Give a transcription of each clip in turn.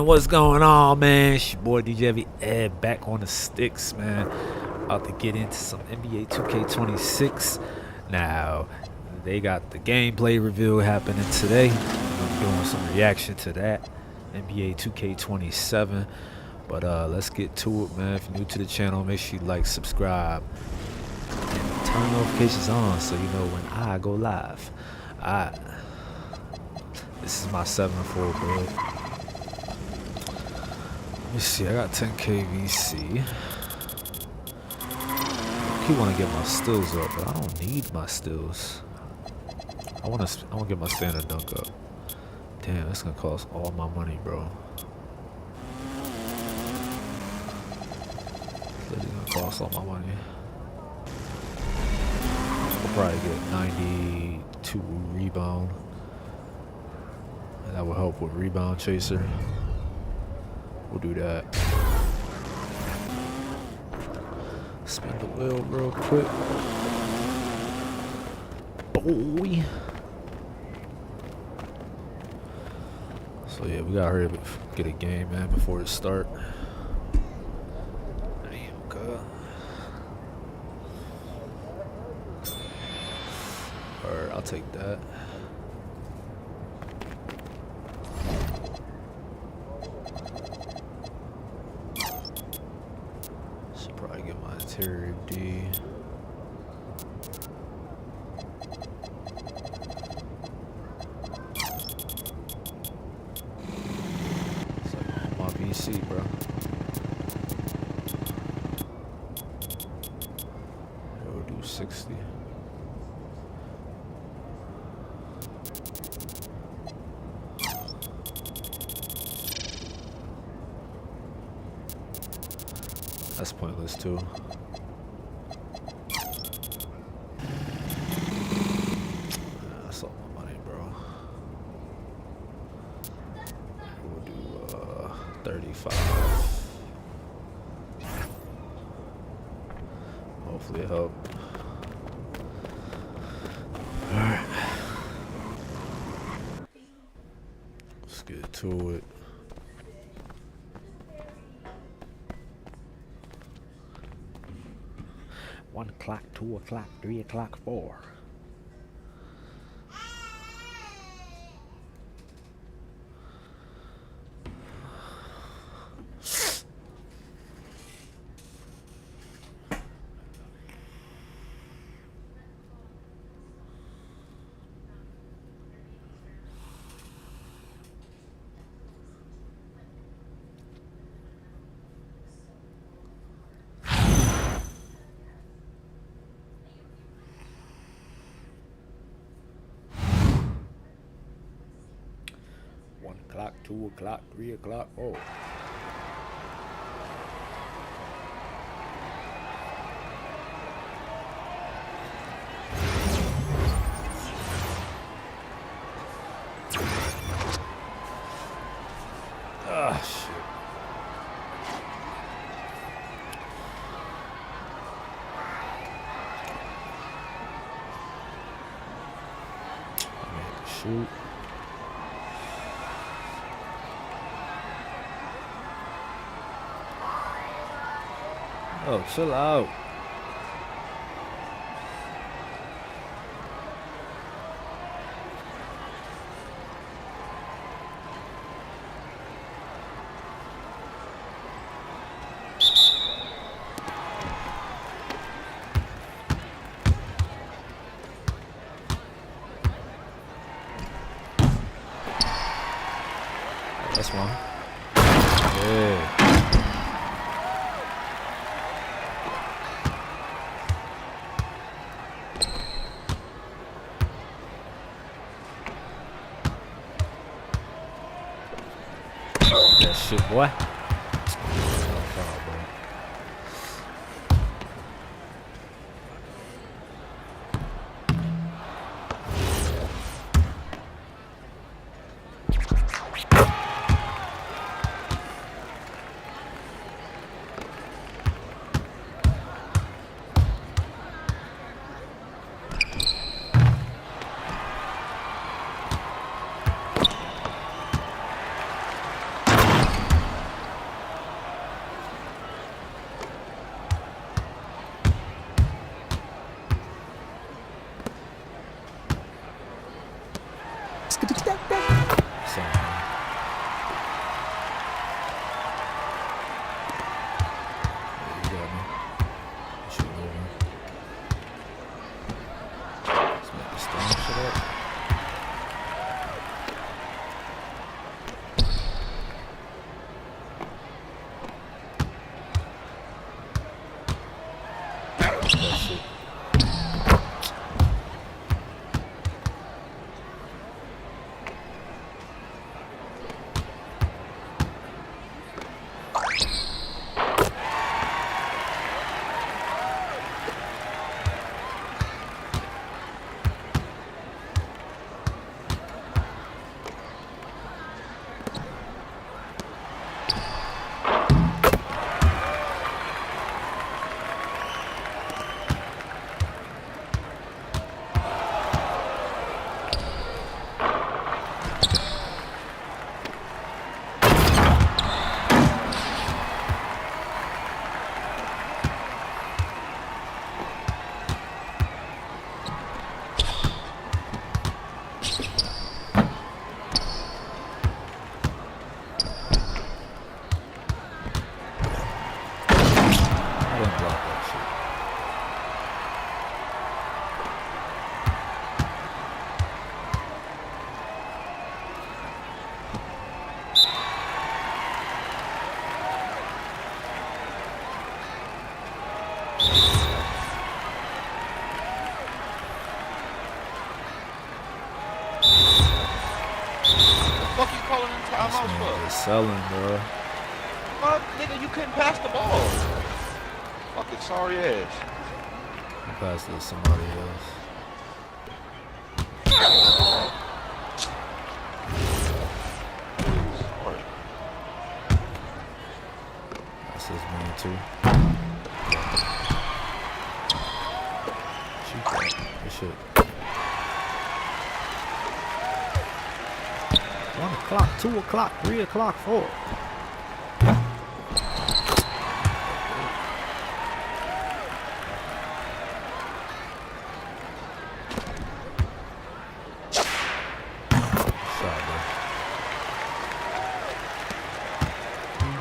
man, what's going on, man? It's your boy DJ Heavy Ed back on the sticks, man. About to get into some NBA 2K26. Now, they got the gameplay review happening today. I'm doing some reaction to that. NBA 2K27. But let's get to it, man. If you're new to the channel, make sure you like, subscribe, and turn notifications on so you know when I go live. Alright. This is my 7-4 build. Let me see, I got 10k VC. I keep want to get my stills up, but I don't need my stills. I want to get my standard dunk up. Damn, that's gonna cost all my money, bro. It's gonna cost all my money. I'll probably get 92 rebound. That will help with rebound chaser. We'll do that. Spin the wheel real quick. Boy. So yeah, we gotta hurry up and get a game, man, before it start. Damn, God. Alright, I'll take that. Should probably get my interior D. It's like my VC, bro. We'll do 60. That's pointless too. That's all my money, bro. We'll do 35. Hopefully it helped. Alright. Let's get to it. 1 o'clock, 2 o'clock, 3 o'clock, 4. O'clock, 2 o'clock, 3 o'clock, 4. Ah, shit. I mean, shoot. Oh, chill out. That's one. Yeah. That shit, boy. selling, bro. Fuck, nigga, you couldn't pass the ball. Fucking sorry ass. I passed it to somebody else. Sorry. That's his man too. Shoot that. Good shit. 1 o'clock, 2 o'clock, 3 o'clock, 4.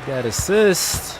That assist.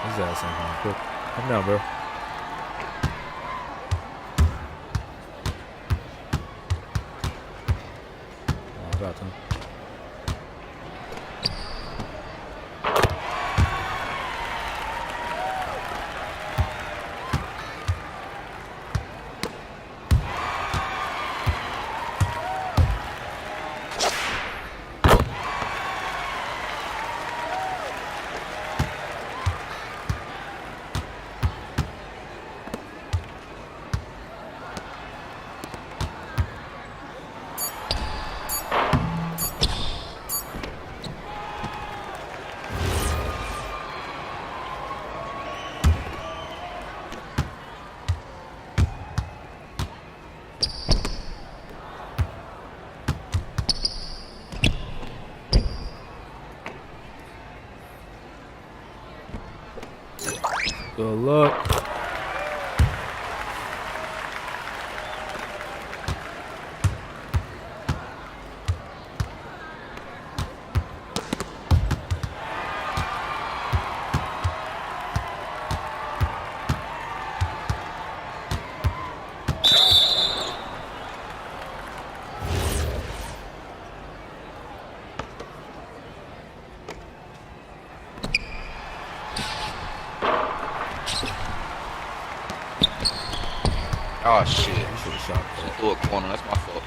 His ass ain't going quick. Come down, bro. Oh, I got him. Good luck. Oh shit. You should have shot that. Threw a corner. That's my fault.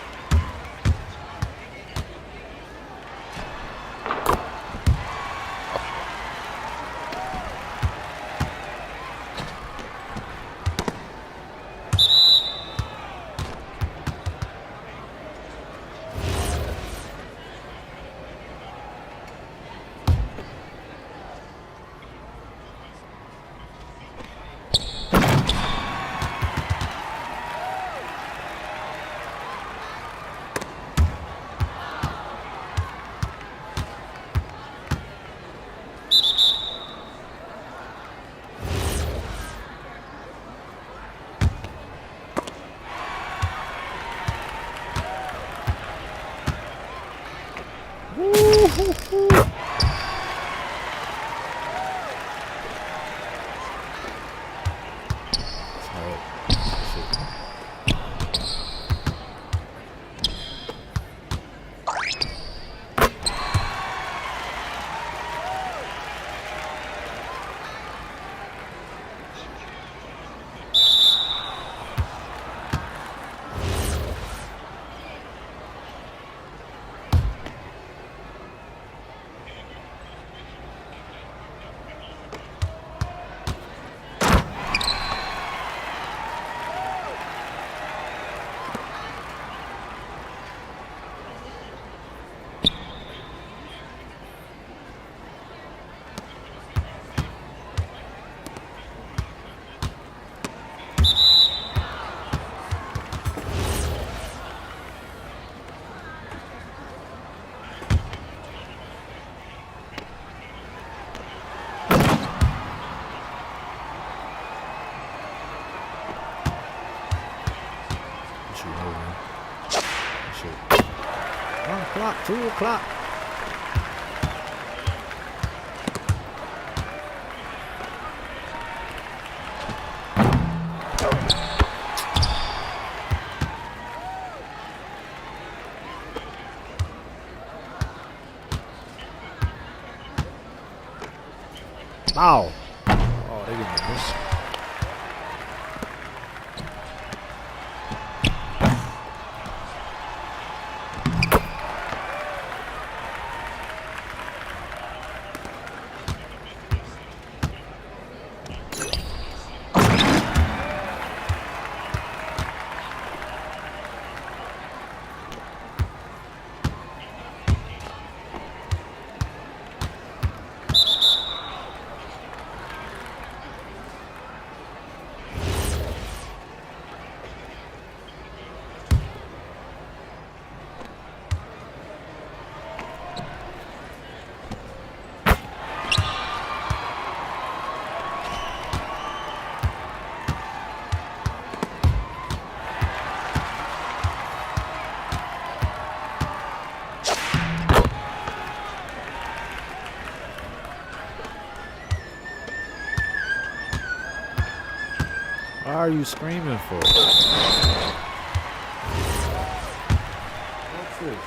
o'clock, 2 o'clock. Wow. Oh, they didn't miss. What are you screaming for? What's this?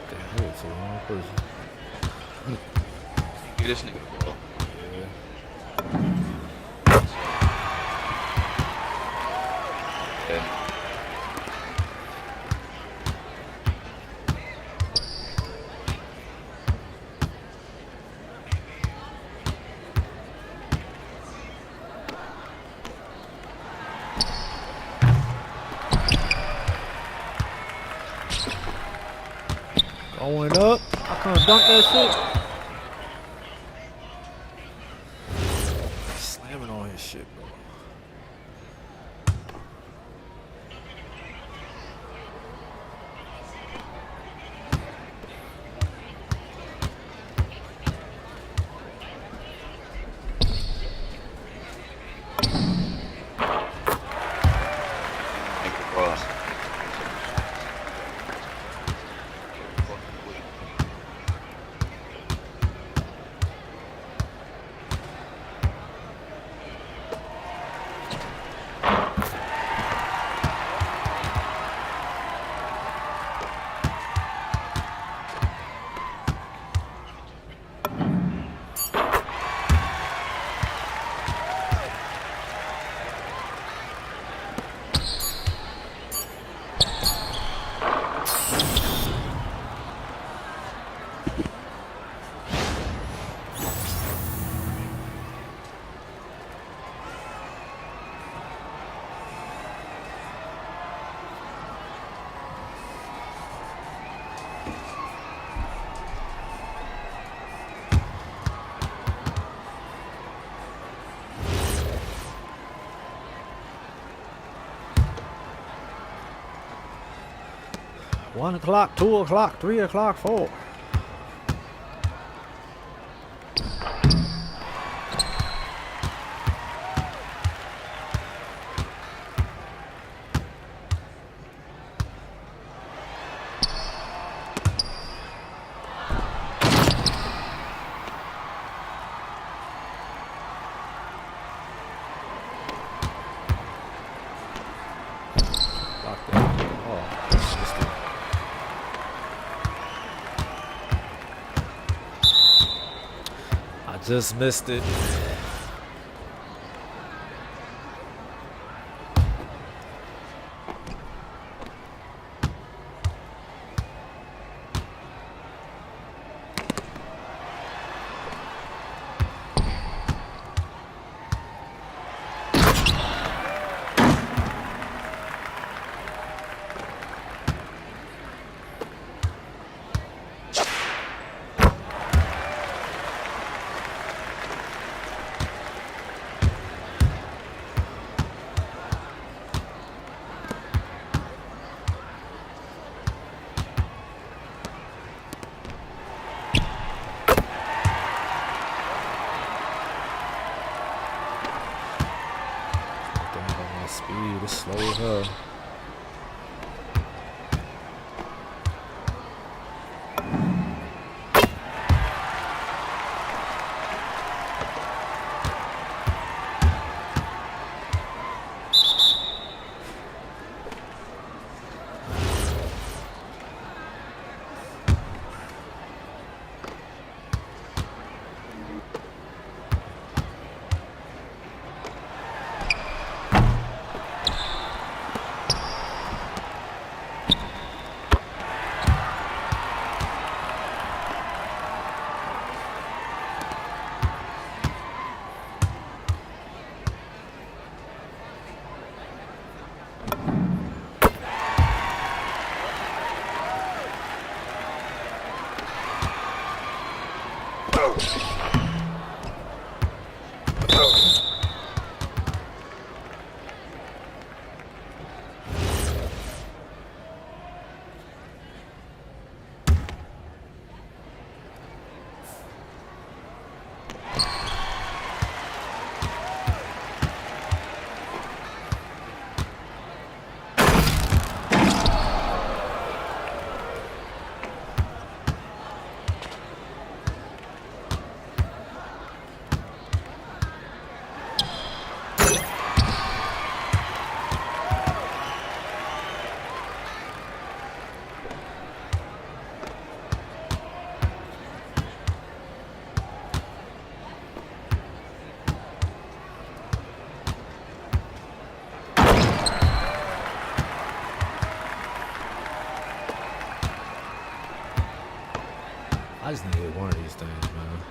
Damn, it's the wrong person. Get this nigga the ball. And Going up. I can't dunk that shit. Slamming on his shit, bro. make it across. One o'clock, 2 o'clock, 3 o'clock, 4. Lock that. Oh, missed it. I just missed it. slow as hell. I just need to hit one of these things, man.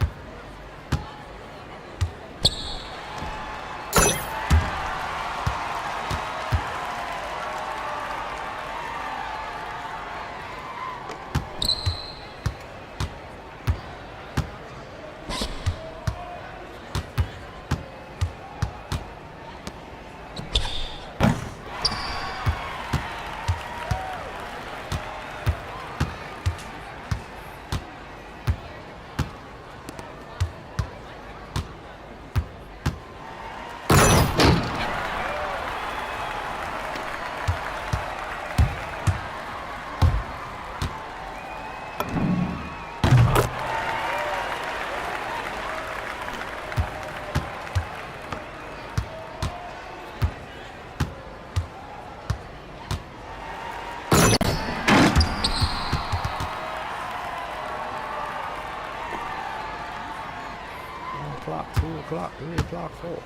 O'clock, 2 o'clock, 3 o'clock, 4.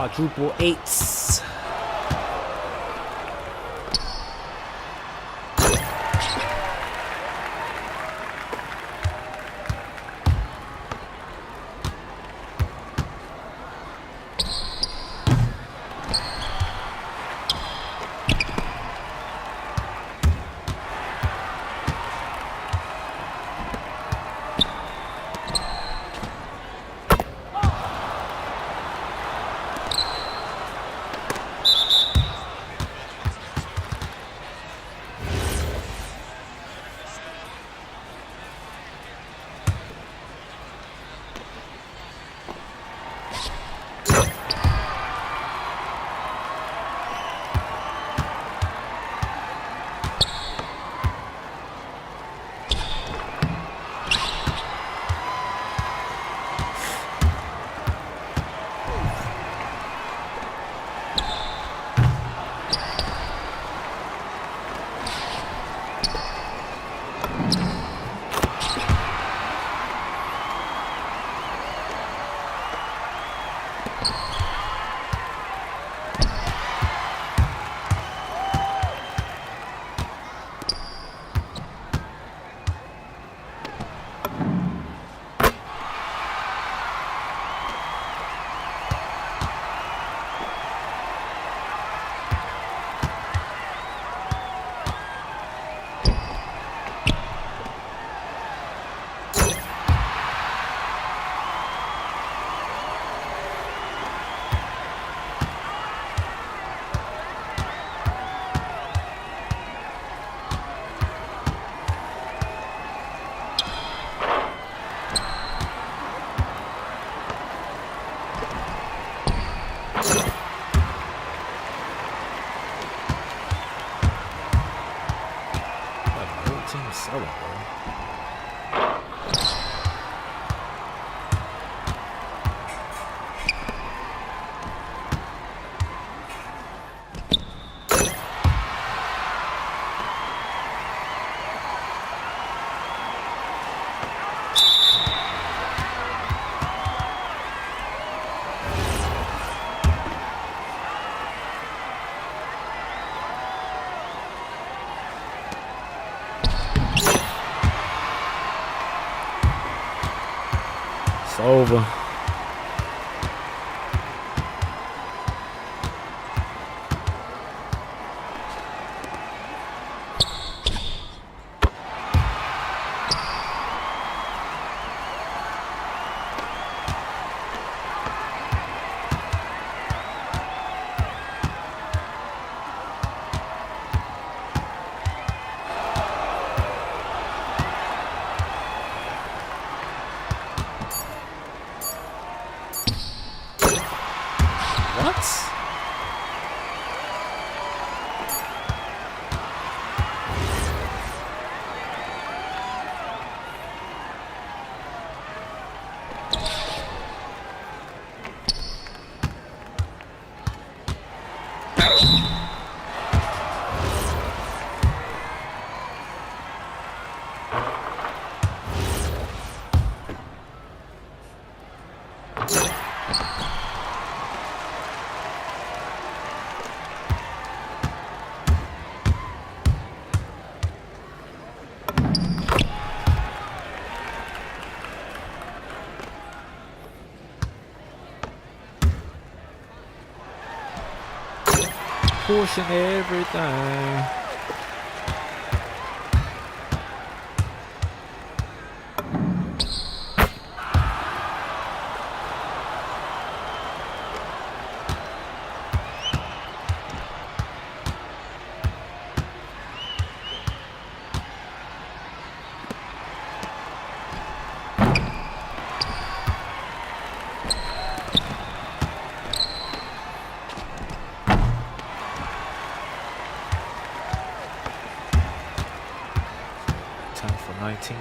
Quadruple eights. Selling, bro. It's over. What? Pushing everything. Time for 19.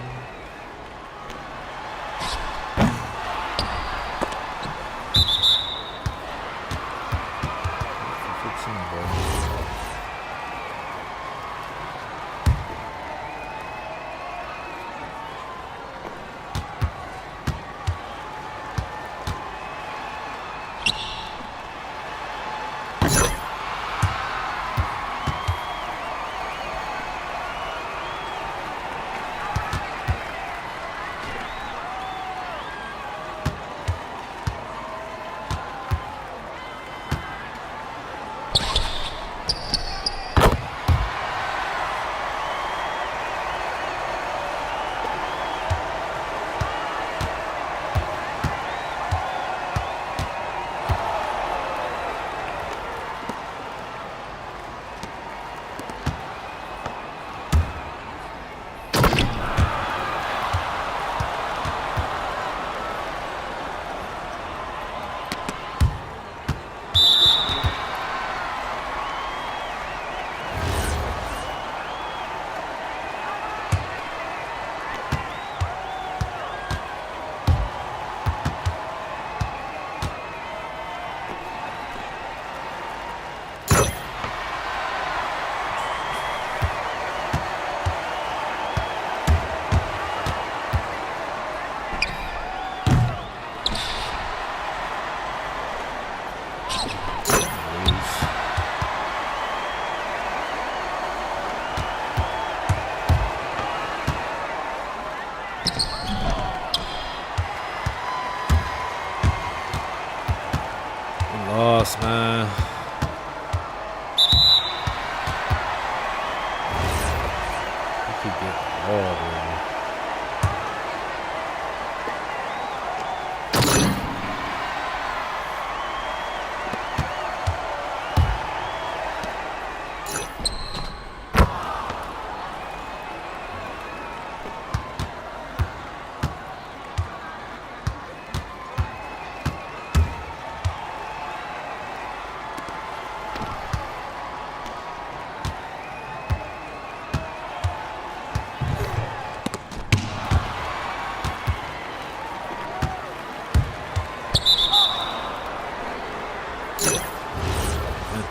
We lost, man. We keep getting the ball, man.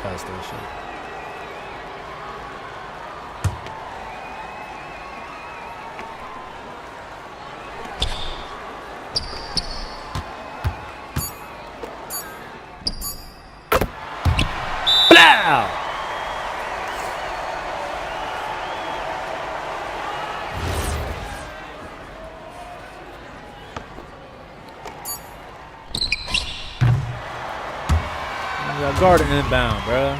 Past that shit. Blow! You got Garden inbound, bro.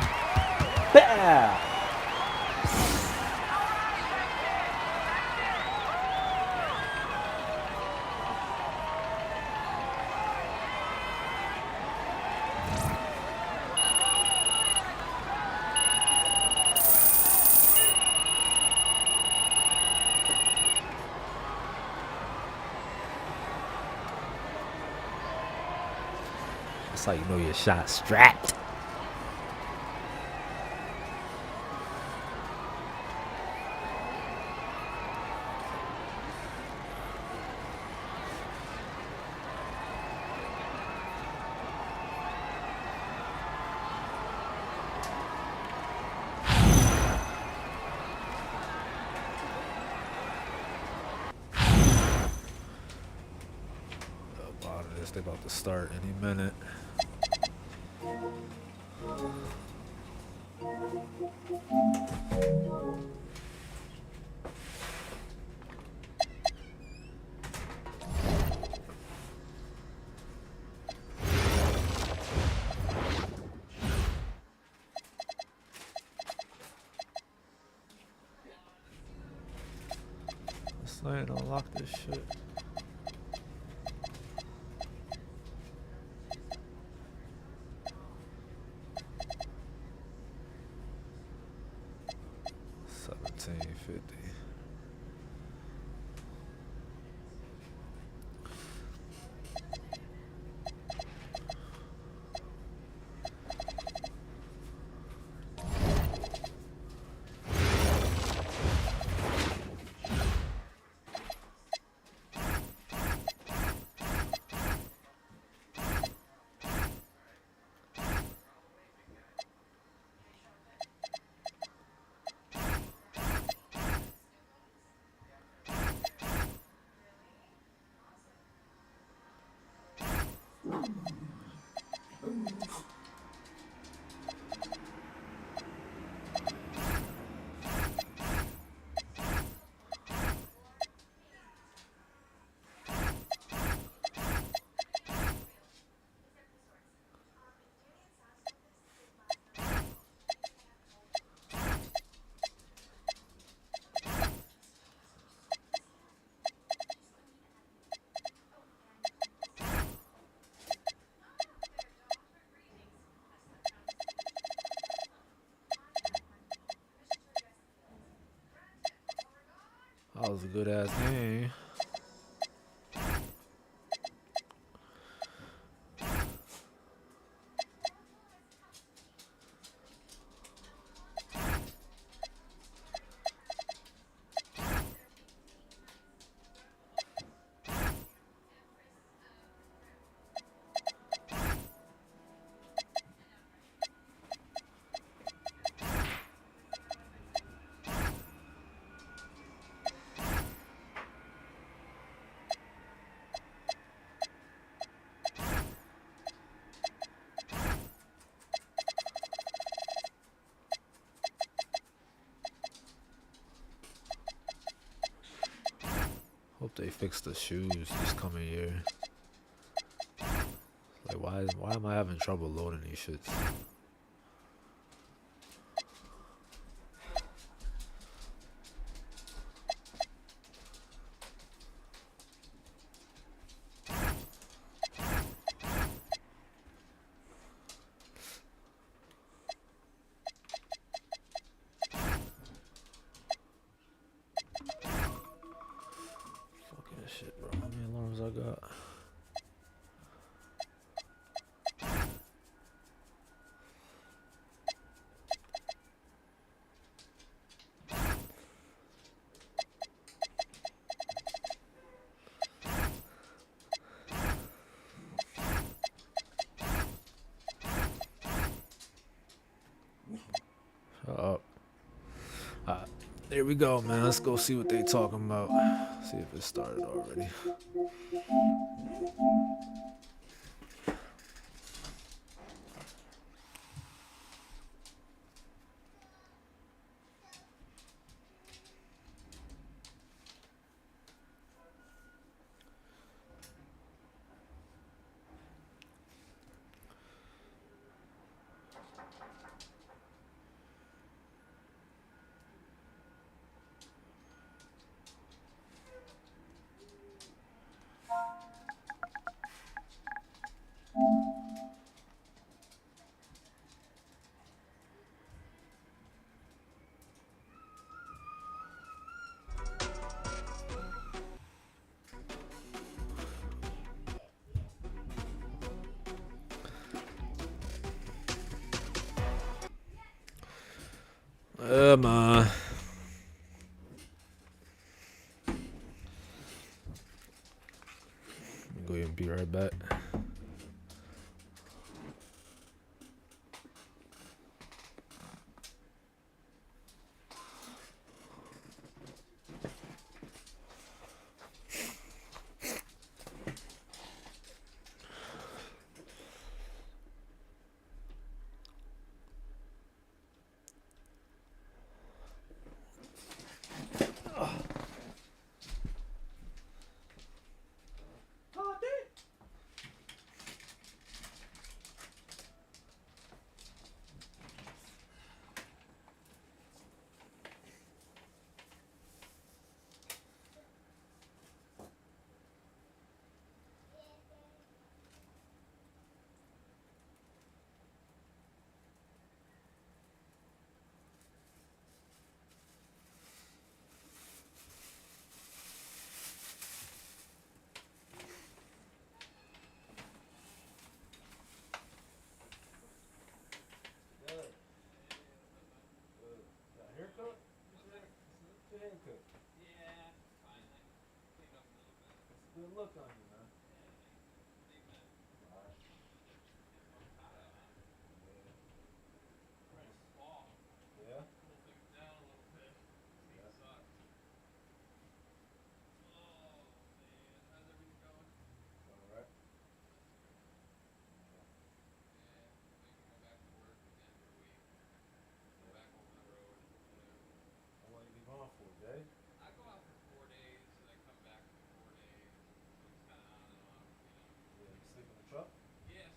Bow! That's how you know your shot strapped. They about to start any minute. Let's not unlock this shit. $17.50. That was a good ass game. fix the shoes this coming year. Like, why am I having trouble loading these shits? Fucking shit, bro. How many alarms I got? Shut up. There we go, man. Let's go see what they talking about. See if it started already. Man. Go ahead and be right back. Good look on you, man. Yeah? Alright. How long you be gone for, Jay? Yeah, you sleep in the truck? Okay.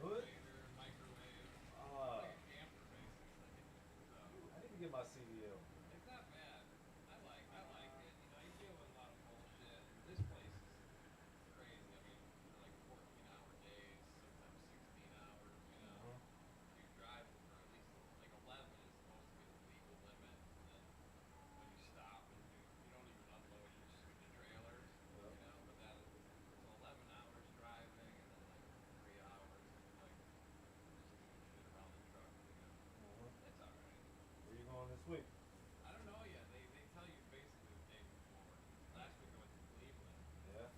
Good? Ah. I need to get my CDL. Uh-huh. Yeah. Uh-huh. Where you going this week? Yeah? Is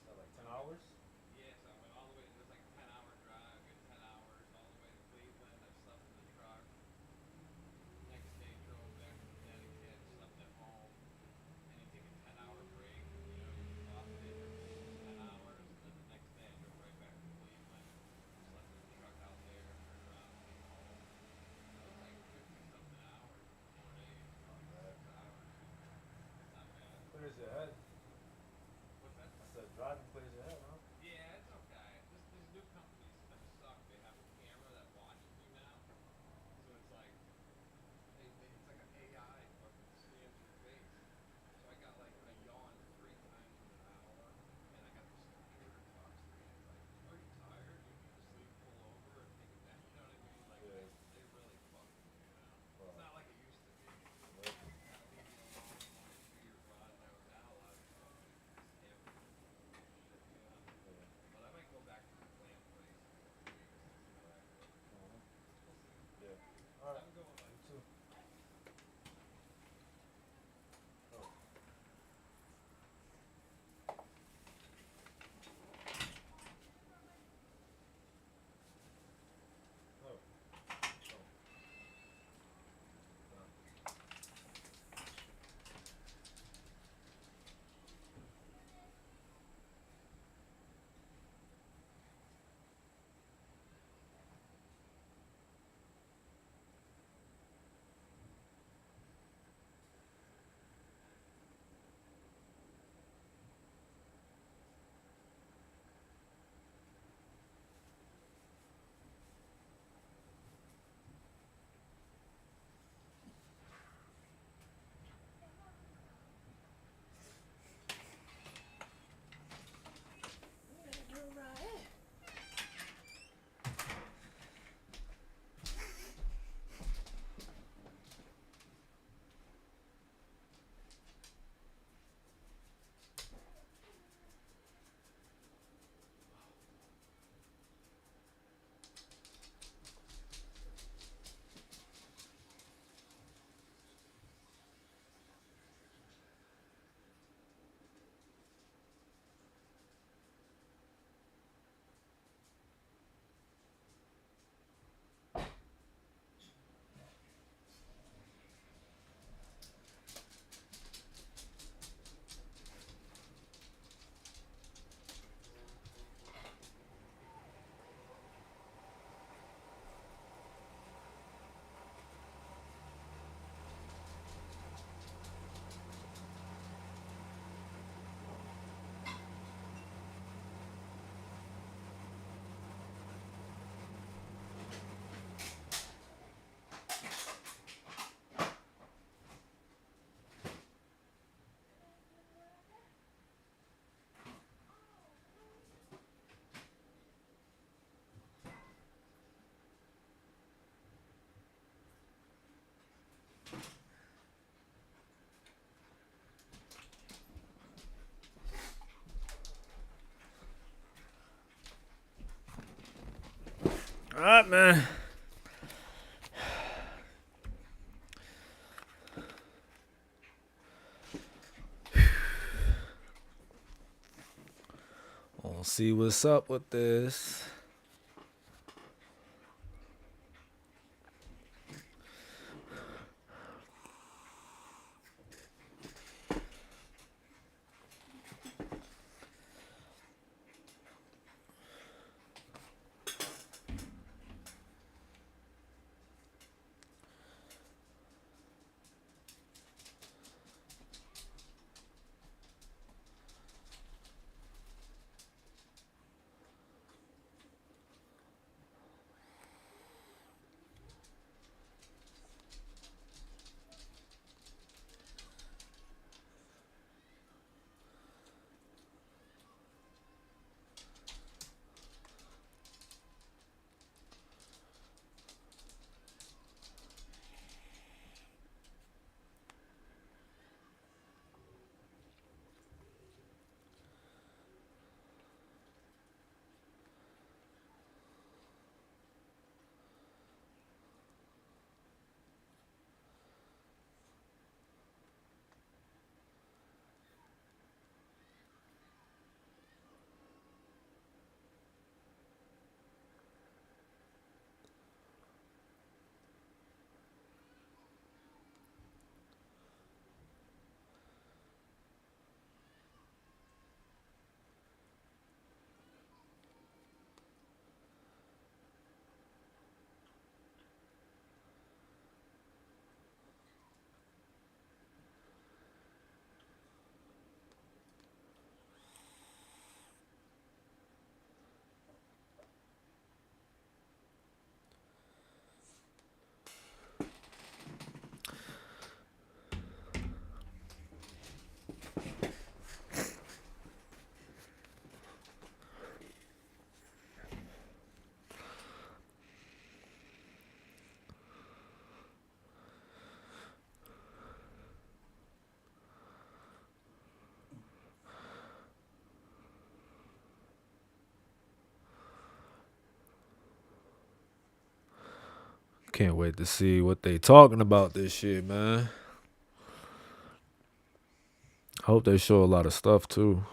that like 10 hours? All right, man. We'll see what's up with this. Can't wait to see what they talking about this shit, man. Hope they show a lot of stuff too.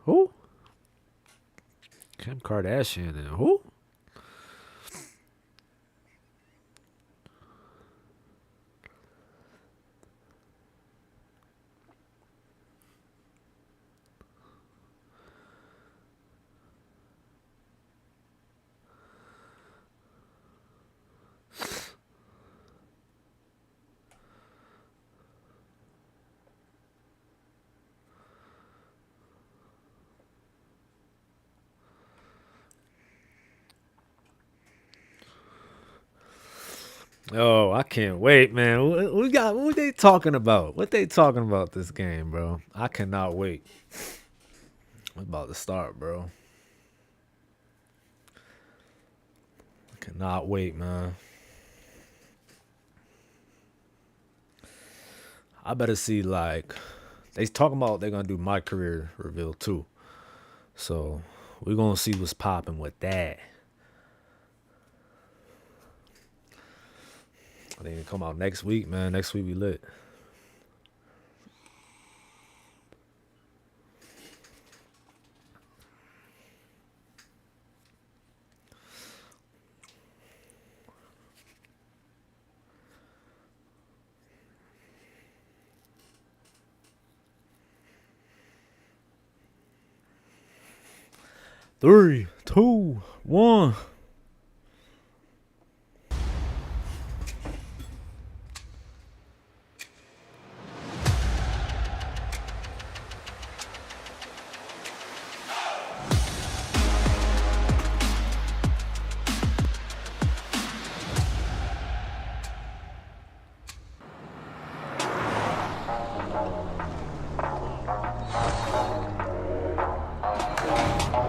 Who? Kim Kardashian and who? Oh, I can't wait, man. We got what they talking about? What they talking about this game, bro? I cannot wait. It's about to start, bro. I cannot wait, man. I better see like they talking about they're gonna do my career reveal too. So we're gonna see what's popping with that. I think it come out next week, man. Next week we lit. Three, two, one.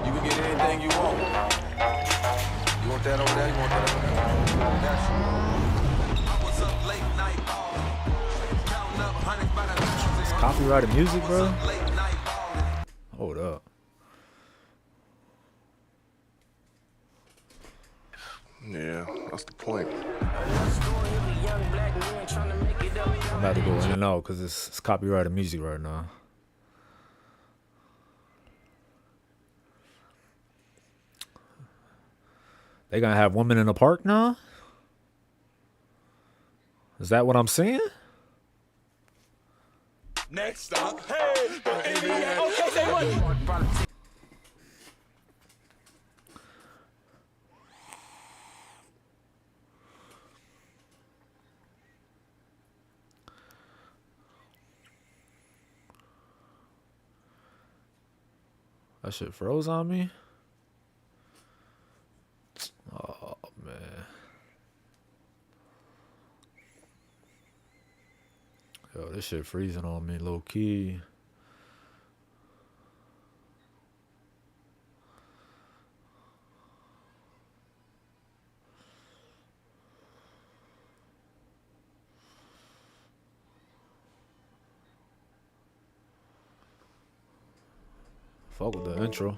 You can get anything you want. You want that over there? You want that over there? That's you. I was up late night ballin', counting up hundreds by the thousands. Copyrighted music, I was bro. up late night ballin'. Hold up. Yeah, that's the point. I'm about to go in and out because it's copyrighted music right now. They gonna have women in the park now? Is that what I'm seeing? Next up, hey, the NBA. Okay, say what? That shit froze on me. Oh man. Yo, this shit freezing on me low key. Fuck with the intro.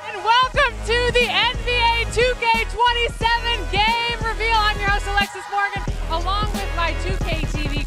And welcome to the NBA 2K27 game reveal. I'm your host, Alexis Morgan, along with my 2K TV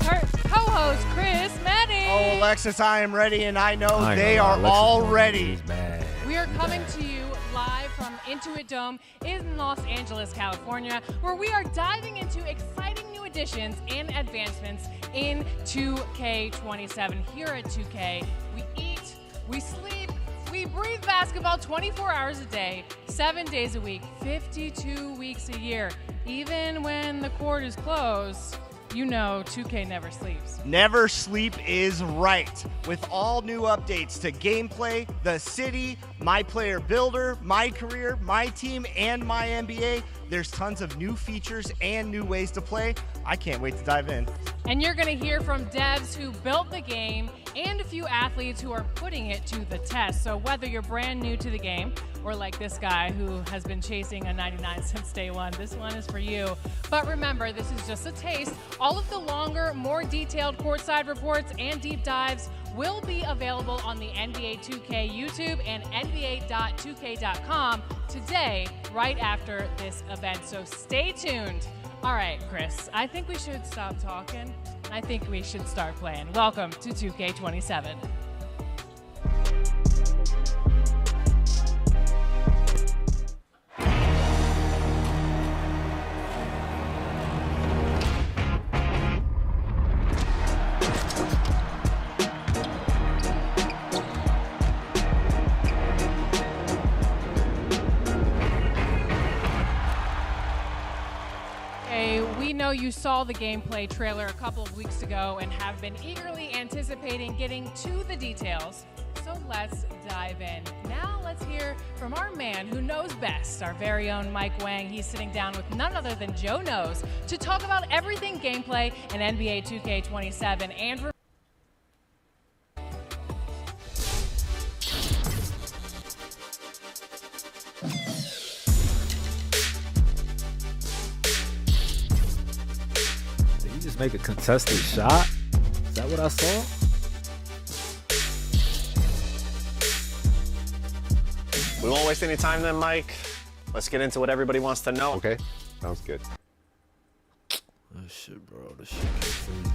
co-host, Chris Manning. Oh, Alexis, I am ready, and I know I they know, are Alexis all Morgan ready. is bad. We are coming to you live from Intuit Dome in Los Angeles, California, where we are diving into exciting new additions and advancements in 2K27. Here at 2K, we eat, we sleep, we breathe basketball 24 hours a day, 7 days a week, 52 weeks a year. Even when the court is closed, you know 2K never sleeps. Never sleep is right. With all new updates to gameplay, the city, my player builder, my career, my team, and my NBA, There's tons of new features and new ways to play. I can't wait to dive in. And you're going to hear from devs who built the game and a few athletes who are putting it to the test. So whether you're brand new to the game or like this guy who has been chasing a 99 since day one, this one is for you. But remember, this is just a taste. All of the longer, more detailed courtside reports and deep dives will be available on the NBA 2K YouTube and NBA.2K.com today, right after this event. So stay tuned. All right, Chris, I think we should stop talking. I think we should start playing. Welcome to 2K27. We know you saw the gameplay trailer a couple of weeks ago and have been eagerly anticipating getting to the details. So let's dive in. Now let's hear from our man who knows best, our very own Mike Wang. He's sitting down with none other than Joe Knows to talk about everything gameplay in NBA 2K27. And Just make a contested shot? Is that what I saw? We won't waste any time then, Mike. Let's get into what everybody wants to know. Okay, sounds good. Oh shit, bro. This shit crazy.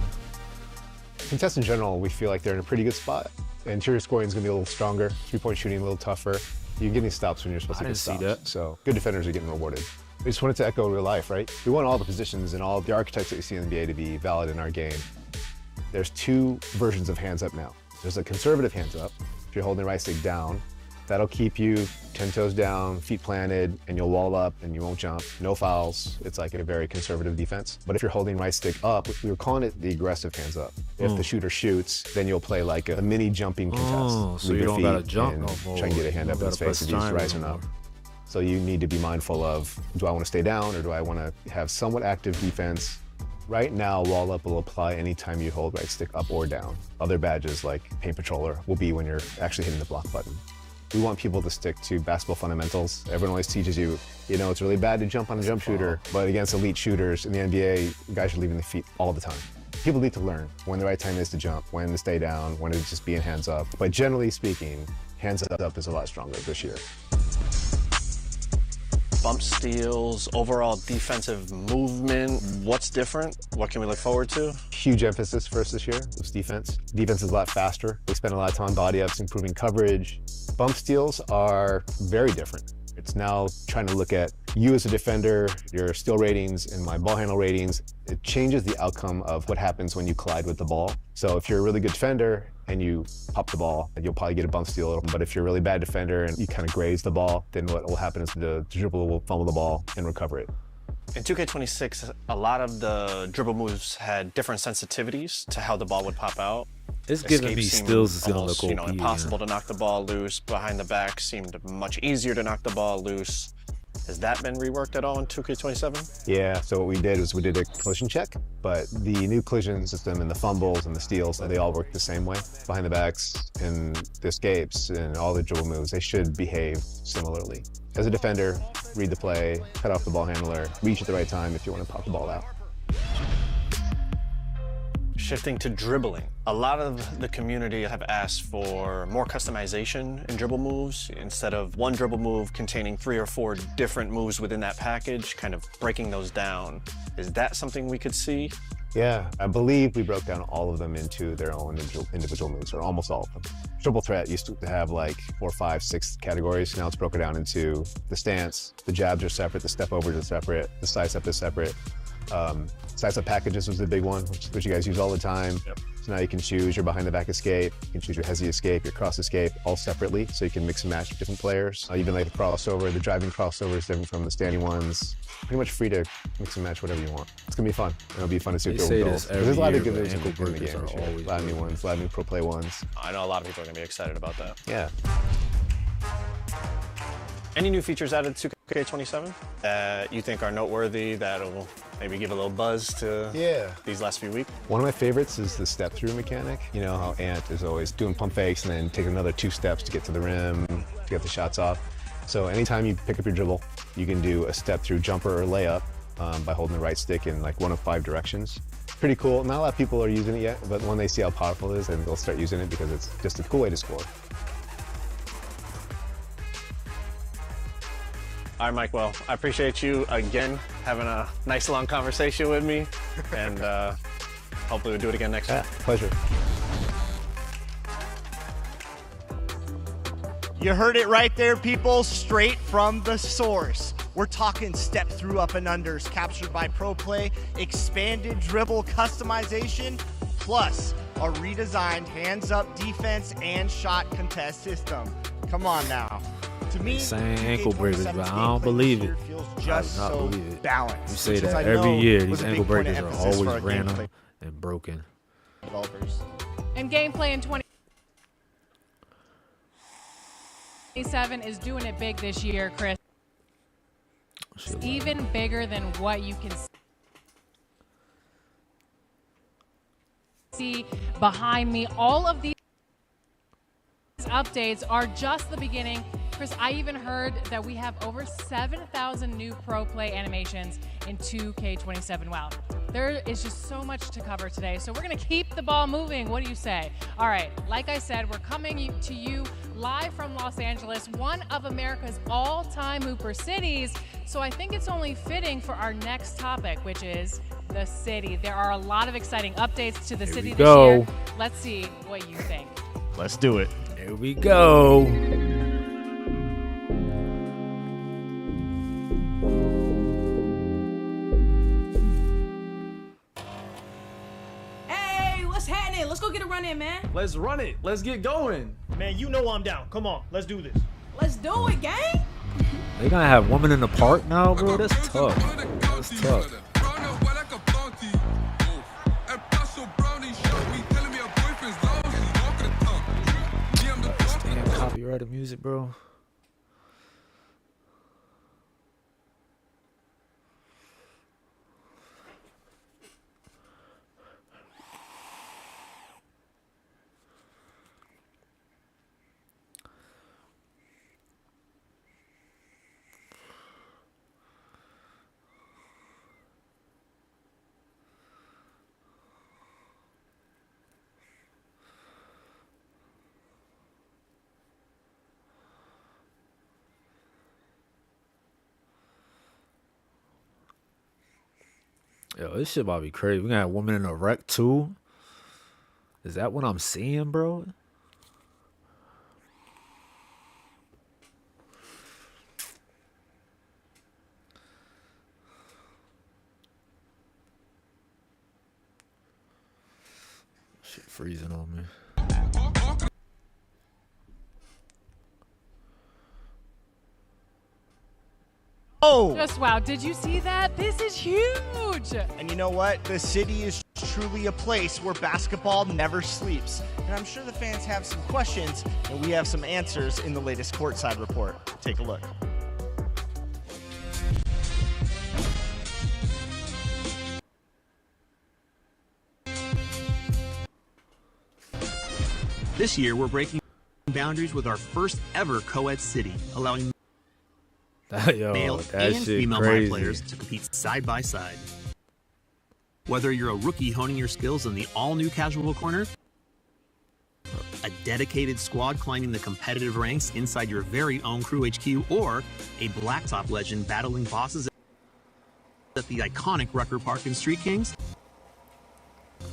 Contests in general, we feel like they're in a pretty good spot. Interior scoring is going to be a little stronger. 3-point shooting a little tougher. You can get these stops when you're supposed to get stops. that. So good defenders are getting rewarded. We just wanted to echo real life, right? We want all the positions and all the archetypes that you see in the NBA to be valid in our game. There's two versions of hands up now. There's a conservative hands up. If you're holding the right stick down, that'll keep you 10 toes down, feet planted, and you'll wall up and you won't jump. No fouls. It's like a very conservative defense. But if you're holding right stick up, we were calling it the aggressive hands up. If the shooter shoots, then you'll play like a mini jumping contest. So Leave you your don't feet gotta jump and no more. try and get a hand You up don't in his gotta face if press he's triangle rising no up. more. So you need to be mindful of, do I want to stay down or do I want to have somewhat active defense? Right now, wall up will apply anytime you hold right stick up or down. Other badges like Paint Patroller will be when you're actually hitting the block button. We want people to stick to basketball fundamentals. Everyone always teaches you, it's really bad to jump on a jump shooter, but against elite shooters in the NBA, guys are leaving the feet all the time. People need to learn when the right time is to jump, when to stay down, when to just be in hands up. But generally speaking, hands up is a lot stronger this year. Bump steals, overall defensive movement. What's different? What can we look forward to? Huge emphasis for us this year was defense. Defense is a lot faster. We spend a lot of time on body ups, improving coverage. Bump steals are very different. It's now trying to look at you as a defender, your steal ratings, and my ball handle ratings. It changes the outcome of what happens when you collide with the ball. So if you're a really good defender and you pop the ball, you'll probably get a bump steal. But if you're a really bad defender and you kind of graze the ball, then what will happen is the dribbler will fumble the ball and recover it. In 2K26, a lot of the dribble moves had different sensitivities to how the ball would pop out. It's giving me seemed stills is gonna almost, look OP. impossible to knock the ball loose. Behind the back seemed much easier to knock the ball loose. Has that been reworked at all in 2K27? Yeah, so what we did was we did a collision check, but the new collision system and the fumbles and the steals, they all work the same way. Behind the backs and the escapes and all the dribble moves, they should behave similarly. As a defender, read the play, cut off the ball handler, reach at the right time if you want to pop the ball out. Shifting to dribbling. A lot of the community have asked for more customization in dribble moves. Instead of one dribble move containing 3 or 4 different moves within that package, kind of breaking those down. Is that something we could see? Yeah, I believe we broke down all of them into their own individual moves, or almost all of them. Dribble threat used to have like 4, 5, 6 categories. Now it's broken down into the stance, the jabs are separate, the step overs are separate, the side step is separate. Side step packages was the big one, which you guys use all the time. Yep. So now you can choose your behind the back escape, you can choose your hezzy escape, your cross escape, all separately, so you can mix and match different players. Even like the crossover, the driving crossover is different from the standing ones. Pretty much free to mix and match whatever you want. It's gonna be fun. It'll be fun to see what goes. There's a lot of good moves in the game this year. A lot of new ones, a lot of new pro play ones. I know a lot of people are gonna be excited about that. Yeah. Any new features added to 2K27 that you think are noteworthy that'll maybe give a little buzz to these last few weeks? One of my favorites is the step-through mechanic. You know how Ant is always doing pump fakes and then taking another 2 steps to get to the rim, to get the shots off. So anytime you pick up your dribble, you can do a step-through jumper or layup by holding the right stick in like one of 5 directions. Pretty cool. Not a lot of people are using it yet, but when they see how powerful it is, then they'll start using it because it's just a cool way to score. All right, Mike, well, I appreciate you again having a nice long conversation with me, and hopefully we'll do it again next week. Pleasure. You heard it right there, people, straight from the source. We're talking step through up and unders captured by Pro Play, expanded dribble customization, plus a redesigned hands-up defense and shot contest system. Come on now. To me, saying ankle breakers, but I don't believe it. Feels I just do not so believe it. balanced. You say which is, that I every know, year. was These a ankle big point of breakers are emphasis for always our random gameplay and broken. developers. And gameplay in 2027 is doing it big this year, Chris. Even bigger than what you can see behind me. All of these updates are just the beginning. Chris, I even heard that we have over 7,000 new Pro Play animations in 2K27. Wow. There is just so much to cover today, so we're going to keep the ball moving. What do you say? All right, like I said, we're coming to you live from Los Angeles, one of America's all-time Hooper cities. So I think it's only fitting for our next topic, which is the city. There are a lot of exciting updates to the city this year. Let's see what you think. Let's do it. Here we go. Hey, what's happening? Let's go get a run in, man. Let's run it. Let's get going. Man, you know I'm down. Come on, let's do this. Let's do it, gang. They gonna have women in the park now, bro? That's tough. That's tough. Damn copyrighted music, bro. Yo, this shit about to be crazy. We got a woman in a wreck too. Is that what I'm seeing, bro? Shit freezing on me. Oh! Just wow, did you see that? This is huge! And you know what? The city is truly a place where basketball never sleeps. And I'm sure the fans have some questions, and we have some answers in the latest courtside report. Take a look. This year, we're breaking boundaries with our first ever co-ed city, allowing male and female crazy. players to compete side by side. Whether you're a rookie honing your skills in the all-new casual corner, a dedicated squad climbing the competitive ranks inside your very own Crew HQ, or a blacktop legend battling bosses at the iconic Rucker Park in Street Kings,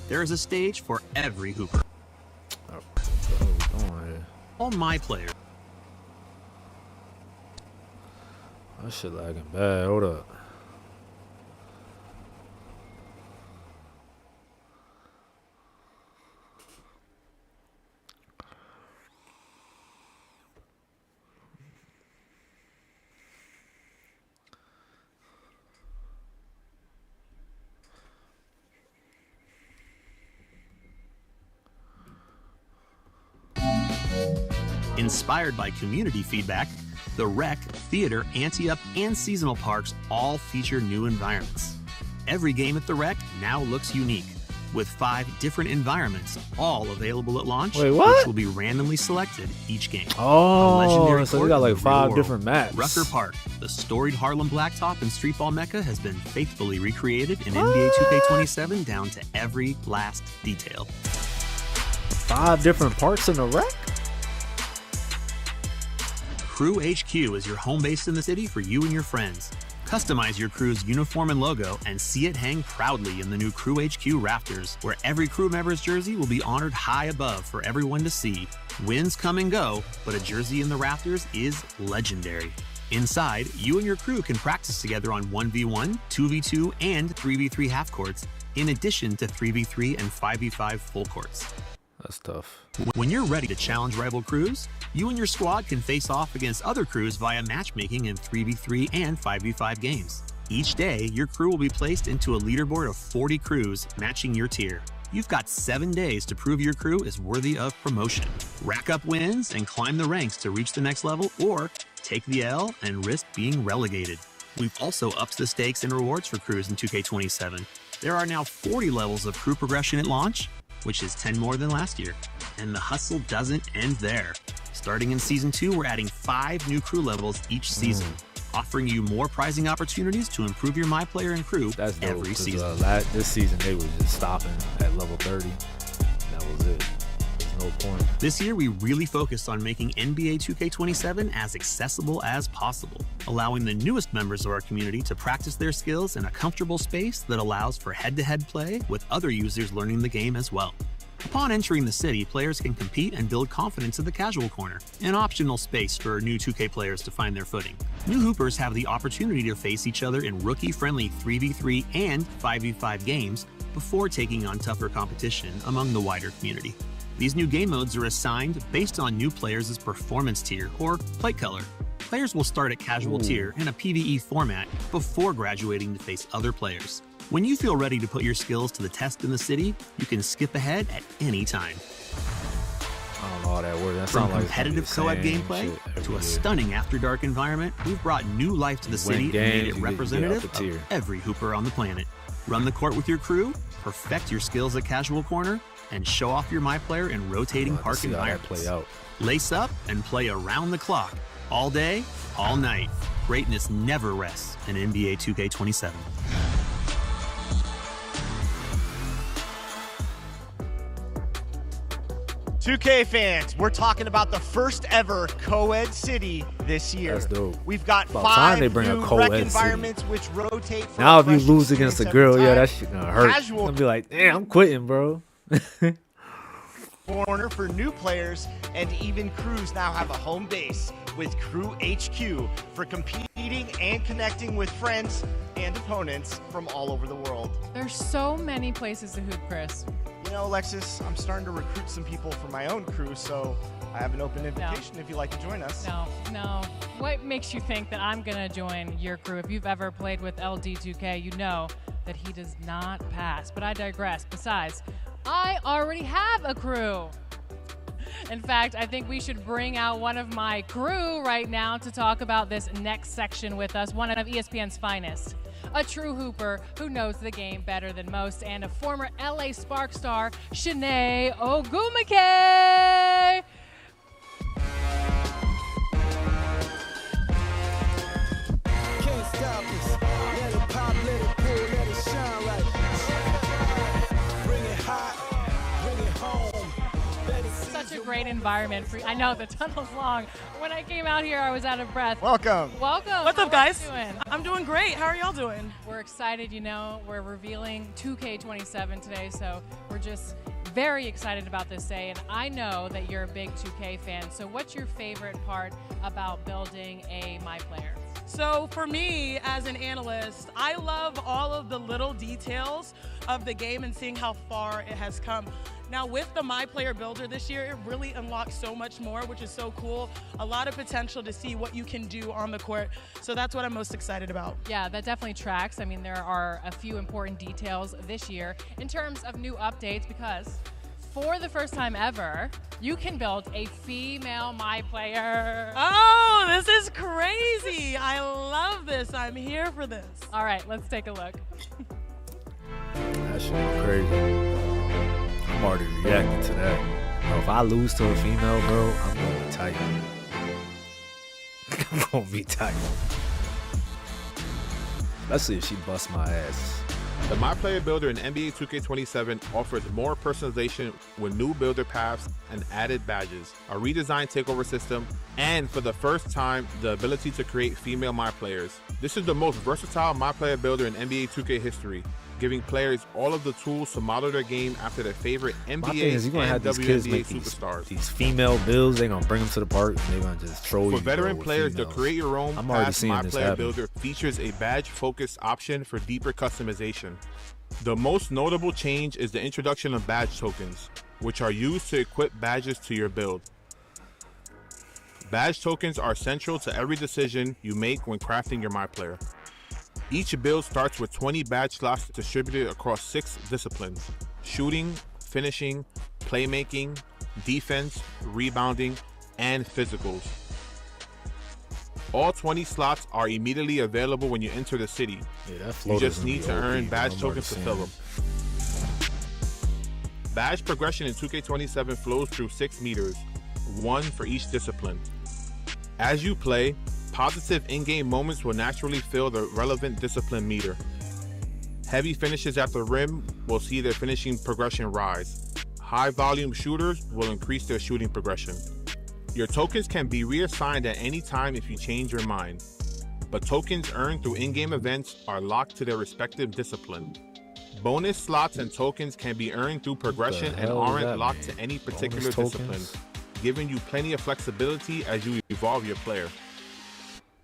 there is a stage for every Hooper. All my players. That shit lagging bad. Hold up. Inspired by community feedback, The Rec, Theater, Ante-Up, and Seasonal Parks all feature new environments. Every game at the Rec now looks unique, with 5 different environments, all available at launch, Wait, what? which will be randomly selected each game. Oh, so we court got in like the 5 real different world. maps. Rucker Park, the storied Harlem blacktop and streetball mecca, has been faithfully recreated in NBA 2K27 down to every last detail. 5 different parks in the Rec? Crew HQ is your home base in the city for you and your friends. Customize your crew's uniform and logo and see it hang proudly in the new Crew HQ rafters, where every crew member's jersey will be honored high above for everyone to see. Wins come and go, but a jersey in the rafters is legendary. Inside, you and your crew can practice together on 1v1, 2v2, and 3v3 half courts, in addition to 3v3 and 5v5 full courts. That's tough. When you're ready to challenge rival crews, you and your squad can face off against other crews via matchmaking in 3v3 and 5v5 games. Each day, your crew will be placed into a leaderboard of 40 crews matching your tier. You've got 7 days to prove your crew is worthy of promotion. Rack up wins and climb the ranks to reach the next level, or take the L and risk being relegated. We've also upped the stakes and rewards for crews in 2K27. There are now 40 levels of crew progression at launch, which is 10 more than last year. And the hustle doesn't end there. Starting in Season 2, we're adding 5 new crew levels each season, offering you more prizing opportunities to improve your MyPlayer and crew That's dope, every 'cause, season. This season, they was just stopping at level 30. That was it. There's no point. This year, we really focused on making NBA 2K27 as accessible as possible, allowing the newest members of our community to practice their skills in a comfortable space that allows for head-to-head play with other users learning the game as well. Upon entering the city, players can compete and build confidence in the casual corner, an optional space for new 2K players to find their footing. New hoopers have the opportunity to face each other in rookie-friendly 3v3 and 5v5 games before taking on tougher competition among the wider community. These new game modes are assigned based on new players' performance tier or plate color. Players will start at casual tier in a PvE format before graduating to face other players. When you feel ready to put your skills to the test in the city, you can skip ahead at any time. I don't know all that word. That From sounds like it's gonna be competitive the co-op same gameplay shit every to a year. stunning After Dark environment, we've brought new life to the You city win and games, made you it get representative upper tier. of every hooper on the planet. Run the court with your crew, perfect your skills at casual corner, and show off your MyPlayer in rotating We'll have to park see how that environments. play out. Lace up and play around the clock, all day, all night. Greatness never rests in NBA 2K27. "2K fans, we're talking about the first ever co-ed city this year. That's dope. We've got About time 5 they bring a new co-ed rec city. environments which rotate from Now, if you fresh lose against a experience girl, every yeah, time. that shit gonna hurt. Casual I'm gonna be like, damn, I'm quitting, bro. corner for new players, and even crews now have a home base with Crew HQ for competing and connecting with friends and opponents from all over the world. There's so many places to hoop, Chris. You know, Alexis, I'm starting to recruit some people for my own crew, so I have an open invitation if you'd like to join us. No. What makes you think that I'm gonna join your crew? If you've ever played with LD2K, you know that he does not pass. But I digress. Besides, I already have a crew. In fact, I think we should bring out one of my crew right now to talk about this next section with us, one of ESPN's finest. A true hooper who knows the game better than most, and a former LA Spark star, Shanae Ogumake. Can't stop us. Let it pop, let it pull, let it shine right. Bring it hot, bring it home. Such a great environment for you. I know the tunnel's long. When I came out here, I was out of breath. Welcome. Welcome. What's up, How are you guys? doing? I'm doing great. How are y'all doing? We're excited, you know, we're revealing 2K27 today, so we're just very excited about this day, and I know that you're a big 2K fan, so what's your favorite part about building a MyPlayer? So for me, as an analyst, I love all of the little details of the game and seeing how far it has come. Now with the MyPlayer Builder this year, it really unlocks so much more, which is so cool. A lot of potential to see what you can do on the court. So that's what I'm most excited about. Yeah, that definitely tracks. I mean, there are a few important details this year in terms of new updates because for the first time ever, you can build a female My Player. Oh, this is crazy. I love this. I'm here for this. All right, let's take a look. That shit is crazy. I'm already reacting to that. Bro, if I lose to a female, bro, I'm gonna be tight. I'm gonna be tight. Let's see if she busts my ass. The My Player Builder in NBA 2K27 offers more personalization with new builder paths and added badges, a redesigned takeover system, and for the first time, the ability to create female My Players. This is the most versatile My Player Builder in NBA 2K history, giving players all of the tools to model their game after their favorite My thing NBA is, you're gonna and have these kids WNBA make superstars. these female builds. They're gonna bring them to the park and they're gonna just troll you. For veteran bro, with players, the females. Create Your Own I'm already Path seeing My this Player happen. Builder features a badge-focused option for deeper customization. The most notable change is the introduction of badge tokens, which are used to equip badges to your build. Badge tokens are central to every decision you make when crafting your My Player. Each build starts with 20 badge slots distributed across 6 disciplines: shooting, finishing, playmaking, defense, rebounding, and physicals. All 20 slots are immediately available when you enter the city. Yeah, that You floater's just gonna need be to OP, earn bro. badge I'm tokens to already fill seeing them. Badge progression in 2K27 flows through 6 meters, 1 for each discipline. As you play, positive in-game moments will naturally fill the relevant discipline meter. Heavy finishes at the rim will see their finishing progression rise. High-volume shooters will increase their shooting progression. Your tokens can be reassigned at any time if you change your mind, but tokens earned through in-game events are locked to their respective discipline. Bonus slots and tokens can be earned through progression and hell does aren't that locked mean? to any Bonus particular tokens? discipline, giving you plenty of flexibility as you evolve your player.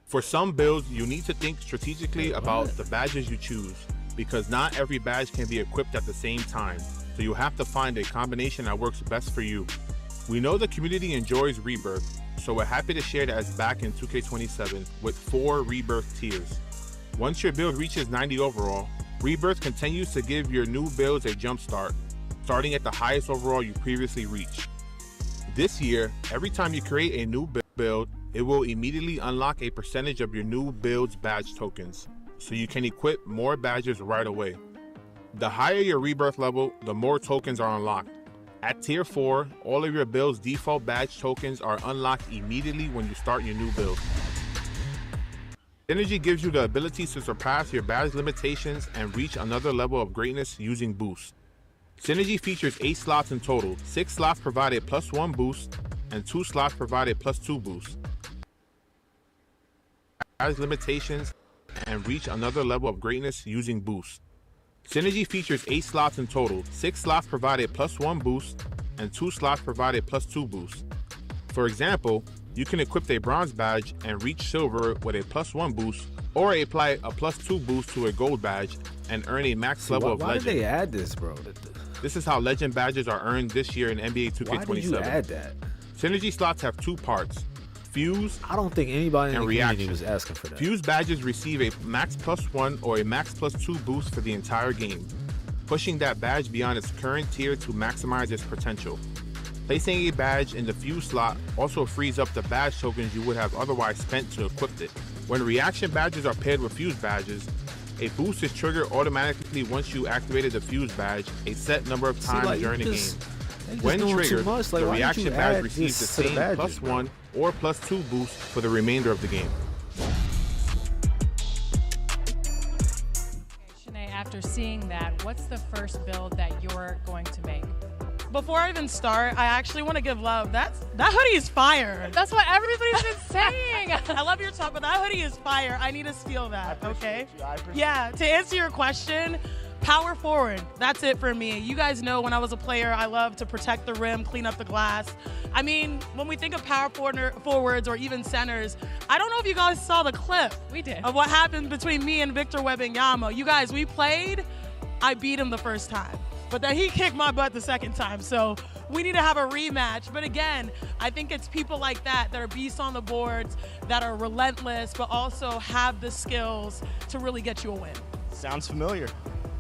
For some builds, you need to think strategically about the badges you choose, because not every badge can be equipped at the same time, so you have to find a combination that works best for you. We know the community enjoys Rebirth, so we're happy to share that it's back in 2K27 with 4 Rebirth tiers. Once your build reaches 90 overall, Rebirth continues to give your new builds a jump start, starting at the highest overall you previously reached. This year, every time you create a new build, it will immediately unlock a percentage of your new build's badge tokens, so you can equip more badges right away. The higher your Rebirth level, the more tokens are unlocked. At tier 4, all of your build's default badge tokens are unlocked immediately when you start your new build. Synergy gives you the ability to surpass your badge limitations and reach another level of greatness using boost. Synergy features 8 slots in total. 6 slots provide a +1 boost, and 2 slots provide a +2 boost. Badge limitations and reach another level of greatness using boost. Synergy features 8 slots in total. 6 slots provide a +1 boost, and 2 slots provide a +2 boost. For example, you can equip a bronze badge and reach silver with a +1 boost, or apply a +2 boost to a gold badge and earn a max level of why legend. did they add this, bro? This is how legend badges are earned this year in NBA 2K27. Why did you add that? Synergy slots have 2 parts: Fuse I don't think anybody in and the community Reaction. was asking for that. Fuse badges receive a max +1 or a max +2 boost for the entire game, pushing that badge beyond its current tier to maximize its potential. Placing a badge in the Fuse slot also frees up the badge tokens you would have otherwise spent to equip it. When Reaction badges are paired with Fuse badges, a boost is triggered automatically once you activated the Fuse badge a set number of times like, during the they game. just When doing too triggered, much. Like, the why did Reaction you badge add receives the this to the same badges, +1 or +2 boost for the remainder of the game. Shanae, after seeing that, what's the first build that you're going to make? Before I even start, I actually want to give love. That hoodie is fire. That's what everybody's been saying. I love your talk, but that hoodie is fire. I need to steal that, okay? Yeah, to answer your question, power forward. That's it for me. You guys know when I was a player, I love to protect the rim, clean up the glass. I mean, when we think of power forwards or even centers, I don't know if you guys saw the clip. We did. Of what happened between me and Victor Wembanyama. You guys, we played. I beat him the first time, but then he kicked my butt the second time. So we need to have a rematch. But again, I think it's people like that that are beasts on the boards, that are relentless, but also have the skills to really get you a win. Sounds familiar.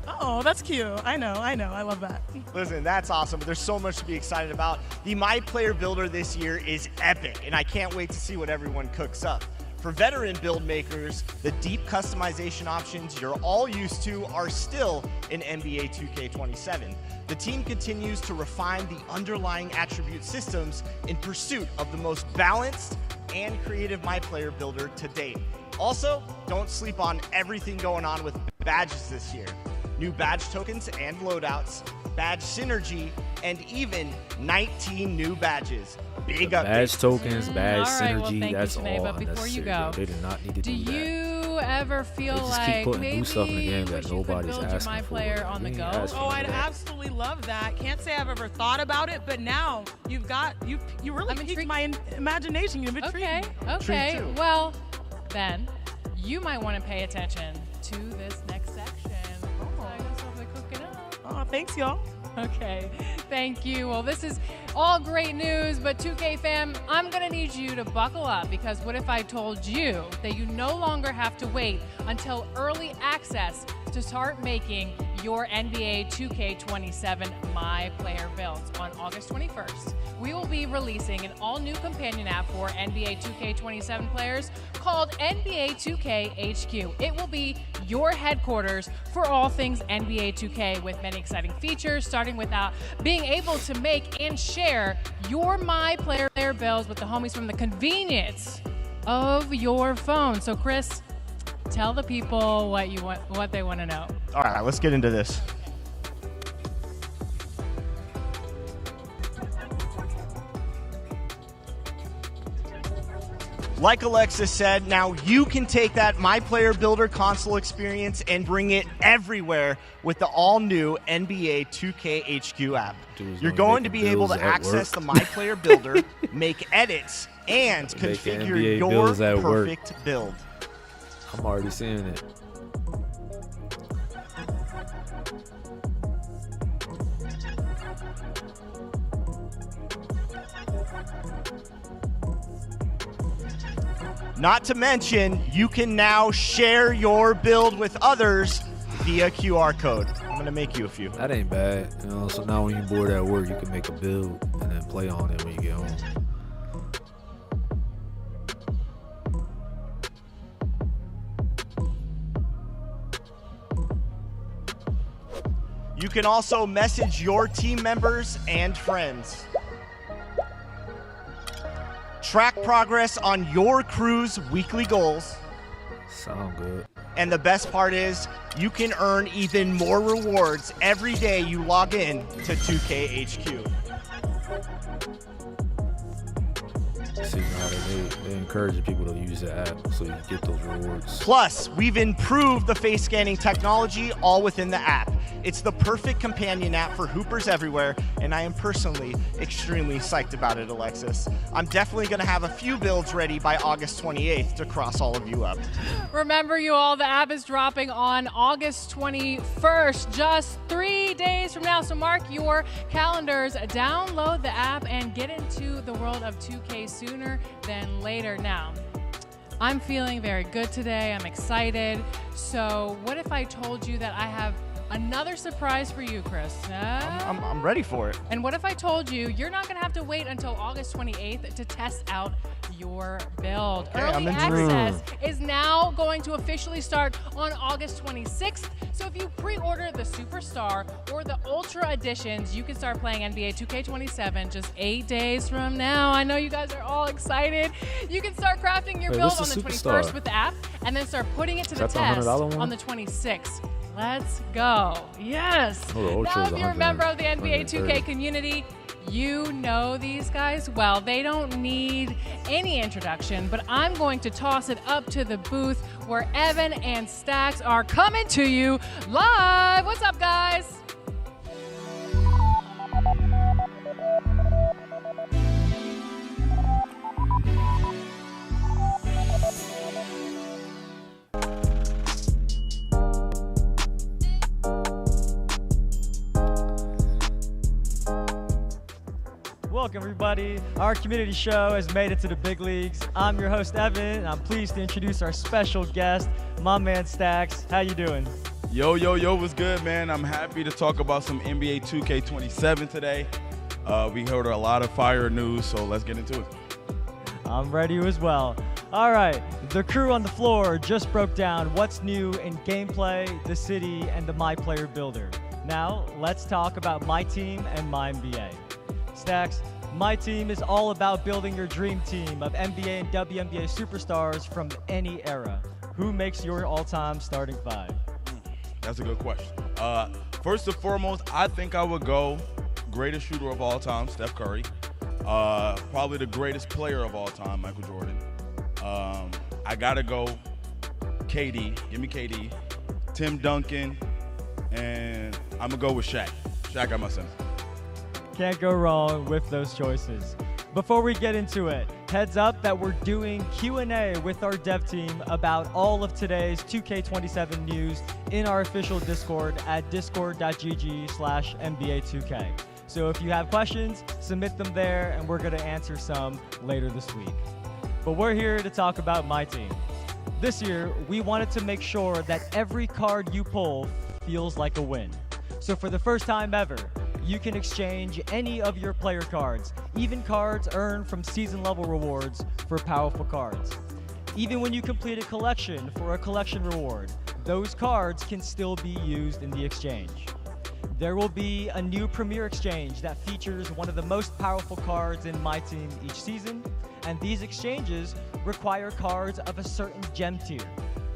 Oh, that's cute. I know. I love that. Listen, that's awesome. There's so much to be excited about. The My Player Builder this year is epic, and I can't wait to see what everyone cooks up. For veteran build makers, the deep customization options you're all used to are still in NBA 2K27. The team continues to refine the underlying attribute systems in pursuit of the most balanced and creative My Player Builder to date. Also, don't sleep on everything going on with badges this year. New badge tokens and loadouts, badge synergy, and even 19 new badges. Big updates. Badge tokens, badge all right, well, synergy, thank you, that's Sinead, all but before you unnecessary. go, They did not need to do that. Do you ever feel They just keep like putting maybe new stuff in the game you that wish you could nobody's build your asking My for? Player on the We ain't go? asking Oh, for I'd that. absolutely love that. Can't say I've ever thought about it, but now you really piqued my imagination. You've intrigued me. Okay. Intrigued too. Well, then you might want to pay attention to this next section. I know something cooking up. Oh, thanks, y'all. Okay, thank you. Well, this is all great news, but 2K fam, I'm gonna need you to buckle up, because what if I told you that you no longer have to wait until early access to start making your NBA 2K27 My Player builds on August 21st? We will be releasing an all-new companion app for NBA 2K27 players called NBA 2K HQ. It will be your headquarters for all things NBA 2K, with many exciting features, starting with being able to make and share your My Player builds with the homies from the convenience of your phone. So Chris, tell the people what they want to know. All right, let's get into this. Like Alexis said, now you can take that My Player Builder console experience and bring it everywhere with the all-new NBA 2K HQ app. You're going to be able to access the My Player Builder, make edits, and configure NBA your builds at work. perfect build. I'm already seeing it. Not to mention, you can now share your build with others via QR code. I'm going to make you a few. That ain't bad. You know, so now when you're bored at work, you can make a build and then play on it when you get home. You can also message your team members and friends. Track progress on your crew's weekly goals. Sound good. And the best part is, you can earn even more rewards every day you log in to 2K HQ. See, now they encourage people to use the app so you get those rewards. Plus, we've improved the face scanning technology all within the app. It's the perfect companion app for hoopers everywhere, and I am personally extremely psyched about it, Alexis. I'm definitely going to have a few builds ready by August 28th to cross all of you up. Remember, you all, the app is dropping on August 21st, just 3 days from now. So mark your calendars, download the app, and get into the world of 2K sooner than later. Now, I'm feeling very good today. I'm excited. So what if I told you that I have another surprise for you, Chris? I'm ready for it. And what if I told you you're not going to have to wait until August 28th to test out your build? Okay, Early I'm intrigued. access is now going to officially start on August 26th. So if you pre-order the Superstar or the Ultra editions, you can start playing NBA 2K27 just 8 days from now. I know you guys are all excited. You can start crafting your Wait, build what's on the the Superstar? 21st with the app, and then start putting it to the Is that the test $100 one? on the 26th. Let's go. Yes. Oh, the Ultra Now, is if you're a member of the NBA 130. 2K community, you know these guys well. They don't need any introduction, but I'm going to toss it up to the booth where Evan and Stacks are coming to you live. What's up, guys? Welcome, everybody. Our community show has made it to the big leagues. I'm your host, Evan, and I'm pleased to introduce our special guest, my man Stacks. How you doing? Yo, what's good, man? I'm happy to talk about some NBA 2K27 today. We heard a lot of fire news, so let's get into it. I'm ready as well. All right, the crew on the floor just broke down what's new in gameplay, the city, and the My Player Builder. Now, let's talk about my team and MyNBA. Stacks, my team is all about building your dream team of NBA and WNBA superstars from any era. Who makes your all-time starting five? That's a good question. First and foremost, I think I would go greatest shooter of all time, Steph Curry. Probably the greatest player of all time, Michael Jordan. I gotta go KD. Give me KD. Tim Duncan, and I'm gonna go with Shaq. Shaq got my center. Can't go wrong with those choices. Before we get into it, heads up that we're doing Q&A with our dev team about all of today's 2K27 news in our official Discord at discord.gg/NBA2K. So if you have questions, submit them there, and we're going to answer some later this week. But we're here to talk about my team. This year, we wanted to make sure that every card you pull feels like a win. So for the first time ever, you can exchange any of your player cards, even cards earned from season-level rewards, for powerful cards. Even when you complete a collection for a collection reward, those cards can still be used in the exchange. There will be a new Premier Exchange that features one of the most powerful cards in my team each season, and these exchanges require cards of a certain gem tier.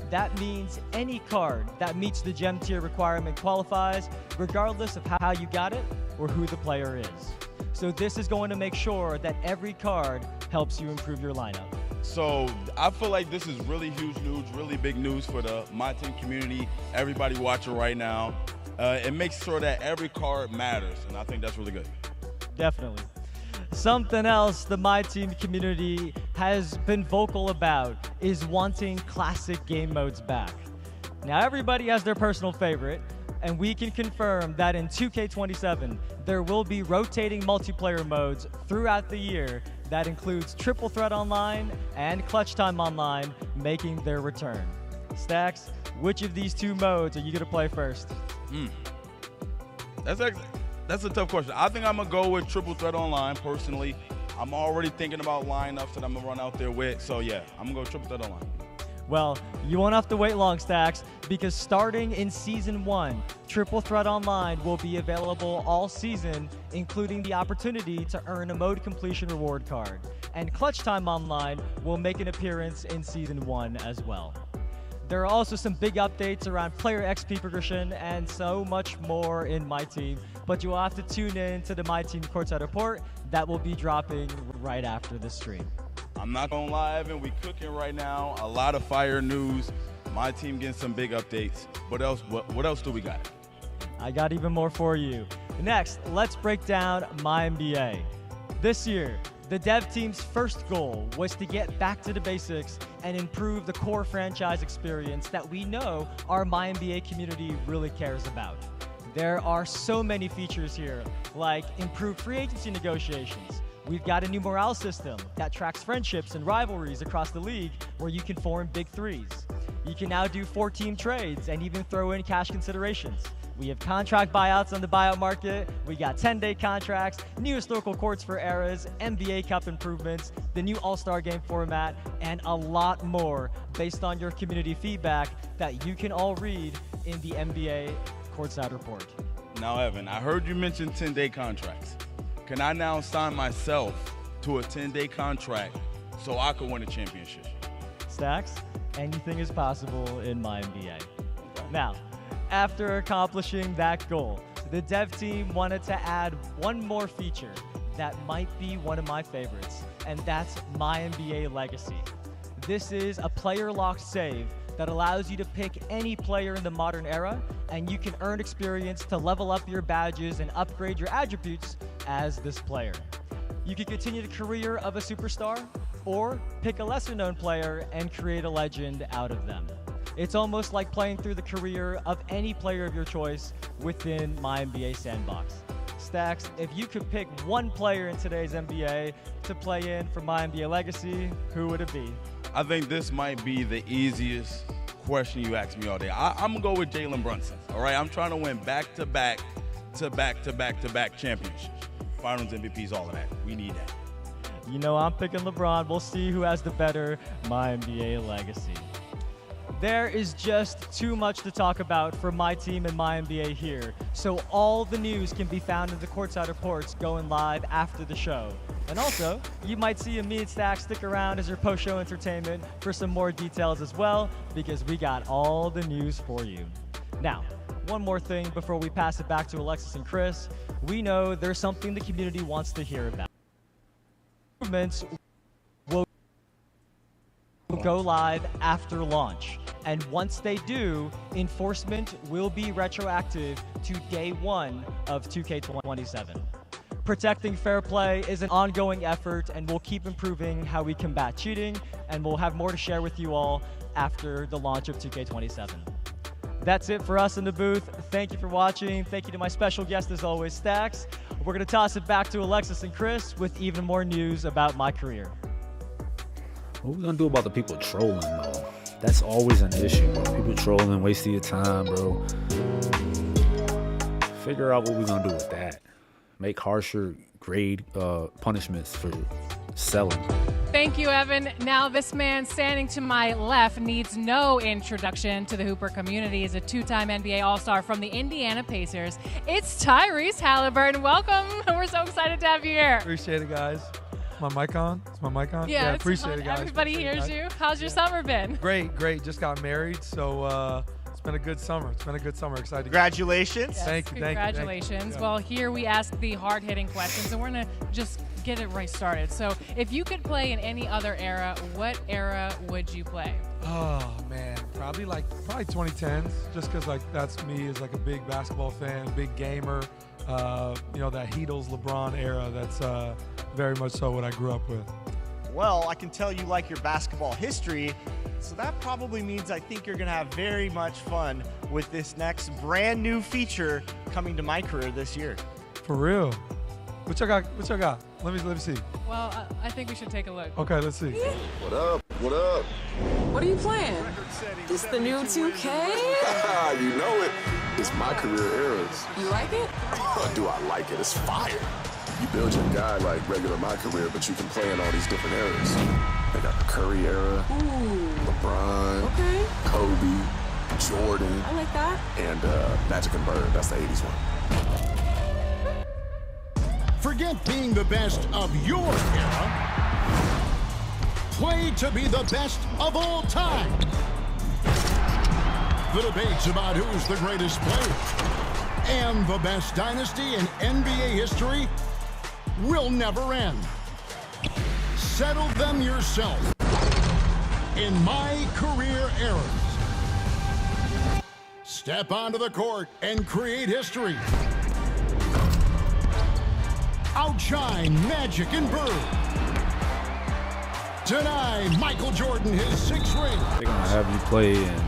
That means any card that meets the gem tier requirement qualifies, regardless of how you got it or who the player is. So this is going to make sure that every card helps you improve your lineup. So I feel like this is really huge news, really big news for the My Team community, everybody watching right now. It makes sure that every card matters, and I think that's really good. Definitely. Something else the My Team community has been vocal about is wanting classic game modes back. Now everybody has their personal favorite, and we can confirm that in 2K27 there will be rotating multiplayer modes throughout the year that includes Triple Threat Online and Clutch Time Online making their return. Stacks, which of these two modes are you going to play first? That's a tough question. I think I'm going to go with Triple Threat Online, personally. I'm already thinking about lineups that I'm going to run out there with. So, yeah, I'm going to go Triple Threat Online. Well, you won't have to wait long, Stacks, because starting in Season 1, Triple Threat Online will be available all season, including the opportunity to earn a mode completion reward card. And Clutch Time Online will make an appearance in Season 1 as well. There are also some big updates around player XP progression and so much more in My Team, but you'll have to tune in to the My Team Courtside Report that will be dropping right after the stream. I'm not gonna lie, Evan, we cooking right now. A lot of fire news. My team getting some big updates. What else do we got? I got even more for you. Next, let's break down MyNBA. This year, the dev team's first goal was to get back to the basics and improve the core franchise experience that we know our MyNBA community really cares about. There are so many features here, like improved free agency negotiations. We've got a new morale system that tracks friendships and rivalries across the league where you can form big threes. You can now do 4-team trades and even throw in cash considerations. We have contract buyouts on the buyout market. We got 10-day contracts, new historical courts for eras, NBA Cup improvements, the new All-Star Game format, and a lot more based on your community feedback that you can all read in the NBA Courtside Report. Now, Evan, I heard you mention 10-day contracts. Can I now sign myself to a 10-day contract so I can win a championship? Stacks, anything is possible in MyNBA. Now, after accomplishing that goal, the dev team wanted to add one more feature that might be one of my favorites, and that's MyNBA Legacy. This is a player-locked save that allows you to pick any player in the modern era, and you can earn experience to level up your badges and upgrade your attributes as this player. You can continue the career of a superstar, or pick a lesser-known player and create a legend out of them. It's almost like playing through the career of any player of your choice within MyNBA Sandbox. Stacks, if you could pick one player in today's NBA to play in for MyNBA Legacy, who would it be? I think this might be the easiest question you ask me all day. I'm gonna go with Jalen Brunson. All right, I'm trying to win back-to-back championships, Finals MVPs, all of that. We need that. You know, I'm picking LeBron. We'll see who has the better My NBA legacy. There is just too much to talk about for my team and My NBA here, so all the news can be found in the Courtside Reports going live after the show. And also, you might see me and Stack stick around as your post-show entertainment for some more details as well, because we got all the news for you. Now, one more thing before we pass it back to Alexis and Chris. We know there's something the community wants to hear about. Improvements will go live after launch, and once they do, enforcement will be retroactive to day 1 of 2K27. Protecting fair play is an ongoing effort, and we'll keep improving how we combat cheating, and we'll have more to share with you all after the launch of 2K27. That's it for us in the booth. Thank you for watching. Thank you to my special guest, as always, Stacks. We're going to toss it back to Alexis and Chris with even more news about my career. What we gonna do about the people trolling, though? That's always an issue, bro. People trolling, wasting your time, bro. Figure out what we gonna do with that. Make harsher grade punishments for selling. Thank you, Evan. Now, this man standing to my left needs no introduction to the Hooper community. He's a 2-time NBA All-Star from the Indiana Pacers. It's Tyrese Halliburton. Welcome. We're so excited to have you here. Appreciate it, guys. Is my mic on? Is my mic on? Yeah, appreciate it, guys. Everybody hears you. How's your summer been? Great. Just got married, so it's been a good summer. Excited. Congratulations. Yes, Thank you. Congratulations. Well, here we ask the hard-hitting questions, and we're going to just get it right started. So if you could play in any other era, what era would you play? Oh, man. Probably 2010s, just because that's me as a big basketball fan, big gamer. That Heatles, LeBron era, that's very much so what I grew up with. Well, I can tell you like your basketball history, so that probably means I think you're going to have very much fun with this next brand new feature coming to my career this year. For real? What y'all got? Let me see. Well, I think we should take a look. Okay, let's see. What up? What are you playing? It's the new 2K? You know it. It's my career eras. You like it? Do I like it? It's fire. You build your guy like regular my career, but you can play in all these different eras. They got the Curry era, LeBron, Okay. Kobe, Jordan. I like that. And Magic and Bird. That's the 80s one. Forget being the best of your era. Play to be the best of all time. The debates about who's the greatest player and the best dynasty in NBA history will never end. Settle them yourself in My Career Eras. Step onto the court and create history. Outshine Magic and Bird. Deny Michael Jordan his 6th ring. They're gonna have you play in.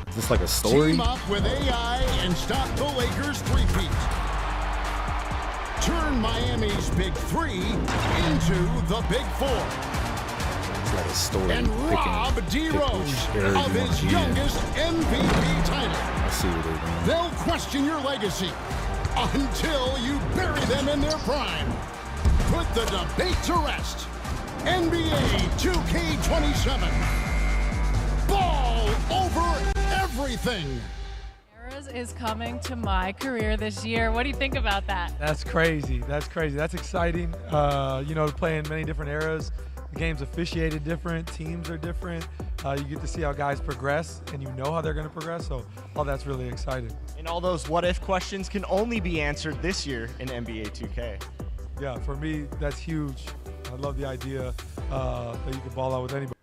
Is this like a story? Team up with AI and stop the Lakers' three-peat. Turn Miami's Big 3 into the Big 4. It's like a story. And rob D-Rose of his youngest MVP title. I see what they're doing. They'll question your legacy until you bury them in their prime. Put the debate to rest. NBA 2K27. Ball over everything. Eras is coming to My Career this year. What do you think about that? That's crazy. That's exciting. To play in many different eras. The game's officiated different. Teams are different. You get to see how guys progress, and you know how they're going to progress. So all that's really exciting. And all those what-if questions can only be answered this year in NBA 2K. Yeah, for me, that's huge. I love the idea that you can ball out with anybody.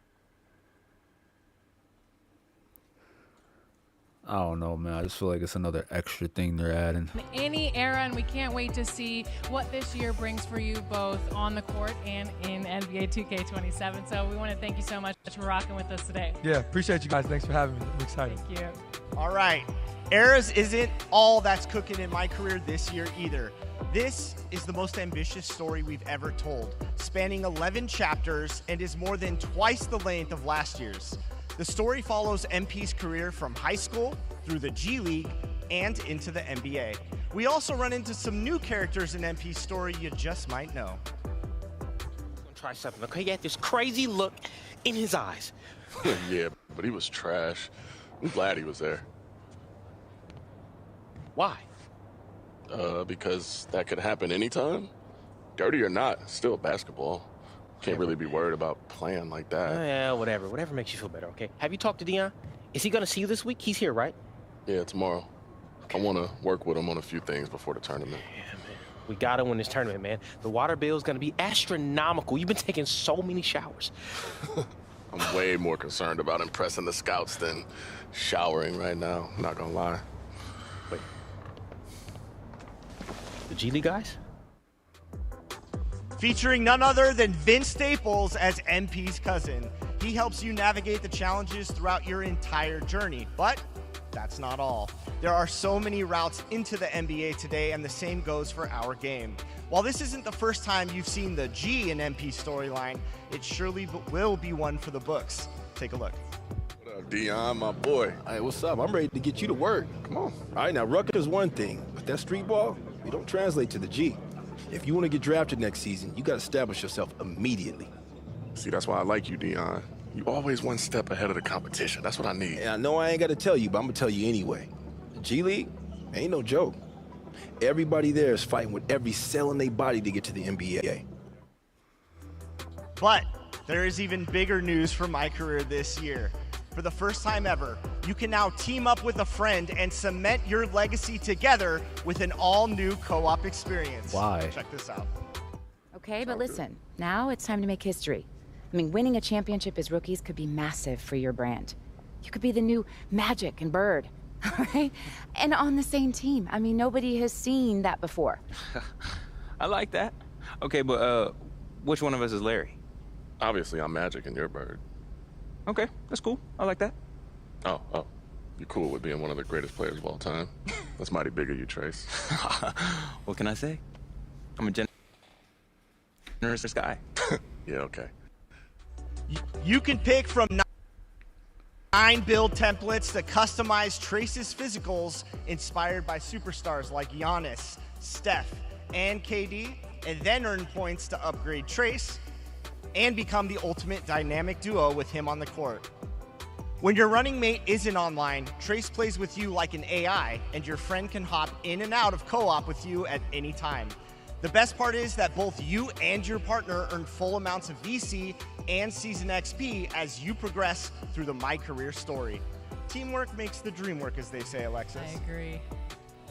I don't know, man. I just feel like it's another extra thing they're adding. Any era, and we can't wait to see what this year brings for you both on the court and in NBA 2K27. So we want to thank you so much for rocking with us today. Yeah, appreciate you guys. Thanks for having me. I'm excited. Thank you. All right. Eras isn't all that's cooking in my career this year either. This is the most ambitious story we've ever told, spanning 11 chapters and is more than twice the length of last year's. The story follows MP's career from high school through the G League and into the NBA. We also run into some new characters in MP's story you just might know. Try something, okay? He had this crazy look in his eyes. Yeah, but he was trash. I'm glad he was there. Why? Because that could happen anytime. Dirty or not, still basketball. Can't really be worried about playing like that. Yeah, whatever. Whatever makes you feel better, okay? Have you talked to Dion? Is he gonna see you this week? He's here, right? Yeah, tomorrow. Okay. I want to work with him on a few things before the tournament. Yeah, man. We gotta win this tournament, man. The water bill is gonna be astronomical. You've been taking so many showers. I'm way more concerned about impressing the scouts than showering right now. I'm not gonna lie. Wait. The G League guys? Featuring none other than Vince Staples as MP's cousin. He helps you navigate the challenges throughout your entire journey, but that's not all. There are so many routes into the NBA today, and the same goes for our game. While this isn't the first time you've seen the G in MP storyline, it surely will be one for the books. Take a look. What up, Dion, my boy? Hey, what's up? I'm ready to get you to work. Come on. All right, now, Rucker is one thing, but that street ball, you don't translate to the G. If you want to get drafted next season, you got to establish yourself immediately. See, that's why I like you, Dion. You always one step ahead of the competition. That's what I need. And I know I ain't got to tell you, but I'm going to tell you anyway. The G League ain't no joke. Everybody there is fighting with every cell in their body to get to the NBA. But there is even bigger news for my career this year. For the first time ever, you can now team up with a friend and cement your legacy together with an all-new co-op experience. Why? Check this out. Okay, but listen, now it's time to make history. I mean, winning a championship as rookies could be massive for your brand. You could be the new Magic and Bird, all right? And on the same team. I mean, nobody has seen that before. I like that. Okay, but which one of us is Larry? Obviously, I'm Magic and you're Bird. Okay, that's cool. I like that. Oh. You're cool with being one of the greatest players of all time. That's mighty big of you, Trace. What can I say? I'm a generous guy. Yeah, okay. You can pick from 9 build templates to customize Trace's physicals inspired by superstars like Giannis, Steph, and KD, and then earn points to upgrade Trace and become the ultimate dynamic duo with him on the court. When your running mate isn't online, Trace plays with you like an AI, and your friend can hop in and out of co-op with you at any time. The best part is that both you and your partner earn full amounts of VC and Season XP as you progress through the My Career story. Teamwork makes the dream work, as they say, Alexis. I agree.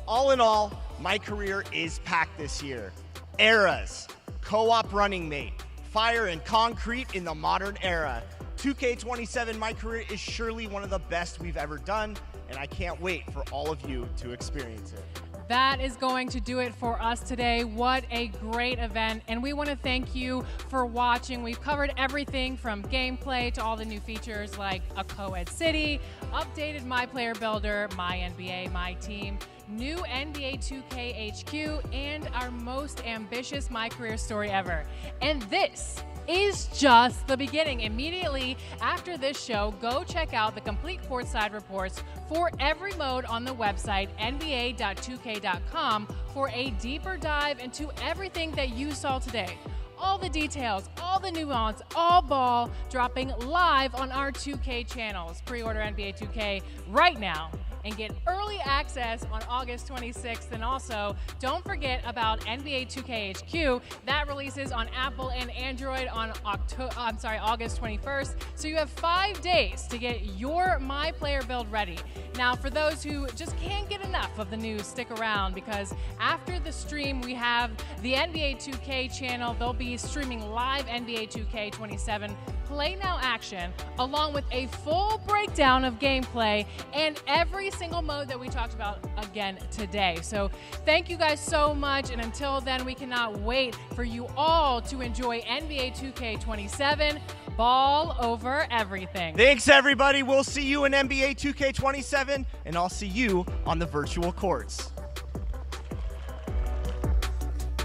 All in all, My Career is packed this year. Eras, co-op running mate, fire and concrete in the modern era. 2K27 My Career is surely one of the best we've ever done, and I can't wait for all of you to experience it. That is going to do it for us today. What a great event, and we want to thank you for watching. We've covered everything from gameplay to all the new features like a co-ed city, updated My Player Builder, My NBA, My Team, new NBA 2K HQ, and our most ambitious My Career story ever. And this is just the beginning. Immediately after this show, go check out the complete courtside reports for every mode on the website, nba.2k.com, for a deeper dive into everything that you saw today. All the details, all the nuance, all ball dropping live on our 2K channels. Pre-order NBA 2K right now and get early access on August 26th. And also, don't forget about NBA 2K HQ. That releases on Apple and Android on August 21st. So you have 5 days to get your My Player build ready. Now, for those who just can't get enough of the news, stick around, because after the stream, we have the NBA 2K channel. They'll be streaming live NBA 2K27 Play Now action, along with a full breakdown of gameplay and every single mode that we talked about again today. So thank you guys so much, and until then, we cannot wait for you all to enjoy NBA 2K27 ball over everything. Thanks, everybody. We'll see you in NBA 2K27, and I'll see you on the virtual courts.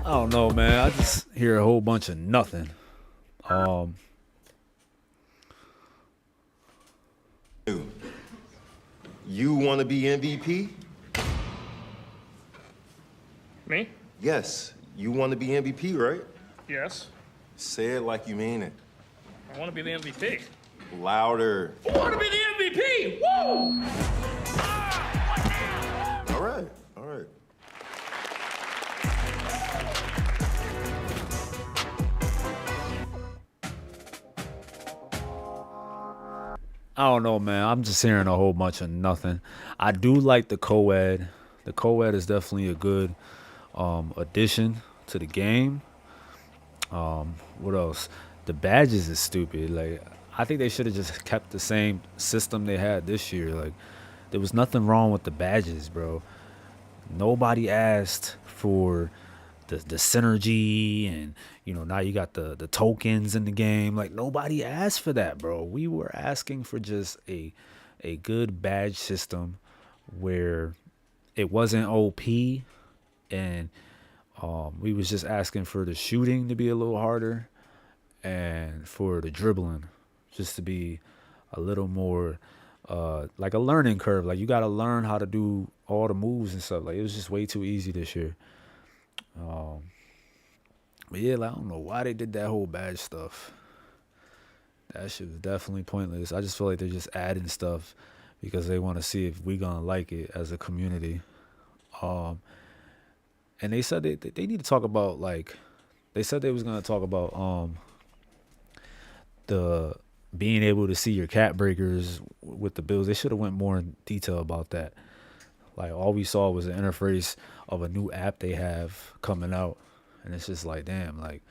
I don't know, man. I just hear a whole bunch of nothing. You want to be MVP? Me? Yes. You want to be MVP, right? Yes. Say it like you mean it. I want to be the MVP. Louder. I want to be the MVP! Woo! All right. All right. I don't know, man. I'm just hearing a whole bunch of nothing. I do like the co-ed. The co-ed is definitely a good addition to the game. What else? The badges is stupid. Like, I think they should have just kept the same system they had this year. Like, there was nothing wrong with the badges, bro. Nobody asked for the synergy, and now you got the tokens in the game. Like, nobody asked for that, bro. We were asking for just a good badge system where it wasn't OP, and we was just asking for the shooting to be a little harder and for the dribbling just to be a little more like a learning curve. Like, you got to learn how to do all the moves and stuff. Like, it was just way too easy this year. But yeah, like, I don't know why they did that whole badge stuff. That shit was definitely pointless. I just feel like they're just adding stuff because they want to see if we gonna like it as a community. And they said they need to talk about, like, they said they was gonna talk about the being able to see your cat breakers with the Bills. They should have went more in detail about that. Like, all we saw was an interface of a new app they have coming out, and it's just like, damn, like,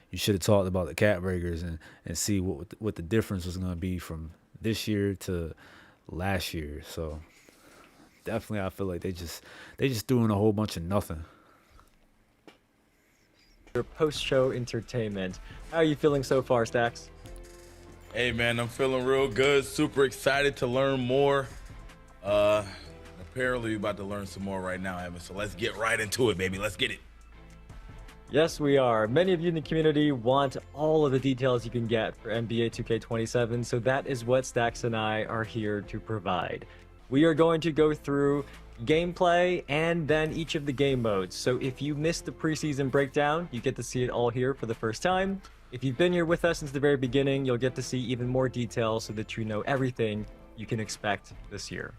you should have talked about the cat breakers and see what the difference was gonna be from this year to last year. So definitely, I feel like they just doing a whole bunch of nothing. Your post-show entertainment. How are you feeling so far, Stacks? Hey, man, I'm feeling real good. Super excited to learn more. Apparently, we're about to learn some more right now, Evan. So let's get right into it, baby. Let's get it. Yes, we are. Many of you in the community want all of the details you can get for NBA 2K27, so that is what Stacks and I are here to provide. We are going to go through gameplay and then each of the game modes. So if you missed the preseason breakdown, you get to see it all here for the first time. If you've been here with us since the very beginning, you'll get to see even more details so that you know everything you can expect this year.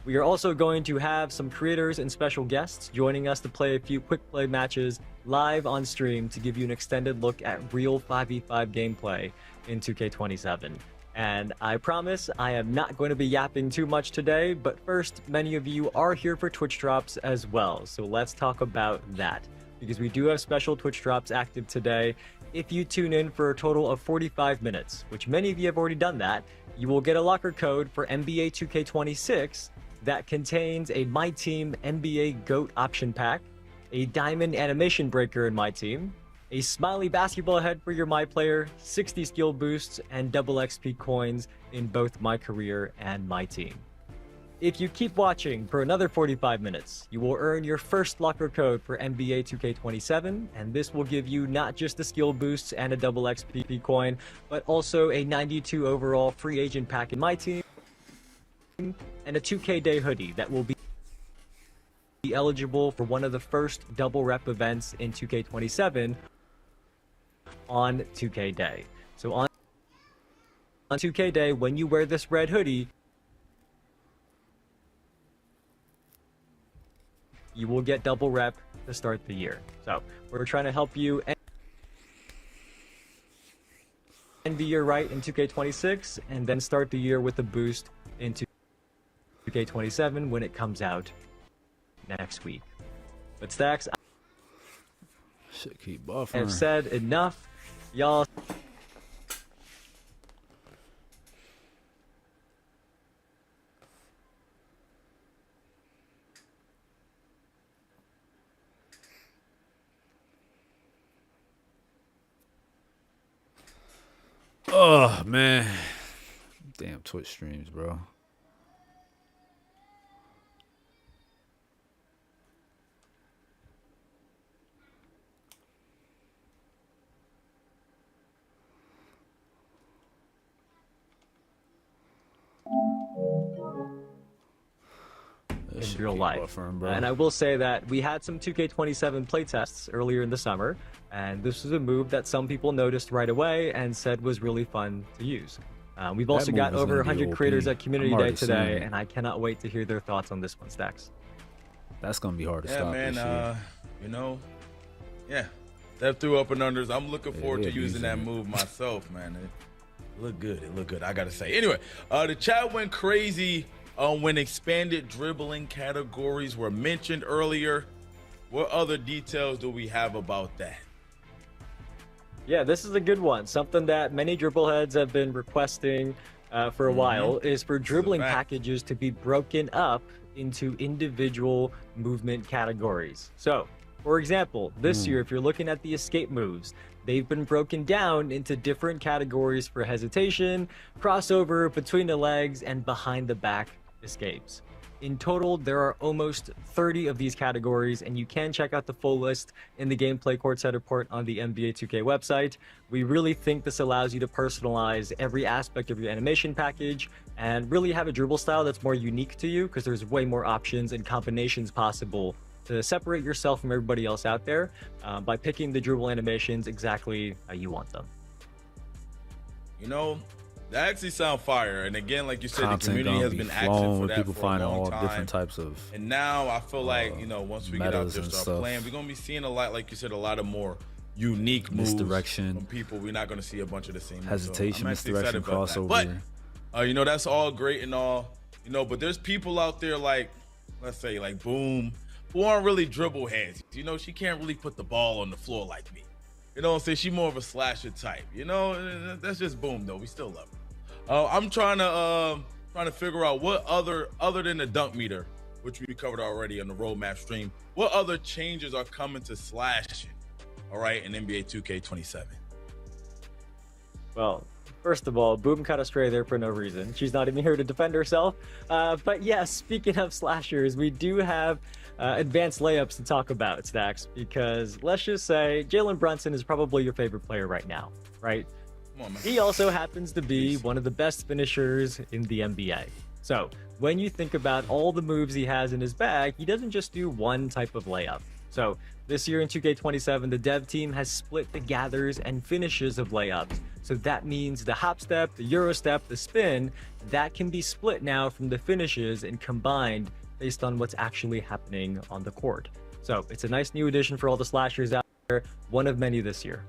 We are also going to have some creators and special guests joining us to play a few quick play matches live on stream to give you an extended look at real 5v5 gameplay in 2K27. And I promise I am not going to be yapping too much today, but first, many of you are here for Twitch drops as well, so let's talk about that. Because we do have special Twitch drops active today. If you tune in for a total of 45 minutes, which many of you have already done that, you will get a locker code for NBA 2K26 that contains a My Team NBA GOAT option pack, a diamond animation breaker in My Team, a smiley basketball head for your My Player, 60 skill boosts, and double XP coins in both My Career and My Team. If you keep watching for another 45 minutes, you will earn your first locker code for NBA 2K27, and this will give you not just the skill boosts and a double XP coin, but also a 92 overall free agent pack in My Team, and a 2K Day hoodie that will be eligible for one of the first double rep events in 2K27 on 2K Day. So on 2K Day, when you wear this red hoodie, you will get double rep to start the year. So we're trying to help you end the year right in 2K26 and then start the year with a boost into 2K27 when it comes out next week. But Stacks, Should keep buffering. I have said enough. Y'all. Oh, man. Damn Twitch streams, bro. in real life. buffering, bro. And I will say that we had some 2K27 playtests earlier in the summer, and this was a move that some people noticed right away and said was really fun to use. We've also move got is over gonna be 100 OP. creators at Community I'm Day already today, seeing it. and I cannot wait to hear their thoughts on this one, Stacks. That's gonna be hard to Yeah, stop man. this year. You know, yeah. Step through up and unders. I'm looking forward to they're using that using it. move myself, man. It looked good. It looked good. I gotta say. Anyway, the chat went crazy when expanded dribbling categories were mentioned earlier. What other details do we have about that? Yeah, this is a good one. Something that many dribble heads have been requesting for a while is for dribbling packages to be broken up into individual movement categories. So, for example, this year, if you're looking at the escape moves, they've been broken down into different categories for hesitation, crossover, between the legs, and behind the back escapes. In total, there are almost 30 of these categories, and you can check out the full list in the Gameplay Courtside Report on the NBA 2K website. We really think this allows you to personalize every aspect of your animation package and really have a dribble style that's more unique to you, because there's way more options and combinations possible to separate yourself from everybody else out there by picking the dribble animations exactly how you want them. You know, that actually sound fire. And again, like you said, the Content community gonna has be been asking flowing for with that people for a finding long all time. different types of And now I feel like, you know, once we get out metas there, and start stuff. playing, we're gonna be seeing a lot, like you said, a lot of more unique moves Misdirection. from people. We're not gonna see a bunch of the same moves. Hesitation, I'm actually misdirection, excited about that. crossover. But you know, that's all great and all, you know, but there's people out there like, let's say like Boom, who aren't really dribble heads. You know, she can't really put the ball on the floor like me. You know what I'm saying? She's more of a slasher type. You know, that's just Boom though. We still love her. I'm trying to figure out what other than the dunk meter, which we covered already on the roadmap stream, what other changes are coming to slashing, all right, in NBA 2K27. Well, first of all, Boom cut astray there for no reason. She's not even here to defend herself. But yes, speaking of slashers, we do have advanced layups to talk about, Stacks, because let's just say Jalen Brunson is probably your favorite player right now, right? Come on, man. He also happens to be one of the best finishers in the NBA. So when you think about all the moves he has in his bag, he doesn't just do one type of layup. So this year in 2K27, the dev team has split the gathers and finishes of layups. So that means the hop step, the euro step, the spin, that can be split now from the finishes and combined based on what's actually happening on the court. So it's a nice new addition for all the slashers out there, one of many this year.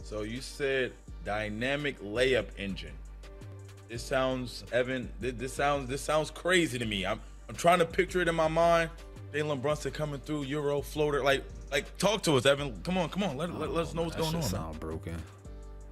So you said dynamic layup engine. This sounds, Evan, this sounds crazy to me. I'm trying to picture it in my mind. Jalen Brunson coming through, Euro floater, like talk to us, Evan. Come on, let us know what's going on. Sound broken.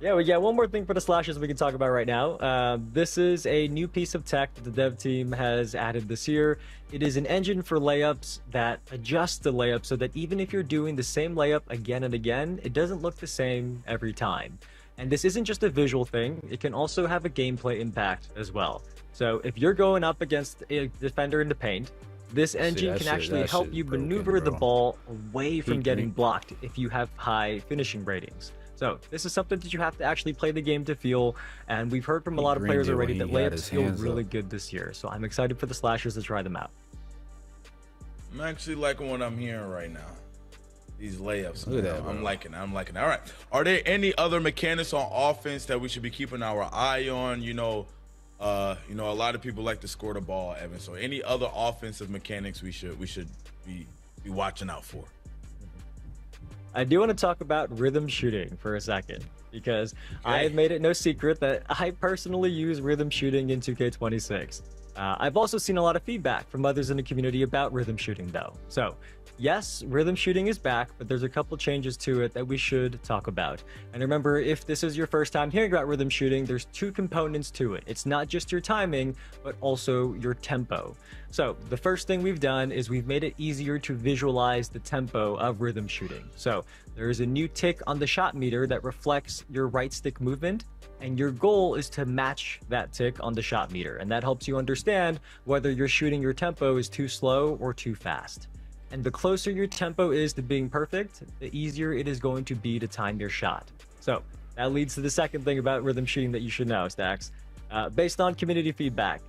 Yeah, we got one more thing for the slashers we can talk about right now. This is a new piece of tech that the dev team has added this year. It is an engine for layups that adjusts the layup so that even if you're doing the same layup again and again, it doesn't look the same every time. And this isn't just a visual thing, it can also have a gameplay impact as well. So if you're going up against a defender in the paint, this engine can actually help you maneuver the ball away from getting blocked if you have high finishing ratings. So this is something that you have to actually play the game to feel, and we've heard from a lot of players already that layups feel really good this year. So I'm excited for the slashers to try them out. I'm actually liking what I'm hearing right now. These layups, Look at man. that, I'm bro. liking it. All right. Are there any other mechanics on offense that we should be keeping our eye on? You know, a lot of people like to score the ball, Evan. So any other offensive mechanics we should be watching out for? I do want to talk about rhythm shooting for a second, because I have made it no secret that I personally use rhythm shooting in 2K26. I've also seen a lot of feedback from others in the community about rhythm shooting though. So yes, rhythm shooting is back, but there's a couple changes to it that we should talk about. And remember, if this is your first time hearing about rhythm shooting, there's two components to it. It's not just your timing, but also your tempo. So the first thing we've done is we've made it easier to visualize the tempo of rhythm shooting. So there is a new tick on the shot meter that reflects your right stick movement, and your goal is to match that tick on the shot meter. And that helps you understand whether you're shooting your tempo is too slow or too fast. And the closer your tempo is to being perfect, the easier it is going to be to time your shot. So that leads to the second thing about rhythm shooting that you should know, Stacks. Based on community feedback,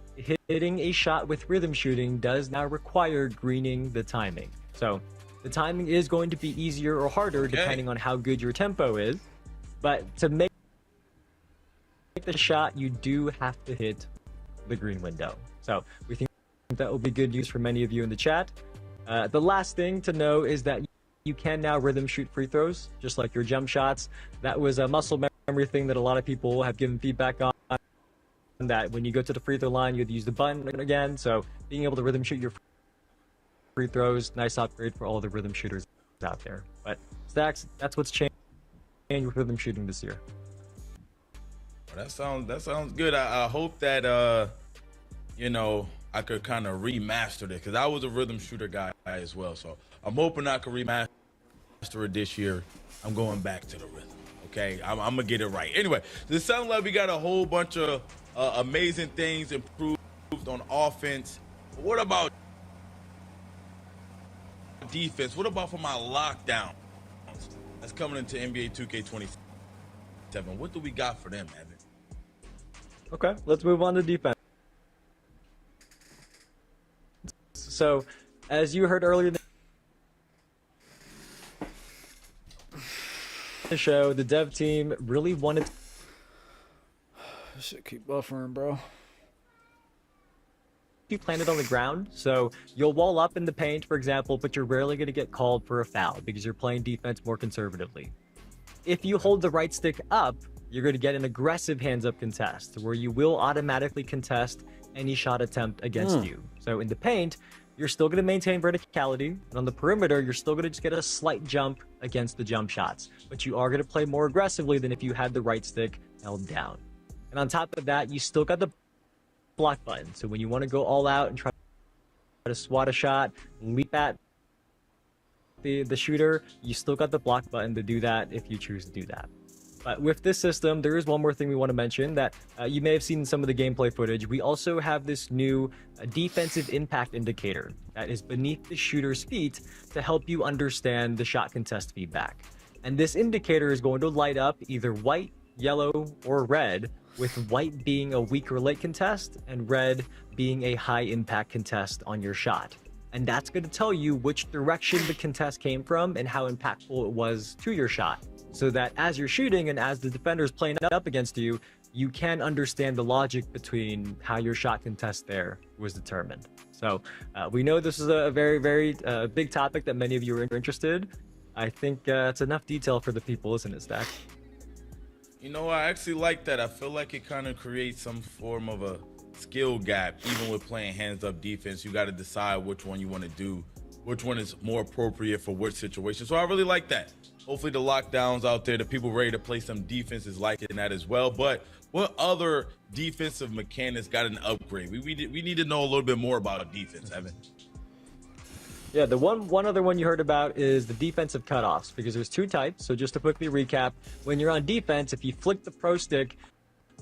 hitting a shot with rhythm shooting does now require greening the timing. So the timing is going to be easier or harder depending on how good your tempo is. But to make the shot, you do have to hit the green window. So we think that will be good news for many of you in the chat. The last thing to know is that you can now rhythm shoot free throws, just like your jump shots. That was a muscle memory thing that a lot of people have given feedback on, that when you go to the free throw line, you have to use the button again. So being able to rhythm shoot your free throws, nice upgrade for all the rhythm shooters out there. But Stacks, that's what's changed with rhythm shooting this year. That sounds good. I hope that you know, I could kind of remaster it, because I was a rhythm shooter guy as well. So I'm hoping I can remaster it this year. I'm going back to the rhythm. Okay, I'm gonna get it right. Anyway, it sounds like we got a whole bunch of amazing things improved on offense. What about defense? What about for my lockdown that's coming into NBA 2K27? What do we got for them, Evan? Okay, let's move on to defense. So, as you heard earlier in the show, the dev team really wanted Should keep buffering, bro. you planted on the ground, so you'll wall up in the paint, for example, but you're rarely going to get called for a foul because you're playing defense more conservatively. If you hold the right stick up, you're going to get an aggressive hands-up contest, where you will automatically contest any shot attempt against you. So in the paint, you're still going to maintain verticality, and on the perimeter, you're still going to just get a slight jump against the jump shots, but you are going to play more aggressively than if you had the right stick held down. And on top of that, you still got the block button, so when you want to go all out and try to swat a shot, leap at the shooter, you still got the block button to do that if you choose to do that. But with this system, there is one more thing we want to mention that you may have seen in some of the gameplay footage. We also have this new defensive impact indicator that is beneath the shooter's feet to help you understand the shot contest feedback. And this indicator is going to light up either white, yellow, or red, with white being a weak or late contest and red being a high impact contest on your shot. And that's going to tell you which direction the contest came from and how impactful it was to your shot, so that as you're shooting and as the defender's playing up against you, you can understand the logic between how your shot contest there was determined. So we know this is a very, very big topic that many of you are interested. I think it's enough detail for the people, isn't it, Stack? You know, I actually like that. I feel like it kind of creates some form of a skill gap. Even with playing hands-up defense, you got to decide which one you want to do, which one is more appropriate for which situation. So I really like that. Hopefully the lockdowns out there, the people ready to play some defense is liking that as well. But what other defensive mechanics got an upgrade? We need to know a little bit more about defense, Evan. Yeah, the one other one you heard about is the defensive cutoffs, because there's two types. So just to quickly recap, when you're on defense, if you flick the pro stick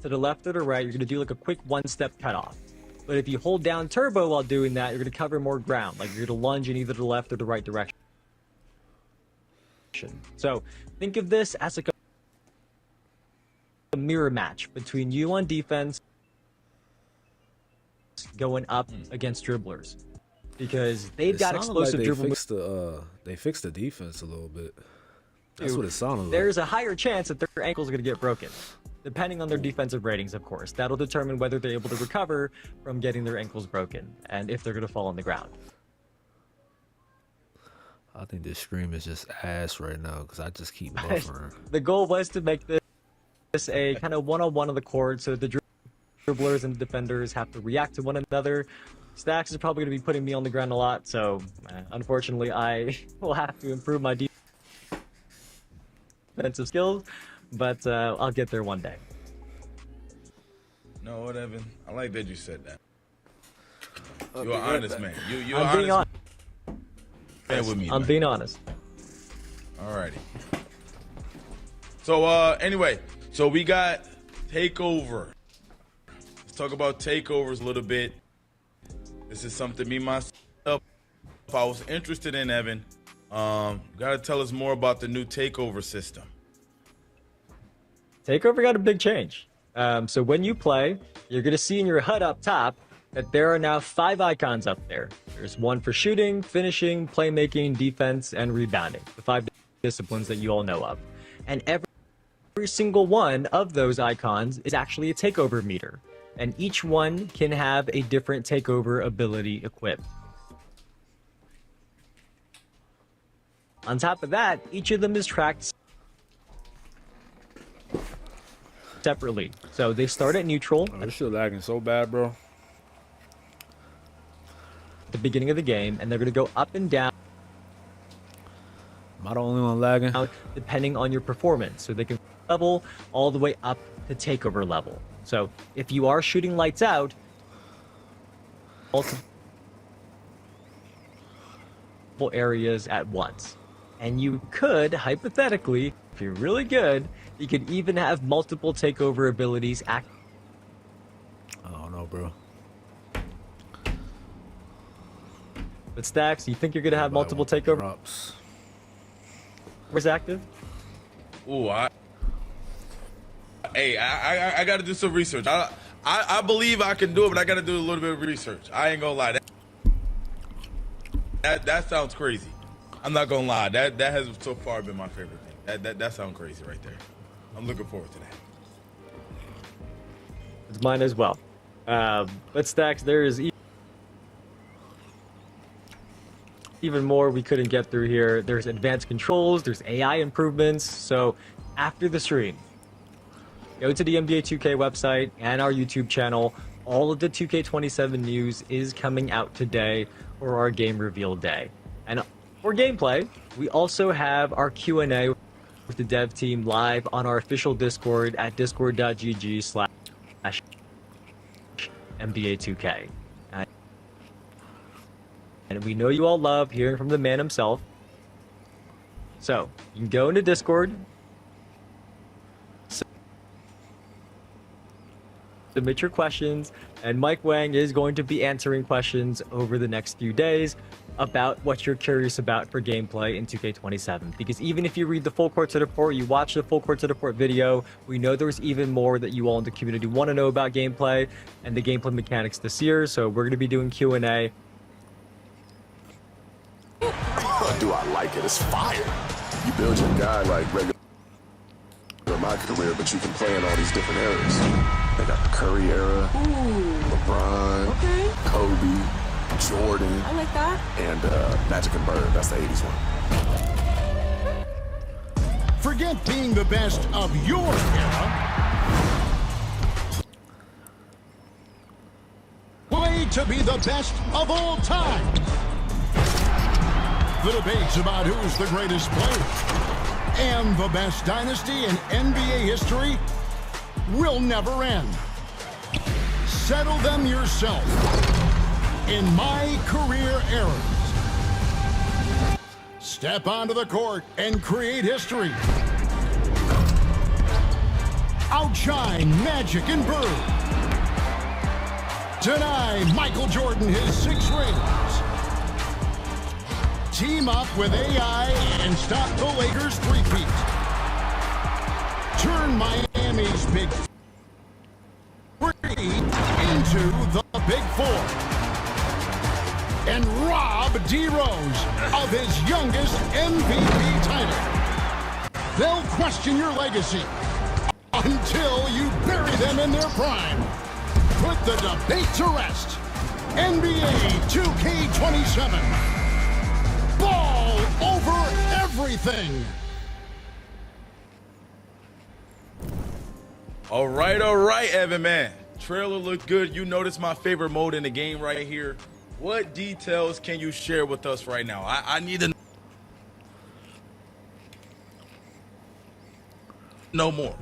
to the left or the right, you're going to do like a quick one-step cutoff. But if you hold down turbo while doing that, you're going to cover more ground, like you're going to lunge in either the left or the right direction. So think of this as like a mirror match between you on defense going up against dribblers, because they've got explosive dribble moves. They fixed the defense a little bit. That's what it sounded like. There's a higher chance that their ankles are going to get broken, depending on their defensive ratings, of course. That'll determine whether they're able to recover from getting their ankles broken and if they're going to fall on the ground. I think this stream is just ass right now because I just keep buffering. The goal was to make this a kind of one-on-one on the court, so the dribblers and defenders have to react to one another. Stacks is probably going to be putting me on the ground a lot, so unfortunately I will have to improve my defensive skills, but I'll get there one day. No, what, Evan? I like that you said that. You're an honest man. You're I'm being honest. With me, I'm being honest. Alrighty. So anyway, so we got Takeover. Let's talk about takeovers a little bit. This is something me myself I was interested in, Evan. Gotta tell us more about the new takeover system. Takeover got a big change. So when you play, you're gonna see in your HUD up top that there are now 5 icons up there. There's one for shooting, finishing, playmaking, defense, and rebounding. The 5 disciplines that you all know of. And every single one of those icons is actually a takeover meter. And each one can have a different takeover ability equipped. On top of that, each of them is tracked separately. So they start at neutral. Oh, this shit lagging so bad, bro. At the beginning of the game, and they're going to go up and down. Am I the only one lagging? Depending on your performance. So they can level all the way up to takeover level. So if you are shooting lights out, multiple areas at once. And you could, hypothetically, if you're really good, you could even have multiple takeover abilities act. I don't know, bro. But Stacks, you think you're gonna have multiple takeover? Drops. Where's active? Ooh, I got to do some research. I believe I can do it, but I got to do a little bit of research. I ain't gonna lie. That sounds crazy. I'm not gonna lie. That has so far been my favorite thing. That sounds crazy right there. I'm looking forward to that. It's mine as well. But Stacks, there is even more we couldn't get through here. There's advanced controls, there's AI improvements. So after the stream, go to the NBA 2K website and our YouTube channel. All of the 2K27 news is coming out today for our game reveal day. And for gameplay, we also have our Q&A with the dev team live on our official Discord at discord.gg/NBA2K. And we know you all love hearing from the man himself. So, you can go into Discord, submit your questions, and Mike Wang is going to be answering questions over the next few days about what you're curious about for gameplay in 2K27. Because even if you read the full Court Report, you watch the full Court Report video, we know there's even more that you all in the community want to know about gameplay and the gameplay mechanics this year. So we're going to be doing Q&A. Do I like it? It's fire. You build your guy like regular my career, but you can play in all these different eras. They got the Curry era, LeBron, Kobe, Jordan. I like that. And Magic and Bird. That's the 80s one. Forget being the best of your era. Play to be the best of all time. The debates about who's the greatest player and the best dynasty in NBA history will never end. Settle them yourself in My Career Eras. Step onto the court and create history. Outshine Magic and Bird. Deny Michael Jordan his 6 rings. Team up with AI and stop the Lakers' three-peat. Turn Miami's Big 3 into the Big 4. And rob D. Rose of his youngest MVP title. They'll question your legacy until you bury them in their prime. Put the debate to rest. NBA 2K27. Ball over everything. All right, Evan, man. Trailer looked good. You noticed my favorite mode in the game right here. What details can you share with us right now? I need to know more.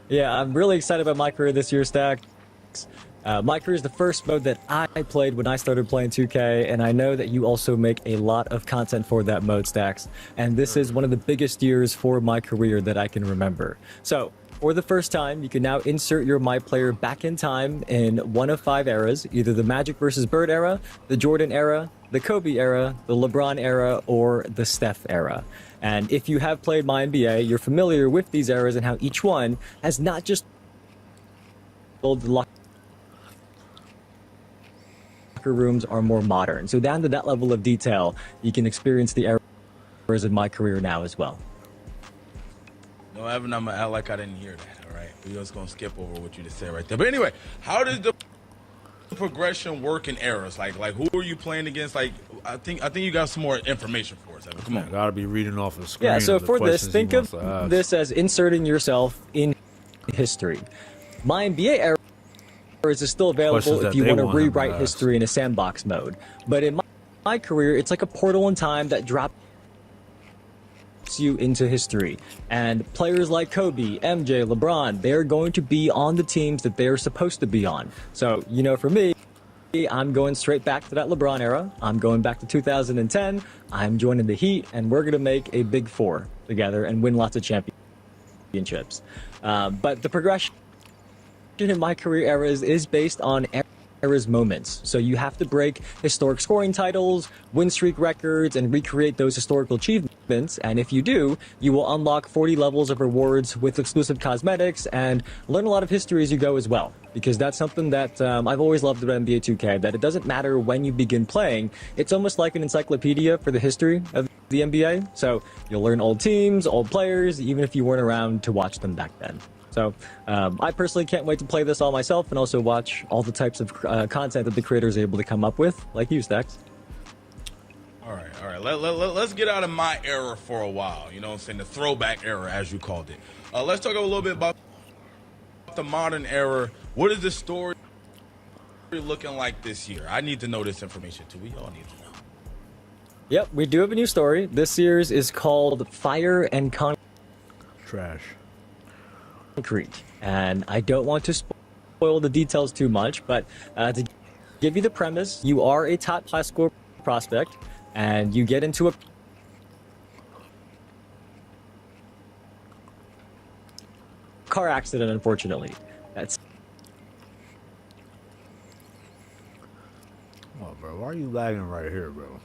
Yeah, I'm really excited about My Career this year, Stack. My Career is the first mode that I played when I started playing 2K, and I know that you also make a lot of content for that mode, Stacks. And this is one of the biggest years for My Career that I can remember. So, for the first time, you can now insert your My Player back in time in one of 5 eras, either the Magic versus Bird era, the Jordan era, the Kobe era, the LeBron era, or the Steph era. And if you have played My NBA, you're familiar with these eras and how each one has not just the rooms are more modern. So down to that level of detail, you can experience the eras of my career now as well. No, Evan, I'm gonna act like I didn't hear that. All right, we're just gonna skip over what you just said right there. But anyway, how does the progression work in eras? Like who are you playing against? Like, I think you got some more information for us, Evan. Come on. Gotta be reading off the screen. Yeah, so the for this, questions think he of wants to ask. this as inserting yourself in history. My NBA era is still available Questions if that you they want to want him to rewrite ask. history in a sandbox mode. But in my career, it's like a portal in time that drops you into history. And players like Kobe, MJ, LeBron, they're going to be on the teams that they're supposed to be on. So, you know, for me, I'm going straight back to that LeBron era. I'm going back to 2010. I'm joining the Heat, and we're going to make a big four together and win lots of championships. But the progression in my career eras is based on eras moments. So you have to break historic scoring titles, win streak records, and recreate those historical achievements. And if you do, you will unlock 40 levels of rewards with exclusive cosmetics and learn a lot of history as you go as well. Because that's something that I've always loved about NBA 2K, that it doesn't matter when you begin playing. It's almost like an encyclopedia for the history of the NBA. So you'll learn old teams, old players, even if you weren't around to watch them back then. So I personally can't wait to play this all myself and also watch all the types of content that the creators are able to come up with, like you, Stacks. All right. Let's get out of my era for a while. You know what I'm saying? The throwback era, as you called it. Let's talk a little bit about the modern era. What is the story looking like this year? I need to know this information too. We all need to know. Yep, we do have a new story. This year's is called Fire and Trash. Concrete. And I don't want to spoil the details too much, but to give you the premise, you are a top high school prospect, and you get into a car accident, unfortunately. That's Oh, bro, why are you lagging right here, bro?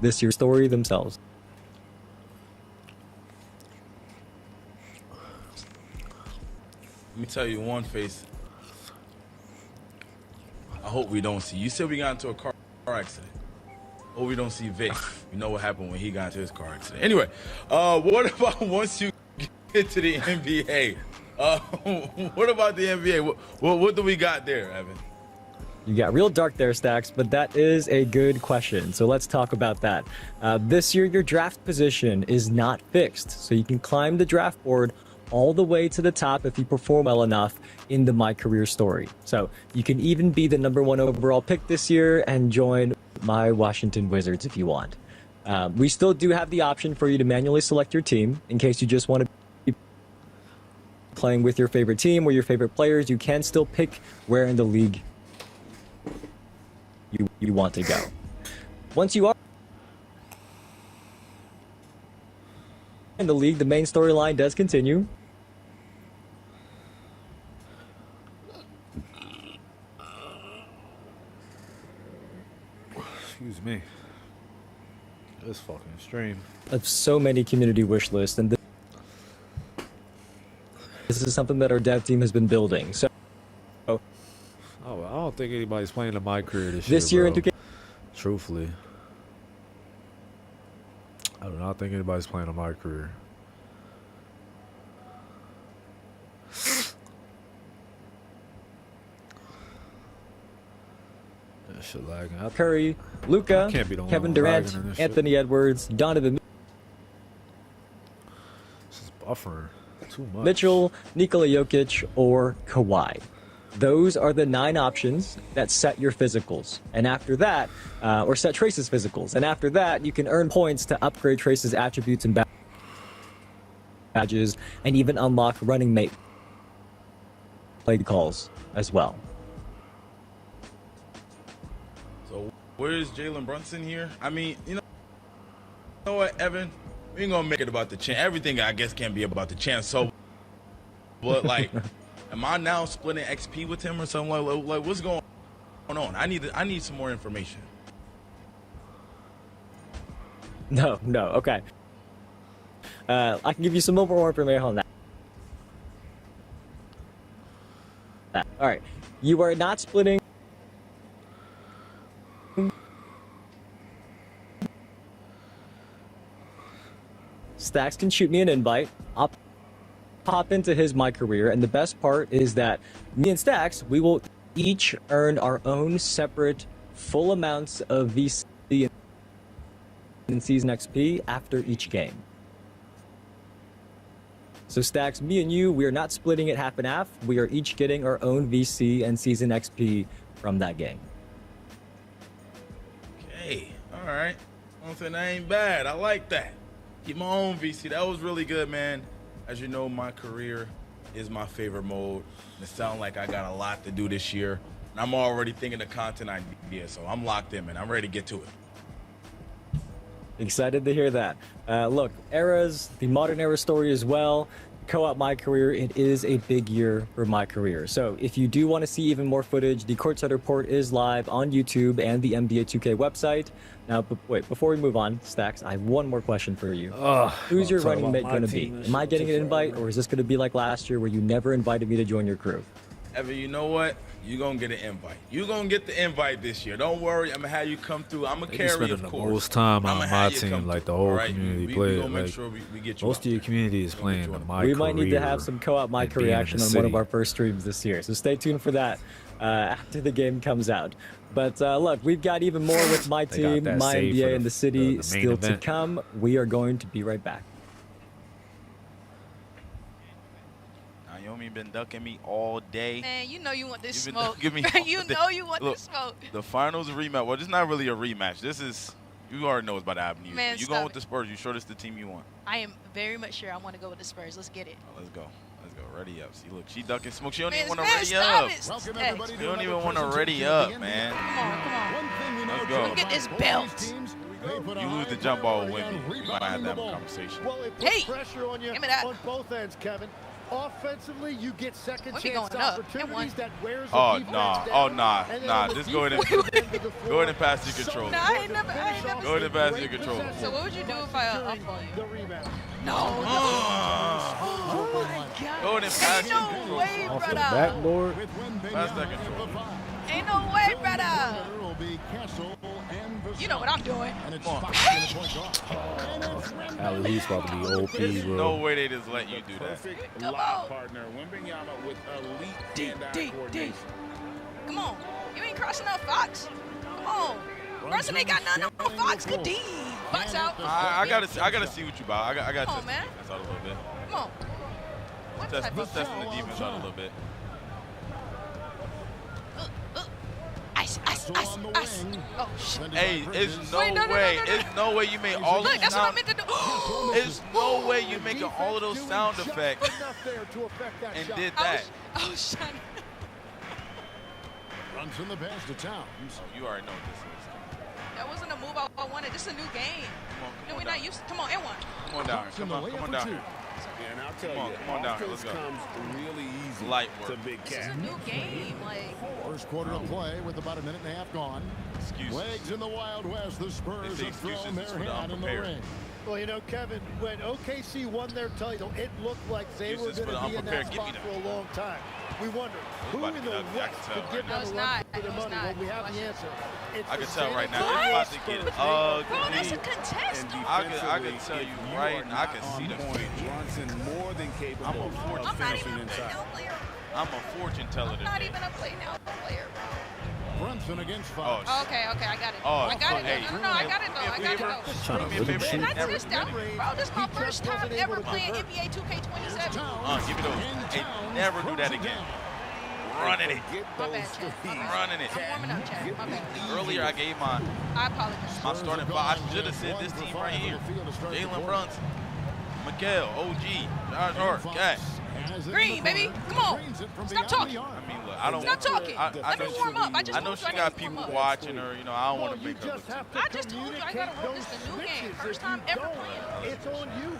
this year's story themselves. Let me tell you one face. I hope we don't see. You said we got into a car accident. Hope we don't see Vic. You know what happened when he got into his car accident. Anyway, what about once you get to the NBA? What about the NBA? What do we got there, Evan? You got real dark there, Stacks, but that is a good question. So let's talk about that. This year, your draft position is not fixed, so you can climb the draft board all the way to the top if you perform well enough in the My Career story. So you can even be the #1 overall pick this year and join my Washington Wizards if you want. We still do have the option for you to manually select your team in case you just want to be playing with your favorite team or your favorite players. You can still pick where in the league you want to go. Once you are in the league, the main storyline does continue. Excuse me. This fucking stream. Of so many community wish lists, and this is something that our dev team has been building. So Oh, I don't think anybody's playing in My Career this year bro. in 2K. Truthfully, I do not think anybody's playing in My Career. That shit lagging. Curry, Luka, I can't be the only Kevin one Durant, lagging in this shit. Anthony Edwards, Donovan This is buffering too much. Mitchell, Nikola Jokic, or Kawhi. Those are the 9 options that set your physicals. And after that, or set Trace's physicals. And after that, you can earn points to upgrade Trace's attributes and badges, and even unlock running mate play calls as well. So where's Jalen Brunson here? I mean, you know what, Evan? We ain't gonna make it about the chance. Everything, I guess, can't be about the chance. So, but like, am I now splitting XP with him or something? Like what's going on? I need some more information. No, okay. I can give you some more information on that. All right, you are not splitting. Stacks can shoot me an invite. I'll pop into his My Career, and the best part is that me and Stacks, we will each earn our own separate full amounts of VC and Season XP after each game. So Stacks, me and you, we are not splitting it half and half. We are each getting our own VC and Season XP from that game. Okay, all right. I'm saying that ain't bad. I like that. Keep my own VC. That was really good, man. As you know, My Career is my favorite mode. It sounds like I got a lot to do this year. And I'm already thinking the content idea, so I'm locked in, man. I'm ready to get to it. Excited to hear that. Look, eras, the modern era story as well. Co-op My Career, it is a big year for My Career. So if you do want to see even more footage, the Courtside Report is live on YouTube and the NBA 2K website. Now, wait, before we move on, Stacks, I have one more question for you. Who's your running mate going to be? Am I getting an invite, or is this going to be like last year where you never invited me to join your crew? Evan, you know what? You're going to get an invite. You're going to get the invite this year. Don't worry. I'm going to have you come through. I'm going to carry, of the course. most time on I'ma my have you team, come like the through, whole all right? community We plays. gonna make Like, sure we get you most out of your community is playing the My We Career. might need to have some co-op My and Career being in action the on one of city. our first streams this year. So stay tuned for that after the game comes out. But look, we've got even more with my They got team, that My saved NBA for in the- the city the main still to event. come. We are going to be right back. Naomi been ducking me all day. Man, you know you want this You've been smoke. ducking me all You day. know you want Look, this smoke. The finals rematch. Well, this is not really a rematch. This is, you already know what's about to happen to you. Man, You stop going with it. the Spurs. You sure this the team you want? I am very much sure I want to go with the Spurs. Let's get it. Let's go. Let's go. Ready up. See, look, she ducking smoke. She don't Man, even want to man, ready stop up. it. Welcome everybody She don't even want to ready up, man. Let's go. Look at this belt. You lose the jump ball with Wemby. We might have to have a conversation. Well, it puts Hey, pressure on you give me that. on both ends, Kevin. Offensively, you get second Wemby chance going up. opportunities that wears the Oh, defense nah. down. Oh, nah. And then Nah. on the Just go ahead and defensive end go ahead and pass your control. No, I ain't never Go ahead and pass your control. So what would you do if I off-ball you? The rebound. No. Oh my God. Go ahead and pass Ain't your no control. way, Off the brother. backboard. Pass that control. Ain't no way, brother. You know what I'm doing. Ali, he's about to be OP, There's bro. no way they just let you do that. Perfect lock partner. Wembanyama with elite hand-eye coordination. Come on. You ain't crossing up Fox. Come on. Brunson ain't got nothing on Fox. Good D. Fox out. I gotta see what you about. I gotta Come on, test the man. defense out a little bit. Come on. Let's test the defense out a little bit. Ice, ice, ice, ice. Oh, shit. Hey, it's no Wait, no. It's no way you made all Look, those that's what I sound. meant to do. It's no way you making all of those sound effects and did that. Oh, shit. Runs in the pass to Towns. Oh, you already know what this is. That wasn't a move I wanted. This is a new game. Come on We're not used to. Come on, and one. Come on down here. Come on down here. And I'll tell Come on down here. Let's go. comes really easy Light work. to Big This is Cat. a new game. Like, First quarter of play with about a minute and a half gone. Excuses. Legs in the Wild West. The Spurs They say have thrown excuses their is for the hand in the unprepared. ring. Well, you know, Kevin, when OKC won their title, it looked like they were Excuses going for to the be in that unprepared. Give spot me for a long time. We wondered who about in to the get ugly. I can West tell could right give now. them No, a it's run not. for the No, it's money. not. Well, we have Watch the it. answer. It's I the can tell right now. San It's about to Antonio get Spurs. ugly. bro, that's a contest. And I can tell you defensively, right, if you I are can not see on the point, future. Brunson more than capable I'm a of fortune I'm not finishing even a play inside. now player. I'm a fortune teller I'm not today. even a play now player, bro. Brunson against Oh, Fox. Oh, okay, I got it. Oh, I got it. hey. No, I got it though. I got it though. Trying to rhythm shit. And I just down, bro. This is my first time ever playing NBA 2K27. Give me those. Hey, never do that again. Running it. My bad, Chad. My bad. Running it. I'm warming up, Chad. My bad. Earlier, I gave my I apologize. starting five. I should have said this team right here. Jalen Brunson, Mikael, OG, Josh Hart, Cat. Green, baby. Come on. Stop talking. I mean, look, I don't. Stop talking. Let me warm up. I know she got people watching her. You know, I don't want to make her look. I just told you I gotta work this the new game. First time ever playing. It's on you.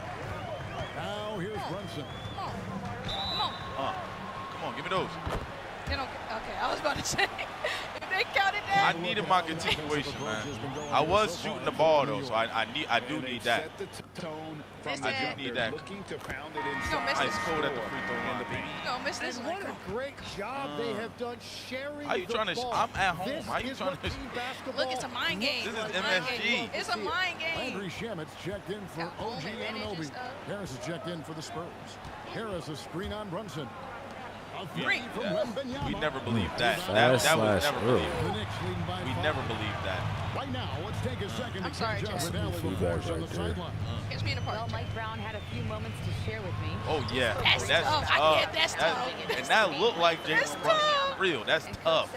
Now here's Brunson. Come on. Come on, give me those. They don't. Okay, I was about to say. If they counted that. I needed my continuation, man. I was shooting the ball though, so I do need that. Missed I it. do need that. You gonna miss Ice this. cold at the free throw line, baby. You gonna miss this And one. what a great job they have done sharing How you the trying to? ball. I'm at home. This How you is trying what to? team basketball Look, it's a mind game. This is It's a mind MSG. game. It's a mind game. Landry Shamit's checked in for OG Anunoby. Harris is checked in for the Spurs. Harris a screen on Brunson. A three from Wembanyama. We never believed that. Fast That was slash never early. believed. The Knicks leading by We 5. never believed that. Right now, let's take a second I'm to sorry, catch up Jess. with Allie Feedback LaForce on the right there. sideline. Catch me in the park. Well, Mike Brown had a few moments to share with me. Oh yeah, That's tough. I get that's tough. And that looked like James Brunson. Real. That's tough.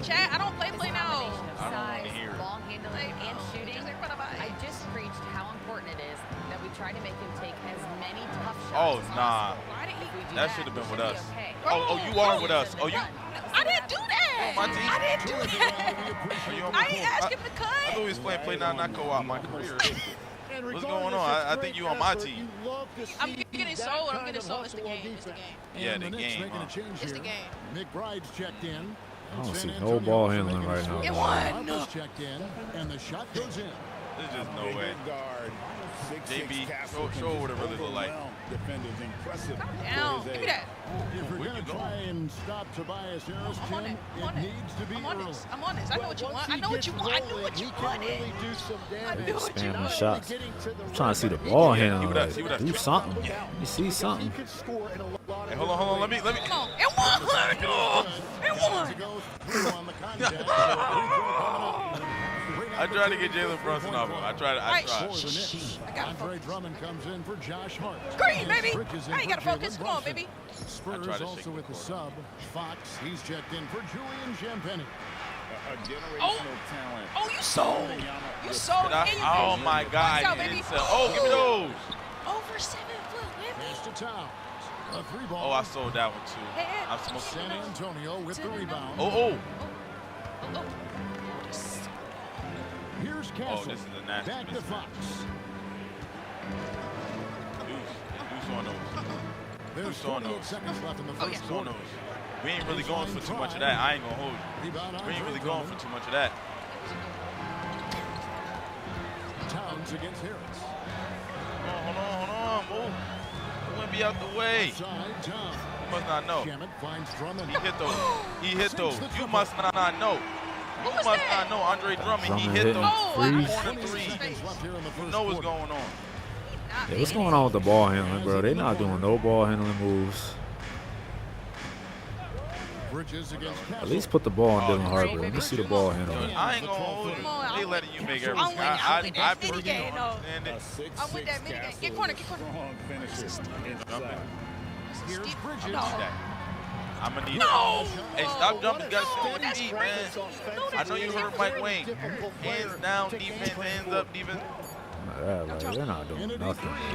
Chad, I don't play now. I don't want to hear it. Ball handling and shooting. I just preached how important it is that we try to make him take as many tough Oh shots as nah, possible. If we do that should have been with us. okay. Oh, you are with us. Oh, you. I didn't do that. my team? I didn't do that. Are you on I my ain't team? asking to cut. I thought we was playing play now, not co-op my career. What's going on? I think you on my team. I'm getting sold. I'm getting sold. It's the game. It's the game. Yeah, And the Knicks game. making a change It's the here. game. McBride's checked in. I don't San see no Antonio ball also handling making a right now. switch. It won. Harper's checked in, and the shot goes in. There's just no way. JB, show what it really look like. Down. Give me that. If we're going to try and stop Tobias Harris, I'm on Tim, it. I'm on it it. needs to be I'm on early. this. I'm on this. I know what you want. I know what you want. I knew what you wanted. I knew what you Spamming wanted. shots. I'm trying to see the ball handling. Like, do something. You see something. Hey, hold on. Let me. Come on. It won. It won. I tried to get Jalen Brunson off him. I tried. Right. For the Knicks, Andre Drummond comes in for Josh Hart. Green, baby. Bridges in I ain't for got to focus. Jalen Come on, Brunson. baby. Spurs tried to also shake with the the sub. Fox, he's checked in for Julian Champagny. Oh, you sold. You sold. Did I- And you oh my God! Watch out, I baby. didn't sell. Oh, give me those. Over 7 foot Pass women. to Towns. A three ball. Oh, I sold that one too. Hey, I'm smoking. San Antonio with the rebound. Oh. Here's Castle. Oh, this is a nasty Back to miss. Fox. Deuce on those. There's Deuce on 28 those. seconds left in the Deuce first on quarter. those. We ain't really going for too much of that. I ain't gonna hold you. Rebound We ain't really Andre going for Drummond. too much of that. Towns against Harris. Hold on. Move. You wouldn't be out the way. Side Towns. You must not know. Shamet finds Drummond. He hit those. He hit those. You must not know. You was must that? not know. Andre Drummond, he Drummond hit hitting those. threes. Corner threes. Left here in the You first know what's quarter. going on. Yeah, what's going on with the ball handling, bro? They not doing no ball handling moves. Bridges against At Castle. least put the ball on Dylan Harper. Let me see the ball handling. I ain't gonna hold you. Come on, They I'm letting you make I'm everything. with that mini personally game, though. understand it. I'm with that mini game. Get corner. Jumping. Here's Bridges. No. I'm gonna need No. Hey, stop jumping. You gotta sit on your That's feet, crazy. man. No, I that's know you heard Mike Wayne. Hands down, defense, hands up, defense. Yeah, like, they're not doing nothing. You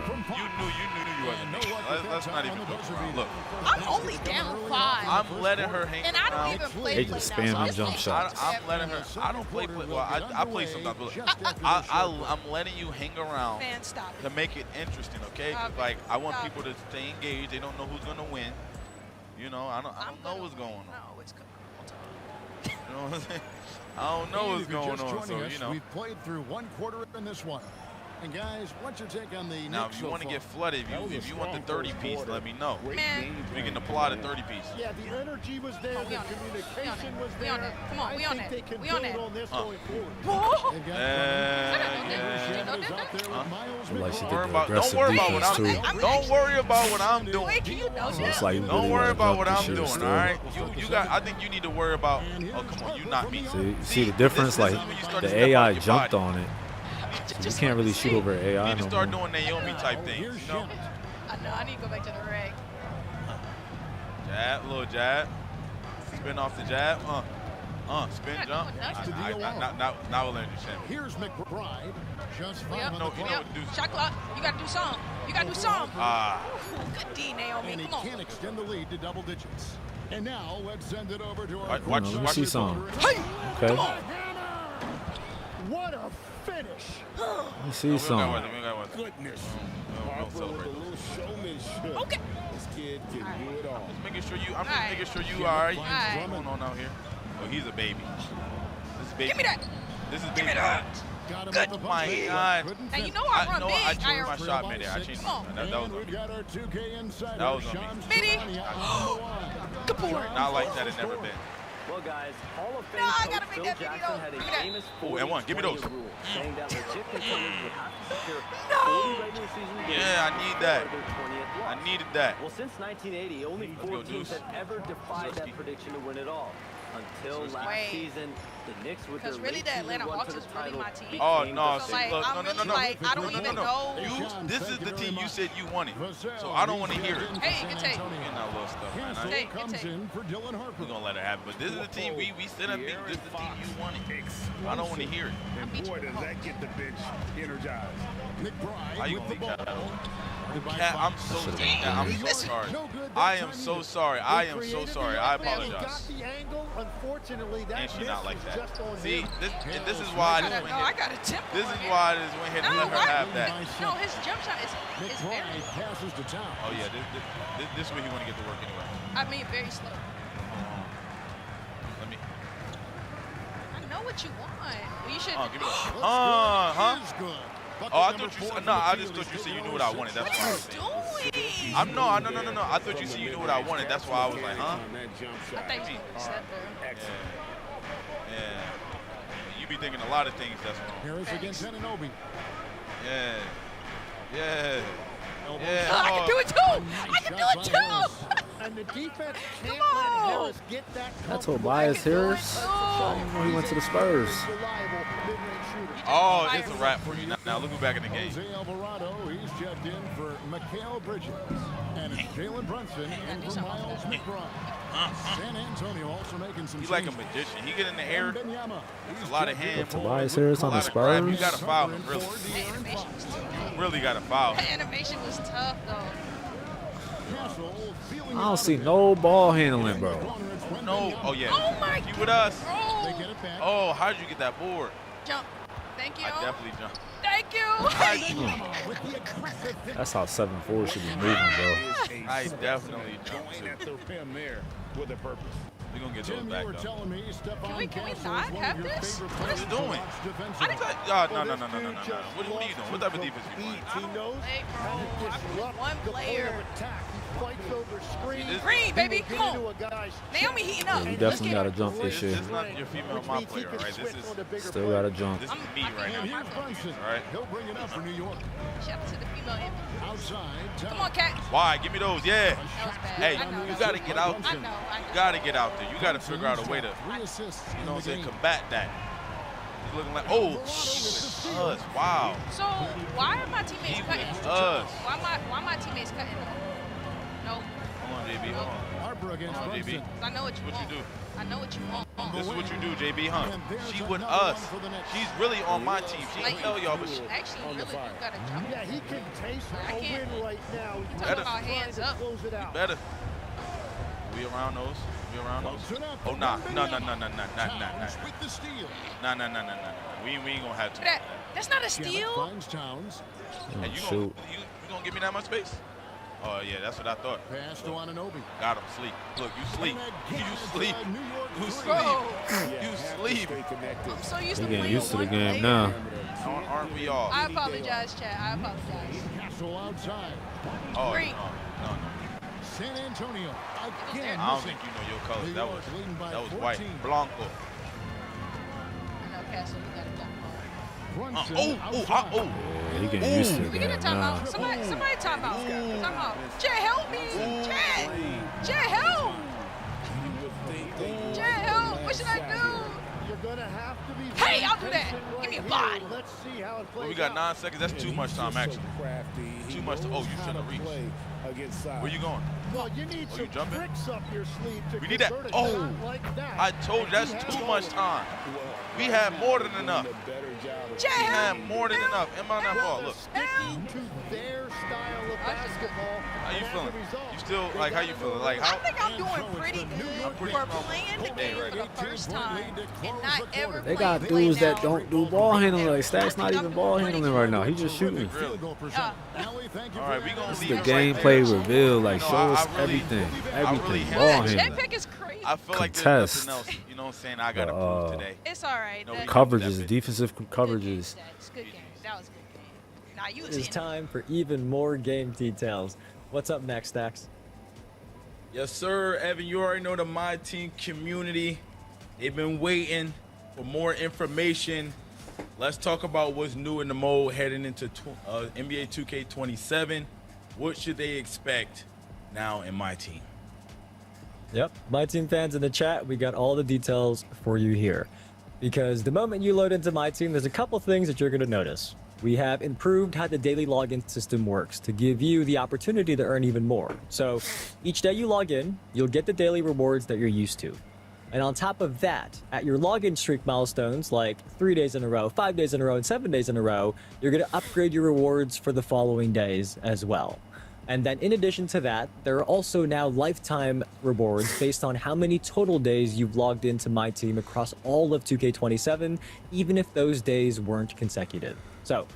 knew you wasn't. Let's not even joke around. Look, I'm only down 5. I'm letting her hang And I don't around. even play They just play now, so spamming this jump ain't- shots. I'm letting her. I don't play. Well, I play sometimes. But look, I'm letting you hang around Man, stop it. to make it interesting, okay? 'Cause, Stop like it. I want Stop people to stay engaged. They don't know who's gonna win. You know, I don't know what's going on. No, it's good. You know what I'm saying? I don't know what's If you're going just on, so joining us, you know. We've played through one quarter in this one. And guys, what's your take on the Now, Knicks if you so want to far? get flooded, if you want the 30 piece, let me know. Man. We can apply the 30 piece. Yeah, the energy was there, we the on it. communication was We on there. it. Come on, we on I think it. they can We on build it. on this Uh. going forward. Whoa. They've got Yeah. Like she did Worry the about, don't aggressive worry about what defense, I'm too. Don't worry about what I'm doing. Wait, can you know So that? it's like you Don't really worry wanna about what jump I'm this doing, shit all right? still. You got. I think you need to worry about. Oh, come on, you not me. See the difference? this Like, is when you start to the step AI out your jumped body. on it. So you can't really shoot over You AI need to no start more. doing Naomi type things. You know? I know. I need to go back to the reg. Jab, little jab. Spin off the jab. Spin jump. Now we'll learn your shit. Here's McBride. Just Yep. fine on the You know clock. what to do. Shot clock. You got to do some. You got to do some. Ah. Ooh, good D, Naomi. And he Come on. can't extend the lead to double digits. And now let's send it over to our Watch- Let me see some. Okay. What a finish. Let me see We got some. one. We got one. Goodness. Don't celebrate those. Showmanship. Okay. This kid can do it all. Just making sure you. I'm just Alright. making sure you all right. Alright. What's going on out here? Oh, he's a baby. This is baby. Give me that. This is Give baby. me that. Good. My God. And you know I run big. I changed my shot mid-air. I changed my shot. That was on me. That was on me. Midi. Good boy. Not like that. It never been. Well, guys, Hall of Fame No, I coach gotta make Phil that Jackson video. had a Look at that. famous Ooh, and one. Give me those. rule, saying that legit contenders would have to secure 40 regular season games Yeah, I need that. for their 20th loss. I needed that. Well, since 1980, only 4 teams had ever defied that prediction to win it all. Until last Wait. season, the Knicks with their Because really, late the season Atlanta run Hawks to is the really title my team. Oh, became no. the So, See, like, look. I'm No, no, really no. like, I don't No, even no, know. no. This is the team you said you wanted. So I don't want to hear it. Hey, good take. You getting that little stuff, man. Take, good take. We're going to let it happen. But this is the team we set up. This is the team you wanted. I don't want to hear it. And boy, does that get the bench energized. How you going to leave that? Cat, I'm so sorry. I am so sorry. I am so sorry. I apologize. And she not like that. See, this is why I just went No, I here. got a temper. This is why I just went here to let her have that. No, his jump shot is very. Oh yeah, this is where he want to get to work anyway. I mean, very slow. Let me. I know what you want. Well, you should. Oh, give me that. Huh? Oh, I thought you said, no, I just thought you said you knew what I wanted. That's why I was saying. I'm no. I thought you said you knew what I wanted. That's why I was like, huh? I think you said that. Yeah. You be thinking a lot of things that's wrong. Harris against Anunoby. Yeah. Yeah. Yeah. I can do it too. I can do it too. And the defense can't Come let on. Harris get that. That's Tobias Harris. I didn't know he went to the Spurs. Oh, it's a wrap for you. Now look who back in the game. Jose Alvarado, he's checked in for Mikal Bridges. And it's Jalen Brunson in for Miles McBride. San Antonio also making some He's like a changes. magician. He get in the air. It's a lot of hand. Tobias Harris on the Spurs. You got to foul him, really. You really got to foul The him. animation was tough though. I don't see no ball handling, bro. No. Oh, yeah. Oh my You with us. Oh, Oh, how did you get that board? jump. Thank you. I definitely jumped. Thank you. That's how 7-4 should be moving, bro. I definitely jumped too. At the rim there with a purpose. We're going to get those back, though. Can we not have this? What are you doing? No. What are you doing? What type of defense you playing? Hey, bro. I'm one player. Fights over screen. Green, baby. Come on. Naomi heating up. Yeah, you definitely got to jump this year. This is not your female my player, all right? This is Still got to jump. me right now. All right? He'll bring it up for New York. Shout out to the female MVP. Outside. Come on, Cat. Why? Give me those. Yeah. That was bad. Hey, I know. you got to get out there. I know. You got to get out there. You got to figure out a way to, Three assists you in know what I'm the saying, game. combat that. He's looking like, oh, us. Wow. So why are my teammates cutting? Us. Why my teammates cutting? No. Come on, JB. Hold on. Harper against Come on, JB. Brunson. I know what you want. What you do? I know what you want. This is what you do, JB, huh? She with us. She's really on my team. She ain't tell y'all, but she. Actually, really do gotta jump. Yeah, he can taste I a can't. win right now. He's Better. Talking about hands up. close it out. Better. We around those. We around those. Oh, nah. No. With the steal. Nah. We ain't gonna have to. That's not a steal. Finds Towns. And you Shoot. gonna give me that much space? Oh yeah, that's what I thought. Pass to Anunoby. Got him. Sleep. Look, you sleep. You sleep. You sleep. Bro. You sleep. I'm so used He to getting playing used to the one game player. now. Aren't we all? I apologize, Chad. I apologize. Castle outside. Oh, Green. no. San Antonio again. I don't think you know your colors. That was white. Blanco. I know, Castle. You gotta jump. Brunson Oh. Yeah, he getting used to the We game get a timeout. now. Somebody timeout. Timeout. Jay, help me. Jay, help. Jay, help. What should I do? You're gonna have to be. Hey, I'll do that. Give me a body. Let's see how it plays. Well, we got 9 seconds. That's too much time, actually. Too much. Oh, you shouldn't have reached. Where you going? Well, you need Oh, some you jumping? tricks up your sleeve to We need that. convert a Oh, shot like that. I told you that's too much time. We had more than enough. Jay, We had more than enough. Am I not fault? Look. Sticking to their style of basketball. How you feeling? You still like how you feeling? Like how? I think I'm doing pretty good for playing the game for the first time and not ever They got playing dudes right that now. don't do ball handling. Like Stack's not even ball handling right now. He just shooting. Really? All right, we gonna This is leave the it right gameplay there. reveal. Like No, show I us really- everything. I Everything. really Ball have- handling. Jetpack is crazy. I feel like Contest. there's nothing else. You know what I'm saying? I gotta prove today. It's all right. No, The- we Coverage that is bitch. defensive coverages. It's good game. That was a good game. Nah, you was It's in. time for even more game details. What's up next, Dax? Yes, sir. Evan, you already know the My Team community. They've been waiting for more information. Let's talk about what's new in the mode heading into NBA 2K27. What should they expect now in My Team? Yep, My Team fans in the chat, we got all the details for you here. Because the moment you load into My Team, there's a couple things that you're going to notice. We have improved how the daily login system works to give you the opportunity to earn even more. So each day you log in, you'll get the daily rewards that you're used to. And on top of that, at your login streak milestones, like 3 days in a row, 5 days in a row, and 7 days in a row, you're going to upgrade your rewards for the following days as well. And then in addition to that, there are also now lifetime rewards based on how many total days you've logged into My Team across all of 2K27, even if those days weren't consecutive. So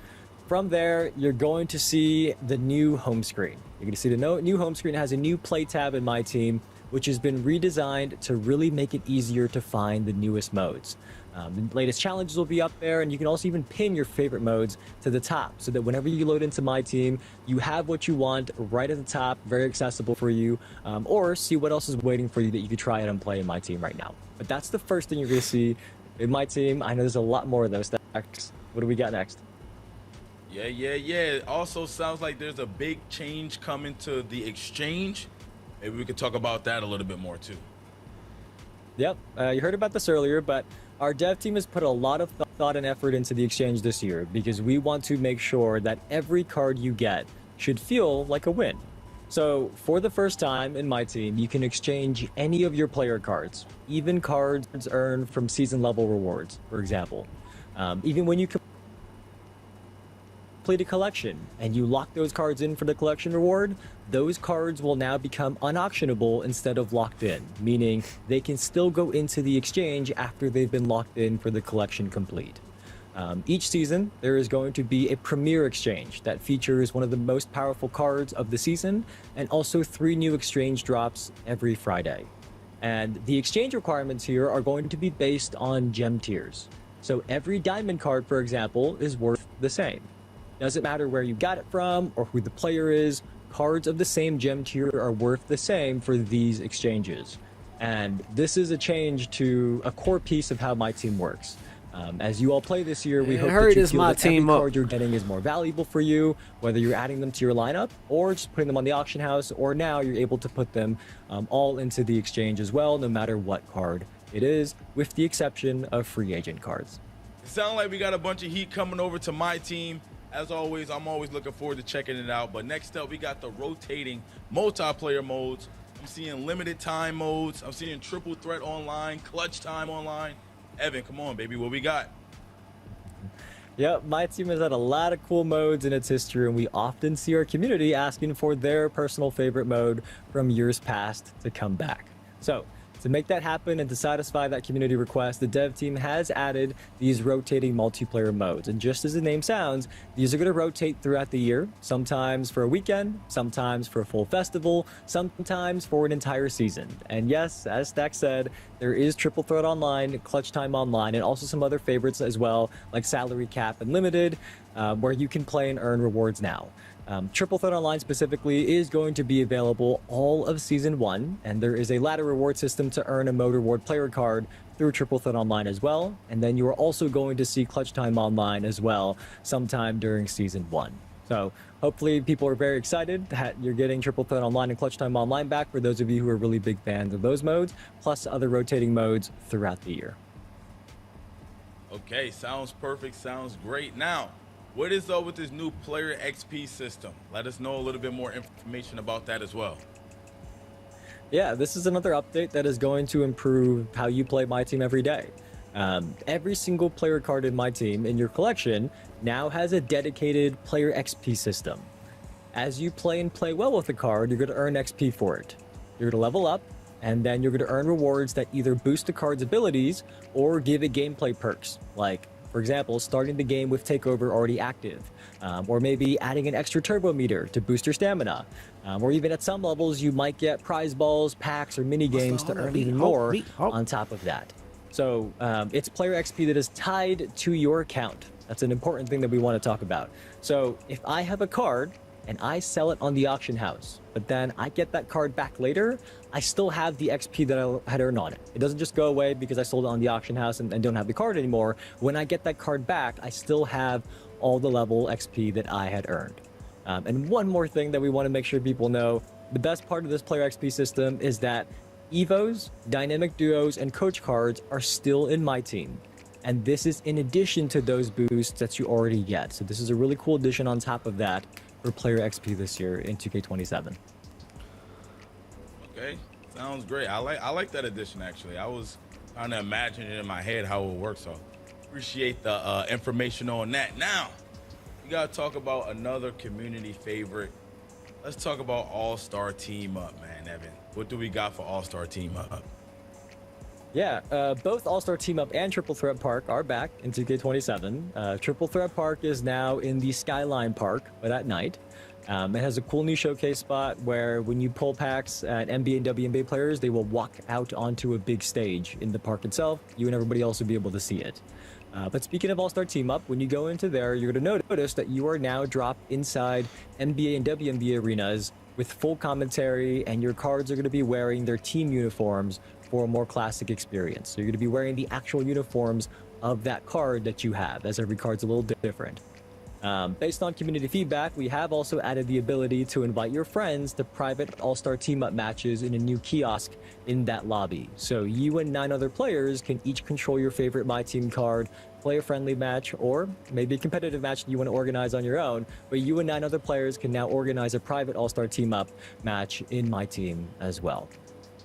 from there, you're going to see the new home screen. You're going to see the new home screen has a new play tab in My Team, which has been redesigned to really make it easier to find the newest modes. The latest challenges will be up there, and you can also even pin your favorite modes to the top so that whenever you load into My Team, you have what you want right at the top, very accessible for you, or see what else is waiting for you that you could try out and play in My Team right now. But that's the first thing you're going to see in My Team. I know there's a lot more of those stacks. What do we got next? Yeah. It also sounds like there's a big change coming to the exchange. Maybe we could talk about that a little bit more too. Yep, you heard about this earlier, but our dev team has put a lot of thought and effort into the exchange this year because we want to make sure that every card you get should feel like a win. So for the first time in My Team, you can exchange any of your player cards, even cards earned from season level rewards, for example. Even when you complete a collection and you lock those cards in for the collection reward, those cards will now become unauctionable instead of locked in, meaning they can still go into the exchange after they've been locked in for the collection complete. Each season, there is going to be a premier exchange that features one of the most powerful cards of the season and also 3 new exchange drops every Friday. And the exchange requirements here are going to be based on gem tiers. So every diamond card, for example, is worth the same. Doesn't matter where you got it from or who the player is, cards of the same gem tier are worth the same for these exchanges. And this is a change to a core piece of how My Team works. As you all play this year, we hope that you feel that every card you're getting is more valuable for you, whether you're adding them to your lineup or just putting them on the auction house, or now you're able to put them all into the exchange as well, no matter what card it is, with the exception of free agent cards. It sounds like we got a bunch of heat coming over to My Team. As always, I'm always looking forward to checking it out. But next up, we got the rotating multiplayer modes. I'm seeing limited time modes. I'm seeing triple threat online, clutch time online. Evan, come on, baby. What we got? Yep, My Team has had a lot of cool modes in its history, and we often see our community asking for their personal favorite mode from years past to come back. So, to make that happen and to satisfy that community request, the dev team has added these rotating multiplayer modes. And just as the name sounds, these are going to rotate throughout the year, sometimes for a weekend, sometimes for a full festival, sometimes for an entire season. And yes, as Stack said, there is Triple Threat Online, Clutch Time Online, and also some other favorites as well, like Salary Cap and Limited, where you can play and earn rewards now. Triple Threat Online specifically is going to be available all of Season 1, and there is a ladder reward system to earn a Mode Reward player card through Triple Threat Online as well, and then you are also going to see Clutch Time Online as well sometime during Season 1. So hopefully people are very excited that you're getting Triple Threat Online and Clutch Time Online back for those of you who are really big fans of those modes, plus other rotating modes throughout the year. Okay, sounds perfect, sounds great. Now, what is up with this new player XP system? Let us know a little bit more information about that as well. Yeah, this is another update that is going to improve how you play My Team every day. Every single player card in My Team in your collection now has a dedicated player XP system. As you play and play well with the card, you're going to earn XP for it. You're going to level up, and then you're going to earn rewards that either boost the card's abilities or give it gameplay perks, like, for example, starting the game with Takeover already active, or maybe adding an extra turbo meter to boost your stamina, or even at some levels you might get prize balls, packs, or mini games to earn even more on top of that. So it's player XP that is tied to your account. That's an important thing that we want to talk about. So if I have a card and I sell it on the auction house, but then I get that card back later, I still have the XP that I had earned on it. It doesn't just go away because I sold it on the auction house and don't have the card anymore. When I get that card back, I still have all the level XP that I had earned. And one more thing that we want to make sure people know, the best part of this player XP system is that Evos, Dynamic Duos, and Coach cards are still in my team. And this is in addition to those boosts that you already get. So this is a really cool addition on top of that for player XP this year in 2K27. Okay, sounds great. I like that addition, actually. I was trying to imagine it in my head how it would work, so appreciate the information on that. Now, we got to talk about another community favorite. Let's talk about All-Star Team Up, man, Evan. What do we got for All-Star Team Up? Yeah, both All-Star Team Up and Triple Threat Park are back in 2K27. Triple Threat Park is now in the Skyline Park, but at night. It has a cool new showcase spot where when you pull packs at NBA and WNBA players, they will walk out onto a big stage in the park itself. You and everybody else will be able to see it. But speaking of All-Star Team Up, when you go into there, you're going to notice that you are now dropped inside NBA and WNBA arenas with full commentary, and your cards are going to be wearing their team uniforms for a more classic experience. So you're going to be wearing the actual uniforms of that card that you have, as every card's a little different. Based on community feedback, we have also added the ability to invite your friends to private All-Star Team Up matches in a new kiosk in that lobby. So you and 9 other players can each control your favorite My Team card, play a friendly match, or maybe a competitive match that you want to organize on your own, but you and 9 other players can now organize a private All-Star Team Up match in My Team as well.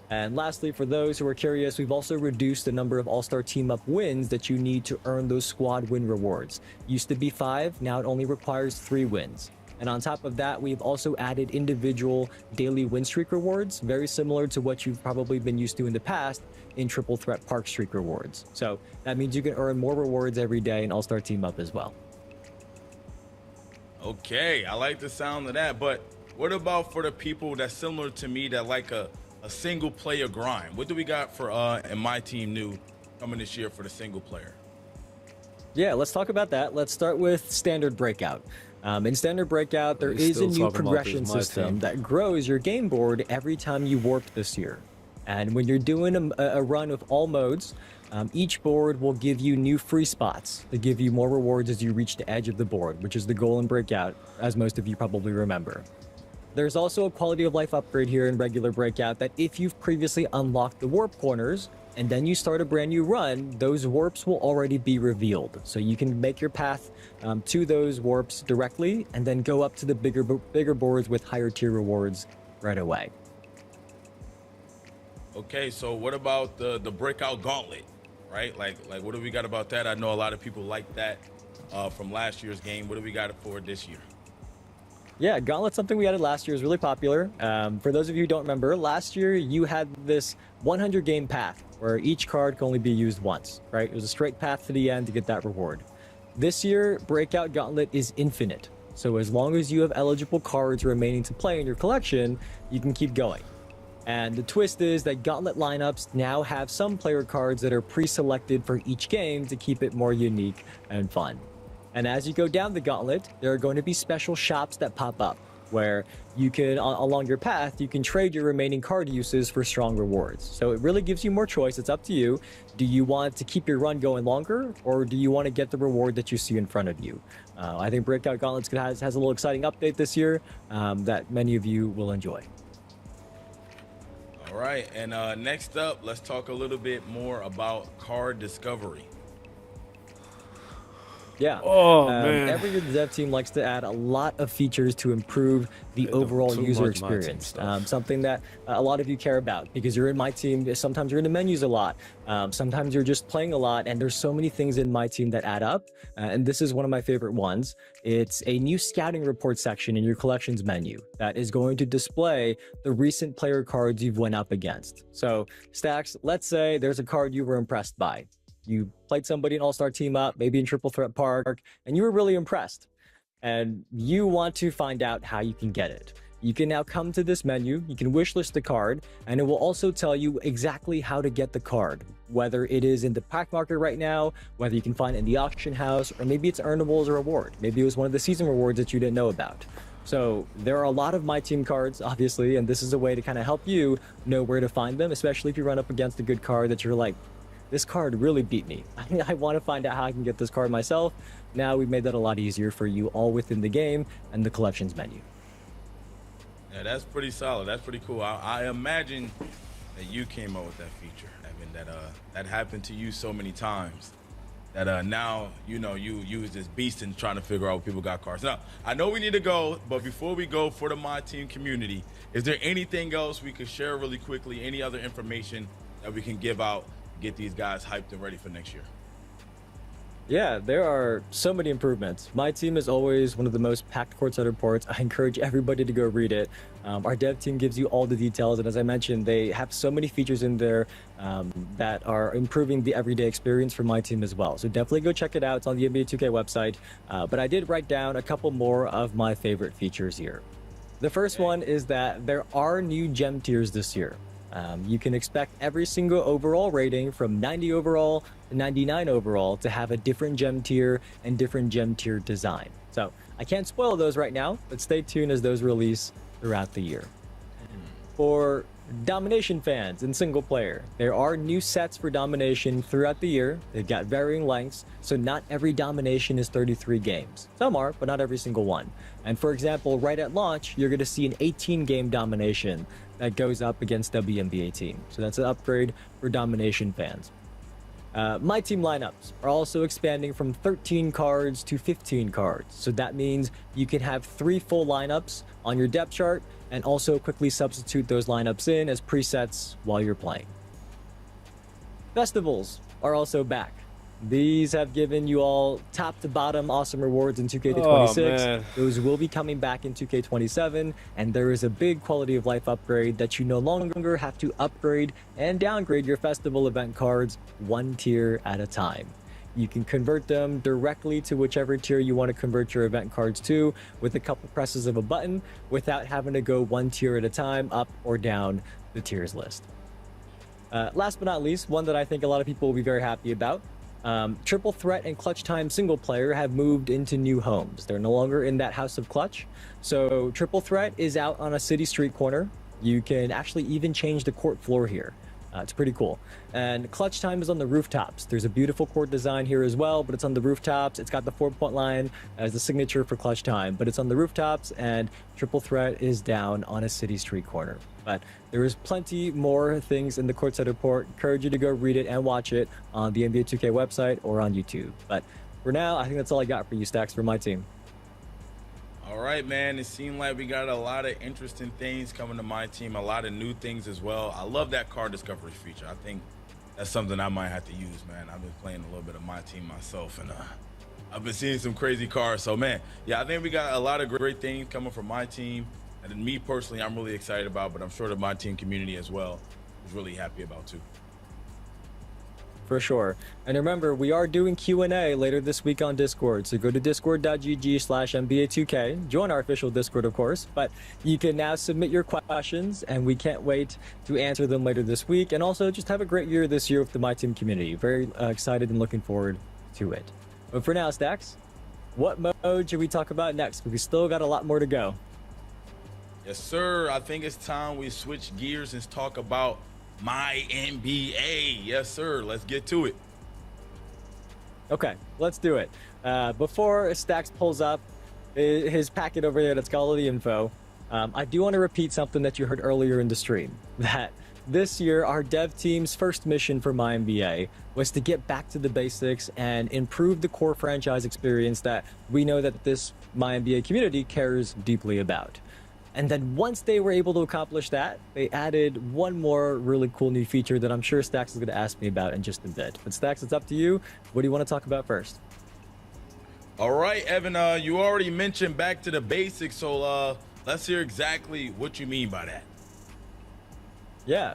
And lastly, for those who are curious, we've also reduced the number of All-Star Team Up wins that you need to earn those squad win rewards. Used to be 5, now it only requires 3 wins. And on top of that, we've also added individual daily win streak rewards, very similar to what you've probably been used to in the past in Triple Threat Park streak rewards. So that means you can earn more rewards every day in All-Star Team Up as well. Okay, I like the sound of that, but what about for the people that's similar to me that like a single player grind? What do we got for in My Team new coming this year for the single player? Yeah, let's talk about that. Let's start with Standard Breakout. In Standard Breakout, there is a new progression system that grows your game board every time you warp this year. And when you're doing a run of all modes, each board will give you new free spots to give you more rewards as you reach the edge of the board, which is the goal in Breakout, as most of you probably remember. There's also a quality of life upgrade here in regular Breakout that if you've previously unlocked the warp corners and then you start a brand new run, those warps will already be revealed. So you can make your path to those warps directly and then go up to the bigger boards with higher tier rewards right away. Okay, so what about the Breakout Gauntlet, right? Like what do we got about that? I know a lot of people like that from last year's game. What do we got for this year? Yeah, Gauntlet's something we added last year. Is really popular. For those of you who don't remember, last year you had this 100 game path where each card can only be used once, right? It was a straight path to the end to get that reward. This year, Breakout Gauntlet is infinite. So as long as you have eligible cards remaining to play in your collection, you can keep going. And the twist is that Gauntlet lineups now have some player cards that are pre-selected for each game to keep it more unique and fun. And as you go down the Gauntlet, there are going to be special shops that pop up where you can, along your path, you can trade your remaining card uses for strong rewards. So it really gives you more choice. It's up to you. Do you want to keep your run going longer, or do you want to get the reward that you see in front of you? I think Breakout Gauntlets has a little exciting update this year that many of you will enjoy. All right, and next up, let's talk a little bit more about card discovery. Yeah. Oh, man. Every year the dev team likes to add a lot of features to improve the overall user experience. Something that a lot of you care about because you're in My Team. Sometimes you're in the menus a lot. Sometimes you're just playing a lot, and there's so many things in My Team that add up. And this is one of my favorite ones. It's a new scouting report section in your collections menu that is going to display the recent player cards you've went up against. So Stacks, let's say there's a card you were impressed by. You played somebody in All-Star Team Up, maybe in Triple Threat Park, and you were really impressed. And you want to find out how you can get it. you can now come to this menu, you can wishlist the card, and it will also tell you exactly how to get the card, whether it is in the pack market right now, whether you can find it in the auction house, or maybe it's earnable as a reward. Maybe it was one of the season rewards that you didn't know about. So there are a lot of My Team cards, obviously, and this is a way to kind of help you know where to find them, especially if you run up against a good card that you're like, this card really beat me. I want to find out how I can get this card myself. Now we've made that a lot easier for you, all within the game and the collections menu. Yeah, that's pretty solid. That's pretty cool. I imagine that you came up with that feature, Evan, that happened to you so many times that now, you know, you use this beast in trying to figure out what people got cards. Now, I know we need to go, but before we go, for the My Team community, is there anything else we could share really quickly, any other information that we can give out, get these guys hyped and ready for next year? Yeah, there are so many improvements. My Team is always one of the most packed courtside reports. I encourage everybody to go read it. Our dev team gives you all the details, and as I mentioned, they have so many features in there that are improving the everyday experience for My Team as well. So definitely go check it out. It's on the NBA 2K website. But I did write down a couple more of my favorite features here. The first one is that there are new gem tiers this year. You can expect every single overall rating from 90 overall to 99 overall to have a different gem tier and different gem tier design. So I can't spoil those right now, but stay tuned as those release throughout the year. For Domination fans in single player, there are new sets for Domination throughout the year. They've got varying lengths, so not every Domination is 33 games. Some are, but not every single one. And for example, right at launch, you're going to see an 18-game Domination that goes up against WNBA team. So that's an upgrade for Domination fans. My Team lineups are also expanding from 13 cards to 15 cards. So that means you can have 3 full lineups on your depth chart and also quickly substitute those lineups in as presets while you're playing. Festivals are also back. These have given you all top to bottom awesome rewards in 2K26. Those will be coming back in 2K27, and there is a big quality of life upgrade that you no longer have to upgrade and downgrade your festival event cards one tier at a time. You can convert them directly to whichever tier you want to convert your event cards to with a couple presses of a button without having to go one tier at a time up or down the tiers list. Last but not least, one that I think a lot of people will be very happy about. Triple Threat and Clutch Time single player have moved into new homes. They're no longer in that House of Clutch. So Triple Threat is out on a city street corner. You can actually even change the court floor here. It's pretty cool. And Clutch Time is on the rooftops. There's a beautiful court design here as well, but it's on the rooftops. It's got the 4-point line as the signature for Clutch Time, but it's on the rooftops, and Triple Threat is down on a city street corner. But there is plenty more things in the courtside report. Encourage you to go read it and watch it on the NBA 2K website or on YouTube. But for now, I think that's all I got for you, Stacks, for My Team. All right, man. It seemed like we got a lot of interesting things coming to My Team, a lot of new things as well. I love that card discovery feature. I think that's something I might have to use, man. I've been playing a little bit of My Team myself, and I've been seeing some crazy cards. So, man, yeah, I think we got a lot of great things coming from My Team. And me personally, I'm really excited about, but I'm sure the My Team community as well is really happy about too. For sure. And remember, we are doing Q&A later this week on Discord. So go to discord.gg/NBA2K. Join our official Discord, of course. But you can now submit your questions, and we can't wait to answer them later this week. And also, just have a great year this year with the My Team community. Very excited and looking forward to it. But for now, Stacks, what mode should we talk about next? Because we still got a lot more to go. Yes, sir. I think it's time we switch gears and talk about My NBA. Yes, sir. Let's get to it. Okay, let's do it. Before Stacks pulls up his packet over there that's got all the info, I do want to repeat something that you heard earlier in the stream. That this year, our dev team's first mission for My NBA was to get back to the basics and improve the core franchise experience that we know that this My NBA community cares deeply about. And then once they were able to accomplish that, they added one more really cool new feature that I'm sure Stacks is going to ask me about in just a bit. But Stacks, it's up to you. What do you want to talk about first? All right, Evan, you already mentioned back to the basics, so let's hear exactly what you mean by that. Yeah,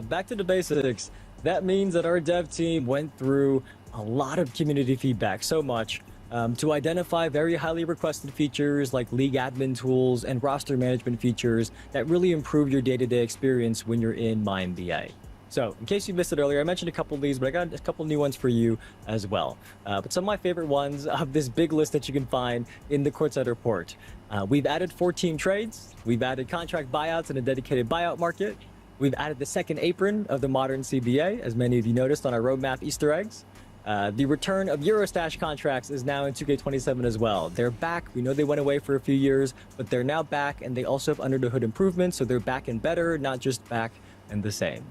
back to the basics. That means that our dev team went through a lot of community feedback, so much to identify very highly requested features like league admin tools and roster management features that really improve your day-to-day experience when you're in MyNBA. So, in case you missed it earlier, I mentioned a couple of these, but I got a couple new ones for you as well. But some of my favorite ones of this big list that you can find in the Courtside Report. We've added 4-team trades. We've added contract buyouts and a dedicated buyout market. We've added the second apron of the modern CBA, as many of you noticed on our roadmap Easter eggs. The return of Eurostash contracts is now in 2K27 as well. They're back. We know they went away for a few years, but they're now back, and they also have under the hood improvements, so they're back and better, not just back and the same.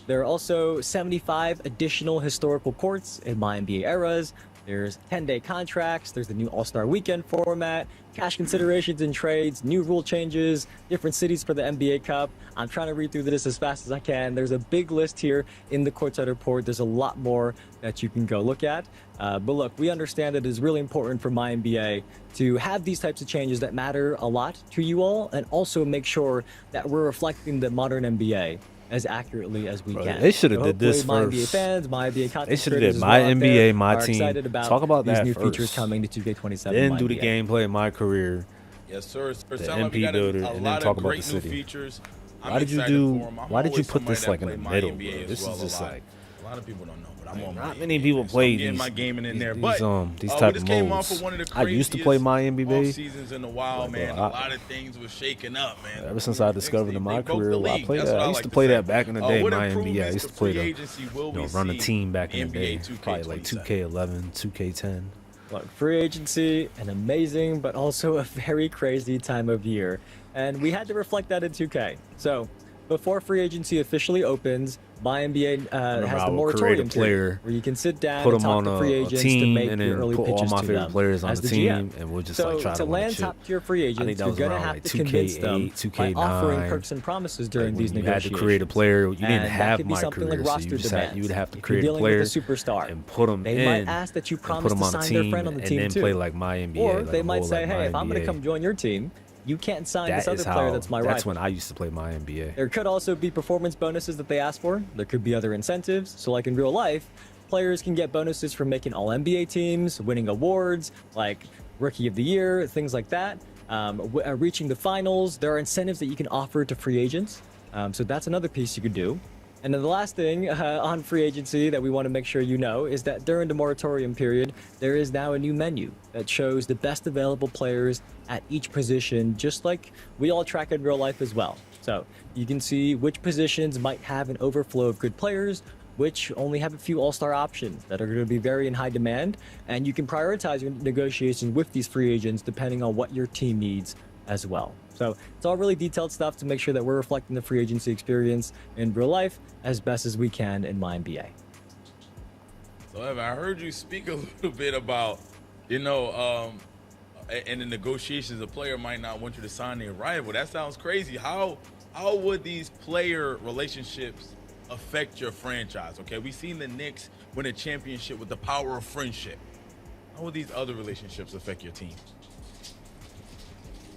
There are also 75 additional historical courts in MyNBA eras. There's 10-day contracts. There's the new All-Star Weekend format, cash considerations and trades, new rule changes, different cities for the NBA Cup. I'm trying to read through this as fast as I can. There's a big list here in the Courtside Report. There's a lot more that you can go look at. But look, we understand that it is really important for MyNBA to have these types of changes that matter a lot to you all, and also make sure that we're reflecting the modern NBA as accurately as we can. They should have So did this hopefully first. MyNBA fans, MyNBA content They should have creators did as My well out NBA, there My are Team. excited about Talk about these that new first. features coming to 2K27. Then do the MyNBA. gameplay, My Career. Yes, sir. The Sound like we MP got builder, a and then lot talk of about great the new city. features. I'm Why did you excited do? for 'em. I'm Why did you always put somebody this that like in play the my middle, NBA bro? as This well is a just lot. like A lot of people don't know, but I'm on not my many NBA, people so play I'm getting these. my gaming in there. These But these we type just of came modes. off of one of the I used to play My off NBA. seasons in a while, Like, man. bro, A lot of things was shaking up, man. Ever since I discovered the My broke the Career, I league. played That's that. what I I used like to to play say. that back in the day. What My NBA. I improvements used to to play free the, agency will we run a see team back in the NBA day. Probably like 2K11, 2K10. Look, free agency, an amazing but also a very crazy time of year. And we had to reflect that in 2K. So, before free agency officially opens, MyNBA has the moratorium period where you can sit down put and them talk on to free a agents team, to make and your then early put all pitches my to favorite them players on as the the team, GM. and we'll just So like try to to win a land chip. top tier free I agents, think that you're was gonna around have like to convince them 2K8, by offering 2K9. perks and promises during Like these when you had negotiations. to create a player, you And didn't that have could be My something Career, like so roster you just demands. you would have to If create you're a dealing player with a superstar, and put them they in, might ask that you and promise put them to on the sign their team, friend on the and team then too. play like My NBA. Or like they a might whole, say, like, hey, My if I'm going to NBA. come join your team, you can't sign this That other is player how. that's my That's rival. when I used to play My NBA. There could also be performance bonuses that they ask for. There could be other incentives. So like in real life, players can get bonuses for making all NBA teams, winning awards like Rookie of the Year, things like that. Reaching the finals. There are incentives that you can offer to free agents. So that's another piece you could do. And then the last thing on free agency that we want to make sure you know is that during the moratorium period, there is now a new menu that shows the best available players at each position, just like we all track in real life as well. So you can see which positions might have an overflow of good players, which only have a few all-star options that are going to be very in high demand, and you can prioritize your negotiations with these free agents depending on what your team needs as well. So it's all really detailed stuff to make sure that we're reflecting the free agency experience in real life as best as we can in MyNBA. So Evan, I heard you speak a little bit about, in the negotiations, a player might not want you to sign their rival. That sounds crazy. How would these player relationships affect your franchise? Okay, we've seen the Knicks win a championship with the power of friendship. How would these other relationships affect your team?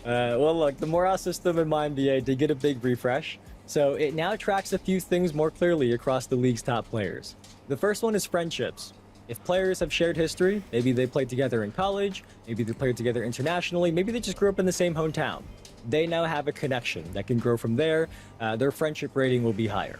Well, look, the morale system in MyNBA did get a big refresh, so it now tracks a few things more clearly across the league's top players. The first one is friendships. If players have shared history, maybe they played together in college, maybe they played together internationally, maybe they just grew up in the same hometown. They now have a connection that can grow from there. Their friendship rating will be higher.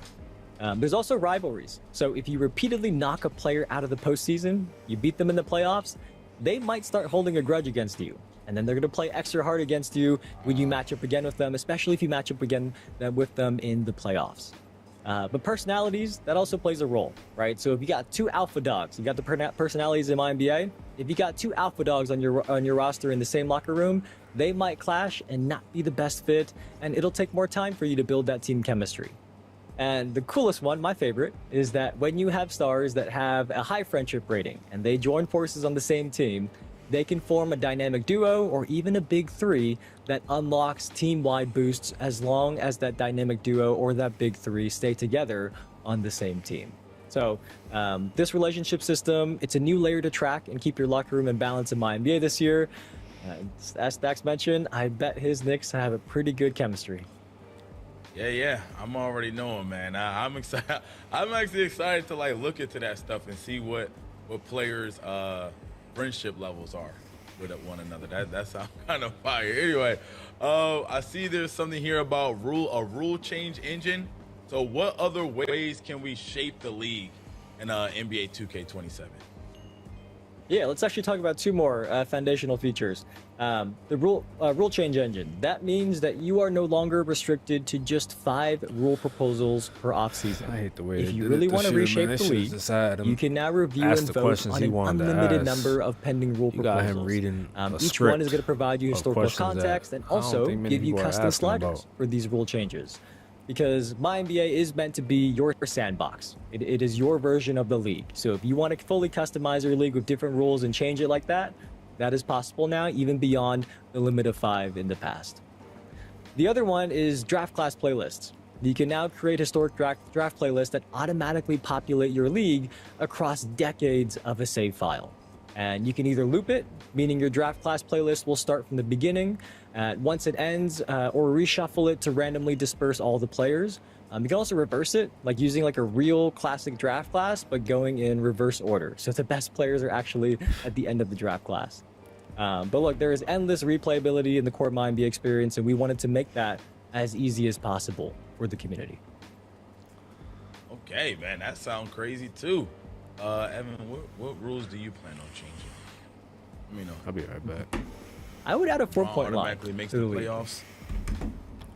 There's also rivalries. So if you repeatedly knock a player out of the postseason, you beat them in the playoffs, they might start holding a grudge against you. And then they're going to play extra hard against you when you match up again with them, especially if you match up again with them in the playoffs. But personalities, that also plays a role, right? So if you got two alpha dogs, you got the personalities in MyNBA. If you got two alpha dogs on your roster in the same locker room, they might clash and not be the best fit, and it'll take more time for you to build that team chemistry. And the coolest one, my favorite, is that when you have stars that have a high friendship rating and they join forces on the same team, they can form a dynamic duo or even a big three that unlocks team-wide boosts as long as that dynamic duo or that big three stay together on the same team. So this relationship system, it's a new layer to track and keep your locker room in balance in MyNBA this year. As Dax mentioned, I bet his Knicks have a pretty good chemistry. Yeah, I'm already knowing, man. I'm excited. I'm actually excited to look into that stuff and see what players friendship levels are with one another. That sounds kind of fire. Anyway, I see there's something here about a rule change engine. So what other ways can we shape the league in NBA 2K27? Yeah, let's actually talk about two more foundational features. The rule change engine. That means that you are no longer restricted to just 5 rule proposals per offseason. I hate the way if you really want to reshape the league, you can now review and vote on an unlimited number of pending rule proposals. Got him reading each one is going to provide you historical context and also give you custom sliders for these rule changes. Because MyNBA is meant to be your sandbox. It is your version of the league. So if you want to fully customize your league with different rules and change it like that, that is possible now, even beyond the limit of 5 in the past. The other one is draft class playlists. You can now create historic draft playlists that automatically populate your league across decades of a save file. And you can either loop it, meaning your draft class playlist will start from the beginning once it ends, or reshuffle it to randomly disperse all the players. You can also reverse it, like using like a real classic draft class, but going in reverse order. So the best players are actually at the end of the draft class. But look, there is endless replayability in the core MyNBA experience, and we wanted to make that as easy as possible for the community. Okay, man, that sounds crazy too. Evan, what rules do you plan on changing? Let me know. I'll be right back. I would add a 4-point line automatically makes the playoffs.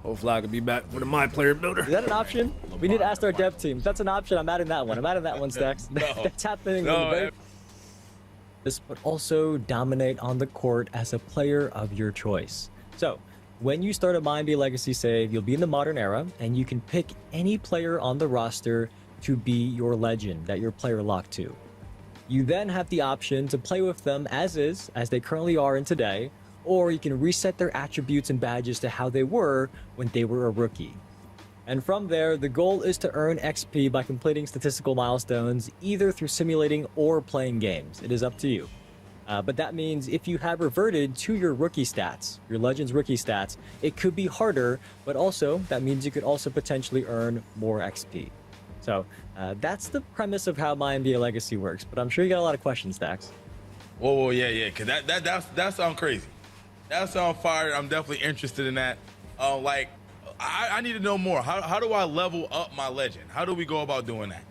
Hopefully I can be back for the My Player Builder. Is that an option? We need to ask our dev team. If that's an option, I'm adding that one. I'm adding that one, Stacks. That's happening. This would also dominate on the court as a player of your choice. So when you start a MyNBA Legacy save, you'll be in the modern era, and you can pick any player on the roster to be your legend that your player locked to. You then have the option to play with them as they currently are in today, or you can reset their attributes and badges to how they were when they were a rookie. And from there, the goal is to earn XP by completing statistical milestones, either through simulating or playing games. It is up to you. But that means if you have reverted to your rookie stats, your Legends rookie stats, it could be harder, but also that means you could also potentially earn more XP. So that's the premise of how MyNBA Legacy works, but I'm sure you got a lot of questions, Stacks. Whoa, yeah, because that sounds crazy. That sounds fire. I'm definitely interested in that. I need to know more. How do I level up my legend? How do we go about doing that?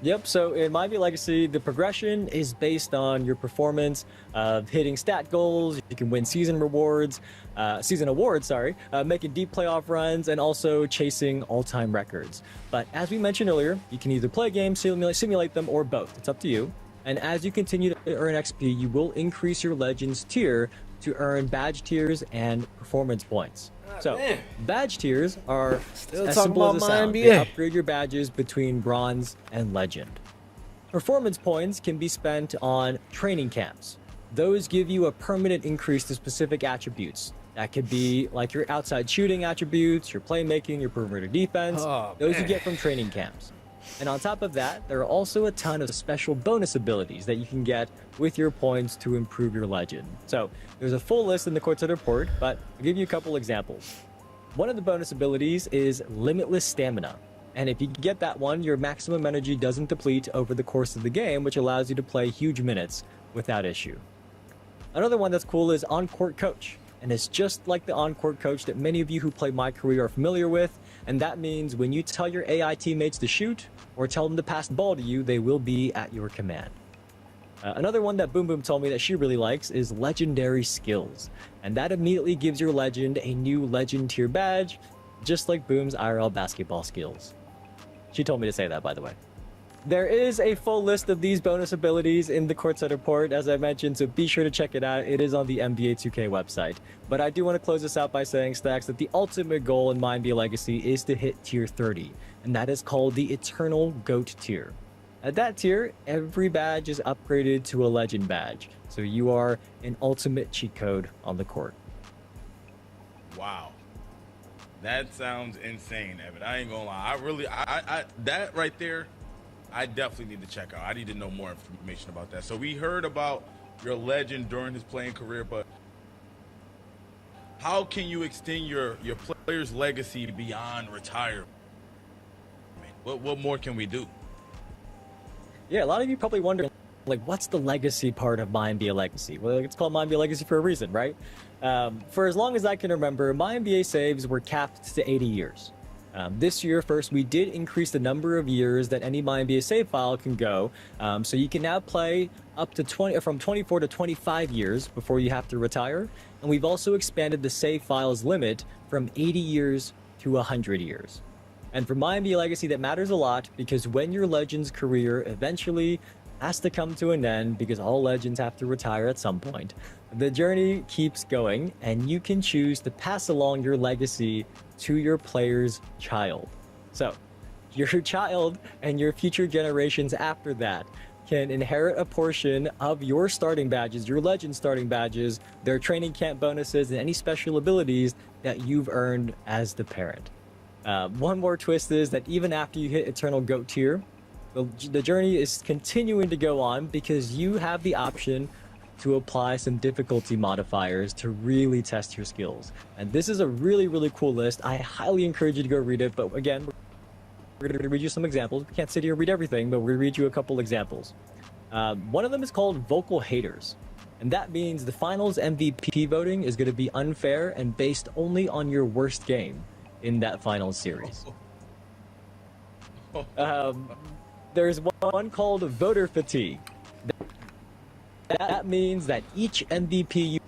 Yep, so in MyNBA Legacy, the progression is based on your performance of hitting stat goals. You can win season awards, making deep playoff runs, and also chasing all-time records. But as we mentioned earlier, you can either play games, simulate them, or both. It's up to you. And as you continue to earn XP, you will increase your Legends tier to earn badge tiers and performance points. So, badge tiers are as simple as it sounds. They upgrade your badges between bronze and legend. Performance points can be spent on training camps. Those give you a permanent increase to specific attributes. That could be like your outside shooting attributes, your playmaking, your perimeter defense. Those you get from training camps. And on top of that, there are also a ton of special bonus abilities that you can get with your points to improve your legend. So there's a full list in the Courtside Report, but I'll give you a couple examples. One of the bonus abilities is Limitless Stamina. And if you get that one, your maximum energy doesn't deplete over the course of the game, which allows you to play huge minutes without issue. Another one that's cool is On-Court Coach. And it's just like the On-Court Coach that many of you who play My Career are familiar with. And that means when you tell your AI teammates to shoot or tell them to pass the ball to you, they will be at your command. Another one that Boom Boom told me that she really likes is Legendary Skills. And that immediately gives your legend a new Legend tier badge, just like Boom's IRL basketball skills. She told me to say that, by the way. There is a full list of these bonus abilities in the Courtside Report, as I mentioned, so be sure to check it out. It is on the NBA 2K website. But I do want to close this out by saying, Stacks, that the ultimate goal in MyNBA Legacy is to hit tier 30, and that is called the Eternal GOAT tier. At that tier, every badge is upgraded to a Legend badge, so you are an ultimate cheat code on the court. Wow. That sounds insane, Evan. I ain't gonna lie. That right there, I definitely need to check out. I need to know more information about that. So we heard about your legend during his playing career, but how can you extend your player's legacy beyond retirement? What more can we do? Yeah, a lot of you probably wonder, like, what's the legacy part of My NBA Legacy? Well, it's called My NBA Legacy for a reason, right? For as long as I can remember, My NBA saves were capped to 80 years. This year, first, we did increase the number of years that any My NBA save file can go. So you can now play up to from 24 to 25 years before you have to retire. And we've also expanded the save files limit from 80 years to 100 years. And for My NBA Legacy, that matters a lot because when your Legends career eventually has to come to an end, because all Legends have to retire at some point, the journey keeps going, and you can choose to pass along your legacy to your player's child. So your child and your future generations after that can inherit a portion of your starting badges, your Legend starting badges, their training camp bonuses, and any special abilities that you've earned as the parent. One more twist is that even after you hit Eternal GOAT tier, the journey is continuing to go on because you have the option to apply some difficulty modifiers to really test your skills. And this is a really, really cool list. I highly encourage you to go read it, but again, we're going to read you some examples. We can't sit here and read everything, but we'll read you a couple examples. One of them is called Vocal Haters, and that means the finals MVP voting is going to be unfair and based only on your worst game in that finals series. There's one called Voter Fatigue. That means that each MVP you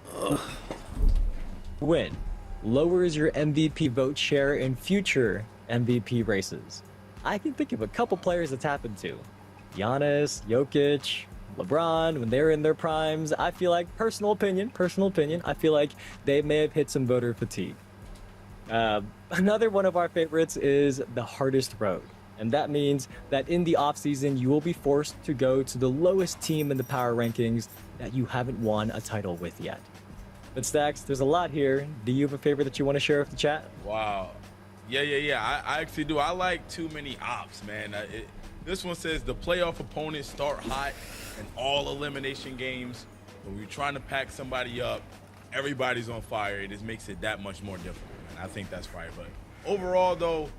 win lowers your MVP vote share in future MVP races. I can think of a couple players it's happened to. Giannis, Jokic, LeBron, when they're in their primes. I feel like, personal opinion, I feel like they may have hit some voter fatigue. Another one of our favorites is the hardest road. And that means that in the offseason, you will be forced to go to the lowest team in the power rankings that you haven't won a title with yet. But Stacks, there's a lot here. Do you have a favorite that you want to share with the chat? Wow. Yeah. I actually do. I like too many ops, man. This one says the playoff opponents start hot in all elimination games. When we're trying to pack somebody up, everybody's on fire. It just makes it that much more difficult. And I think that's right. But overall, though,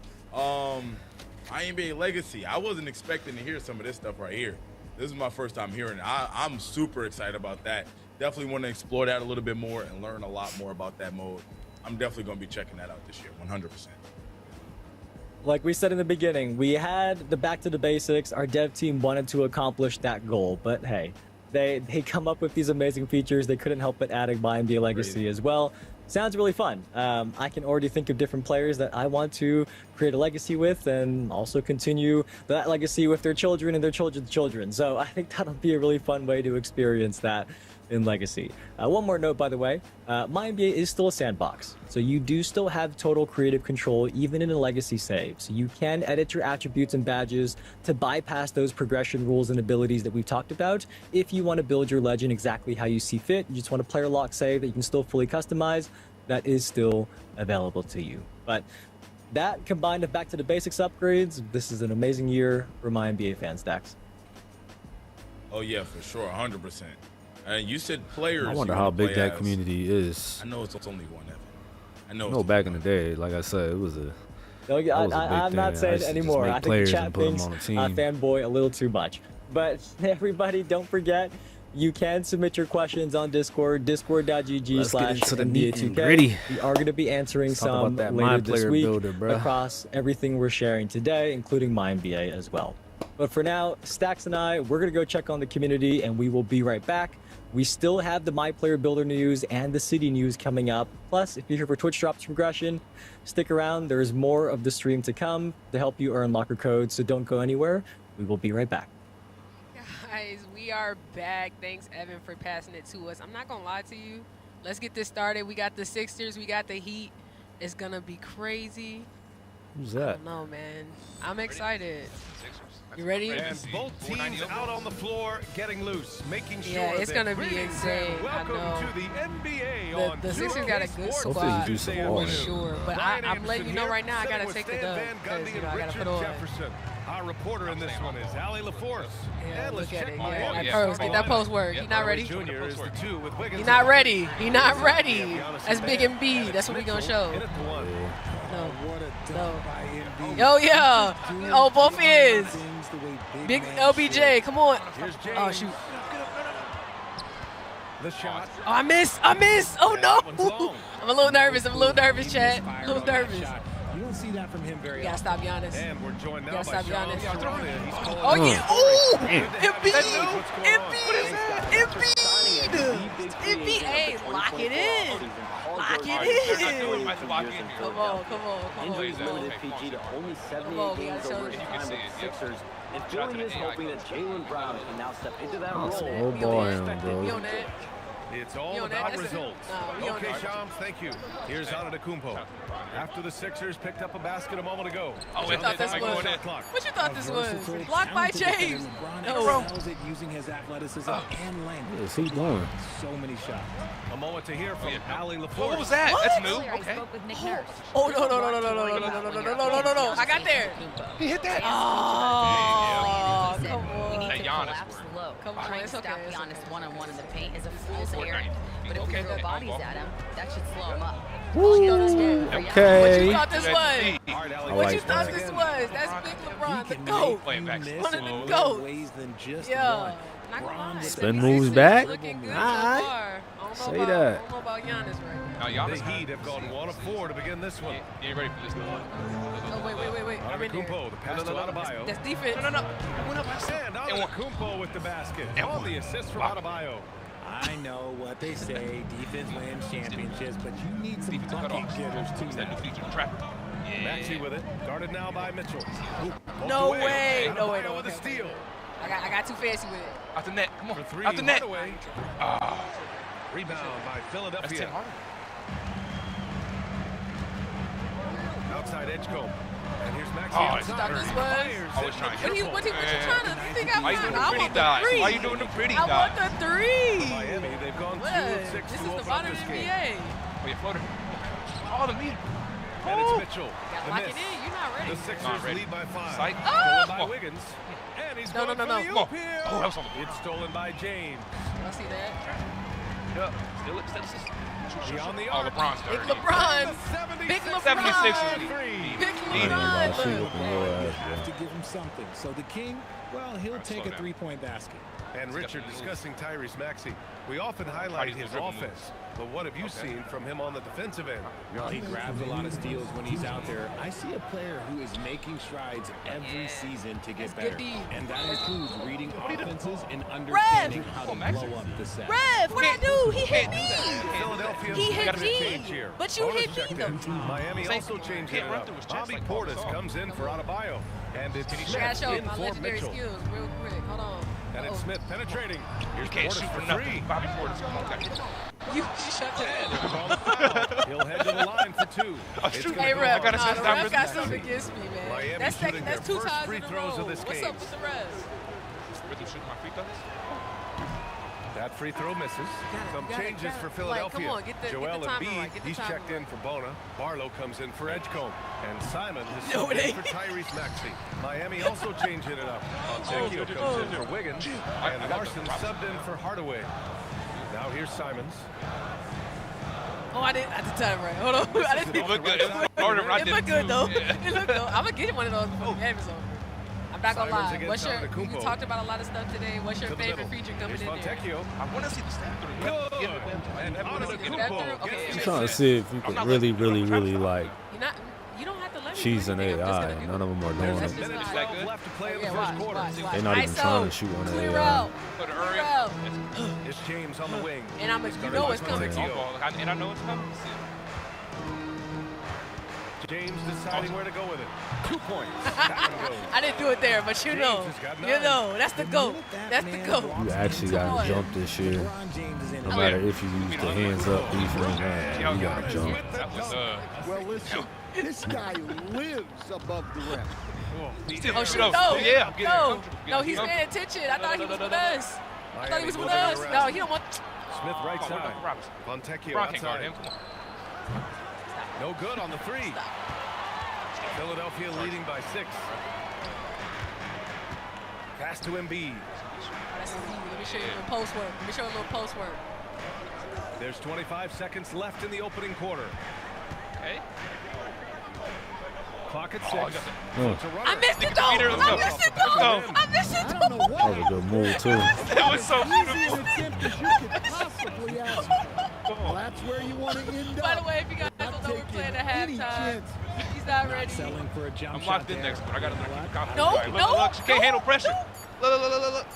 My NBA Legacy, I wasn't expecting to hear some of this stuff right here. This is my first time hearing it. I'm super excited about that. Definitely want to explore that a little bit more and learn a lot more about that mode. I'm definitely going to be checking that out this year, 100%. Like we said in the beginning, we had the back to the basics. Our dev team wanted to accomplish that goal, but hey, they come up with these amazing features. They couldn't help but adding My NBA Legacy as well. Sounds really fun. I can already think of different players that I want to create a legacy with and also continue that legacy with their children and their children's children. So I think that'll be a really fun way to experience that in Legacy. One more note, by the way, My NBA is still a sandbox. So you do still have total creative control even in a Legacy save. So you can edit your attributes and badges to bypass those progression rules and abilities that we've talked about. If you want to build your Legend exactly how you see fit, you just want a player lock save that you can still fully customize, that is still available to you. But that combined with back to the basics upgrades, this is an amazing year for My NBA fans, Dax. Oh yeah, for sure, 100%. And you said players. I wonder how big that community is. I know it's only one, Evan. I know. No, back in the day, like I said, it was a. I'm not saying it anymore. I think the chat thinks fanboy a little too much. But everybody, don't forget, you can submit your questions on Discord, discord.gg/NBA2K. We are going to be answering some later this week across everything we're sharing today, including My NBA as well. But for now, Stacks and I, we're going to go check on the community, and we will be right back. We still have the My Player Builder news and the city news coming up. Plus, if you're here for Twitch Drops Progression, stick around. There's more of the stream to come to help you earn locker codes, so don't go anywhere. We will be right back. Guys, we are back. Thanks, Evan, for passing it to us. I'm not going to lie to you. Let's get this started. We got the Sixers. We got the Heat. It's going to be crazy. Who's that? I don't know, man. I'm excited. You ready? And both teams out on the floor, getting loose, making sure. Yeah, it's gonna be insane. Welcome I know. to the NBA. The Sixers got a good squad for sure, but I'm letting you know right now, I gotta take the dub because I gotta put on. Our reporter in this one is Allie LaForce. Yeah, look at it. Yeah, that post, get that post work. He not ready. He not ready. He not ready. That's Big Embiid. That's what we gonna show. No. Yo, yeah. Oh, both is. Big LBJ, come on. Oh, shoot. The shot. Oh, I miss. Oh, no. I'm a little nervous, Chad. A little nervous. You don't see that from him very often. Gotta stop Giannis. And we're joined now gotta by stop Giannis. Oh, yeah. Oh, Embiid. Hey, lock it in. Come on. Injuries limited PG to only 78 games over his time with the Sixers. And Philly is hoping that Jaylen Brown can now step into that role. Oh boy, bro. It's all about results. Okay, Shams, thank you. Here's Antetokounmpo. After the Sixers picked up a basket a moment ago. What you thought this was? What you thought this was? Blocked by James. No. Using his athleticism and length. What is he doing? So many shots. A moment to hear from Ali LaFleur. What was that? That's new. Okay. Oh, no. I got there. He hit that. Oh, come on. Hey, Giannis. Come on, Trying it's to okay. stop Giannis one-on-one in the paint is a fool's errand. But if you throw bodies at him, that should slow him up. Okay. What you thought this was? I What you like thought that. this was? That's Big LeBron, the GOAT. One of the GOATs. Yeah. Not gonna lie. Spin moves back. Looking good so Alright. far. Say I that. don't know about Giannis right Now, the Heat have gone 1 of 4 to begin this one. You ready for this? Oh, wait. I'm in there. Antetokounmpo, the pass to Adebayo. That's defense. And Antetokounmpo with the basket. On the assist from Adebayo. I know what they say, defense wins championships, but you need some bucket getters too. Maxey with it, guarded now by Mitchell. No way. Adebayo with a steal. I got too fancy with it. Out the net. Come on. For 3, Out the net. Hardaway. Rebound by Philadelphia. Outside Edgecombe. And here's Maxey outside. This was. What you trying to think I Why you want? doing the I pretty want the dot? three. Why you doing the pretty I dot? want the three. Miami, they've gone 2 What? of 6 This to is the open up modern this NBA. game. Oh, you floater. Oh, the meter. And it's Mitchell. Gotta lock it in. You're not ready. The Sixers lead by 5. Psych. Stolen by Wiggins. And he's No. going for the oop here. Oh, that was on the It's stolen by James. I see that. Yep. Still assist. Beyond the Oh, arc. LeBron's Big dirty. LeBron. Big LeBron. 76ers. Big Wow, she LeBron. looking real ass, Have to bro. give him something. So the King, well, he'll take a three-point basket. And Richard, discussing Tyrese Maxey, we often highlight his offense, but what have you seen from him on the defensive end? Well, he grabs a lot of steals when he's out there. I see a player who is making strides every season to get better. And that includes reading offenses and understanding how to blow up the set. Rev, what I do? He hit me. Philadelphia He hit got a me. change here. But you Bonus hit me, checked in. though. Miami also changed it up. Bobby Portis comes in for Adebayo. And it's I gotta Smith show in my for legendary Mitchell. skills real quick. Hold on. And it's Smith penetrating. Here's You can't Portis shoot for for nothing. 3. Bobby Portis, come on, guys. You shut He'll head to the line for 2. It's gonna Hey, go Rev, hard. gotta the set down Rev got rhythm. something against me, man. Miami That's shooting that's their 2 first times free in a throws row. of this What's game. up with the Rev? Rhythm shooting my free throws? That free throw misses. Some got it, changes got it. for Like, Philadelphia. come on, get the Joel timer Embiid, right, get the he's timer checked in for Bona. Barlow comes in for Edgecombe. And Simon is No, subbed it in ain't. for Tyrese Maxey. Miami also changing it up. Montecchio comes in for Wiggins. And Larson subbed in for Hardaway. Now here's Simons. Oh, I didn't at the time, right? Hold on. I didn't. It looked good. It looked good though. Yeah. It looked good. I'm gonna get one of those before the game is over. I'm not gonna Simons lie. against What's your? Antetokounmpo. We talked about a lot of stuff today. What's your To the favorite middle. feature coming Here's in there? Fontecchio. I want to see the stat through. Good. And Antetokounmpo Antetokounmpo gets I'm it. trying to see if you can really like You're not. You don't have to let me. cheese do and anything. I'm just AI. gonna do None of them are doing That's it. just Minute not- 12 left to play in the Yeah, first watch, quarter. watch. They're not even ISO, trying to shoot on the clear AI. out, Put it clear early. out. It's James on the wing. And I'm. You know it's coming. Fontecchio. And I know it's coming. James deciding where to go with it. 2 points. That one goes. I didn't do it there, but you James know, has got 9. you know, that's the GOAT. That's the GOAT. You actually got to jump this year. No matter if you use the hands up defense, man, you got to jump. That was, Well, listen, this guy lives above the rim. Oh, shoot, no, no, he's paying attention. I thought he was with us. I thought he was with us. No, he don't want. Smith right side. Fontecchio LeBron can't guard outside. him. Come on. No good on the 3. Philadelphia leading by 6. Pass to Embiid. That's easy. Let me show you a little post work. Let me show you a little post work. There's 25 seconds left in the opening quarter. Okay. Clock at 6. I missed it though. I missed it though. I missed it That was a good move too. That was so Easy an attempt as you could possibly ask. Well, that's where you want to end up. By the way, if you guys don't know, we're playing at halftime. He's not ready. Selling for a jump I'm shot locked in there. next one. I got to keep confidence. No, Right, look, no, look, she can't no, handle pressure. no. Look.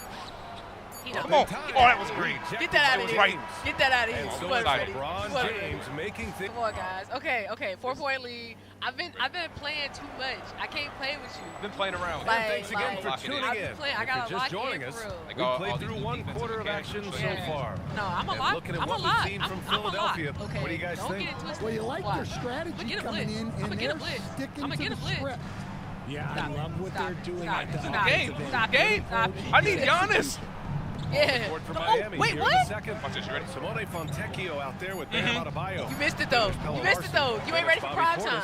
Come on. Oh, that was green. Get that out of was here. right. Get that out of here. And so You wasn't is ready. LeBron You wasn't ready. James making things. Come on, guys. Okay. 4-point lead. I've been playing too much. I can't play with you. Been playing around. Like, Thanks again for tuning I've in. been playing. I If got you're a just lock joining in us, for real. we all played these through one defensive quarter of games, action so so yeah. far. No, I'm a And lot. looking at I'm what a we've lot. seen from I'm a Philadelphia, lot. Okay. what do you guys Don't think? get it twisted. Well, you like Watch. your strategy I'ma get a coming blitz. in, I'ma and get a they're blitz. sticking I'ma to get a the blitz. script. Yeah, I love what they're doing Stop at it. the Stop it. game. Stop Game. it. Stop it. I need Giannis. Yeah. Court for Oh, Miami. wait, Here in what? the second. Watch this, you ready? Simone Fontecchio out there with Bam Adebayo. You missed it though. You missed it though. You ain't ready for prime time.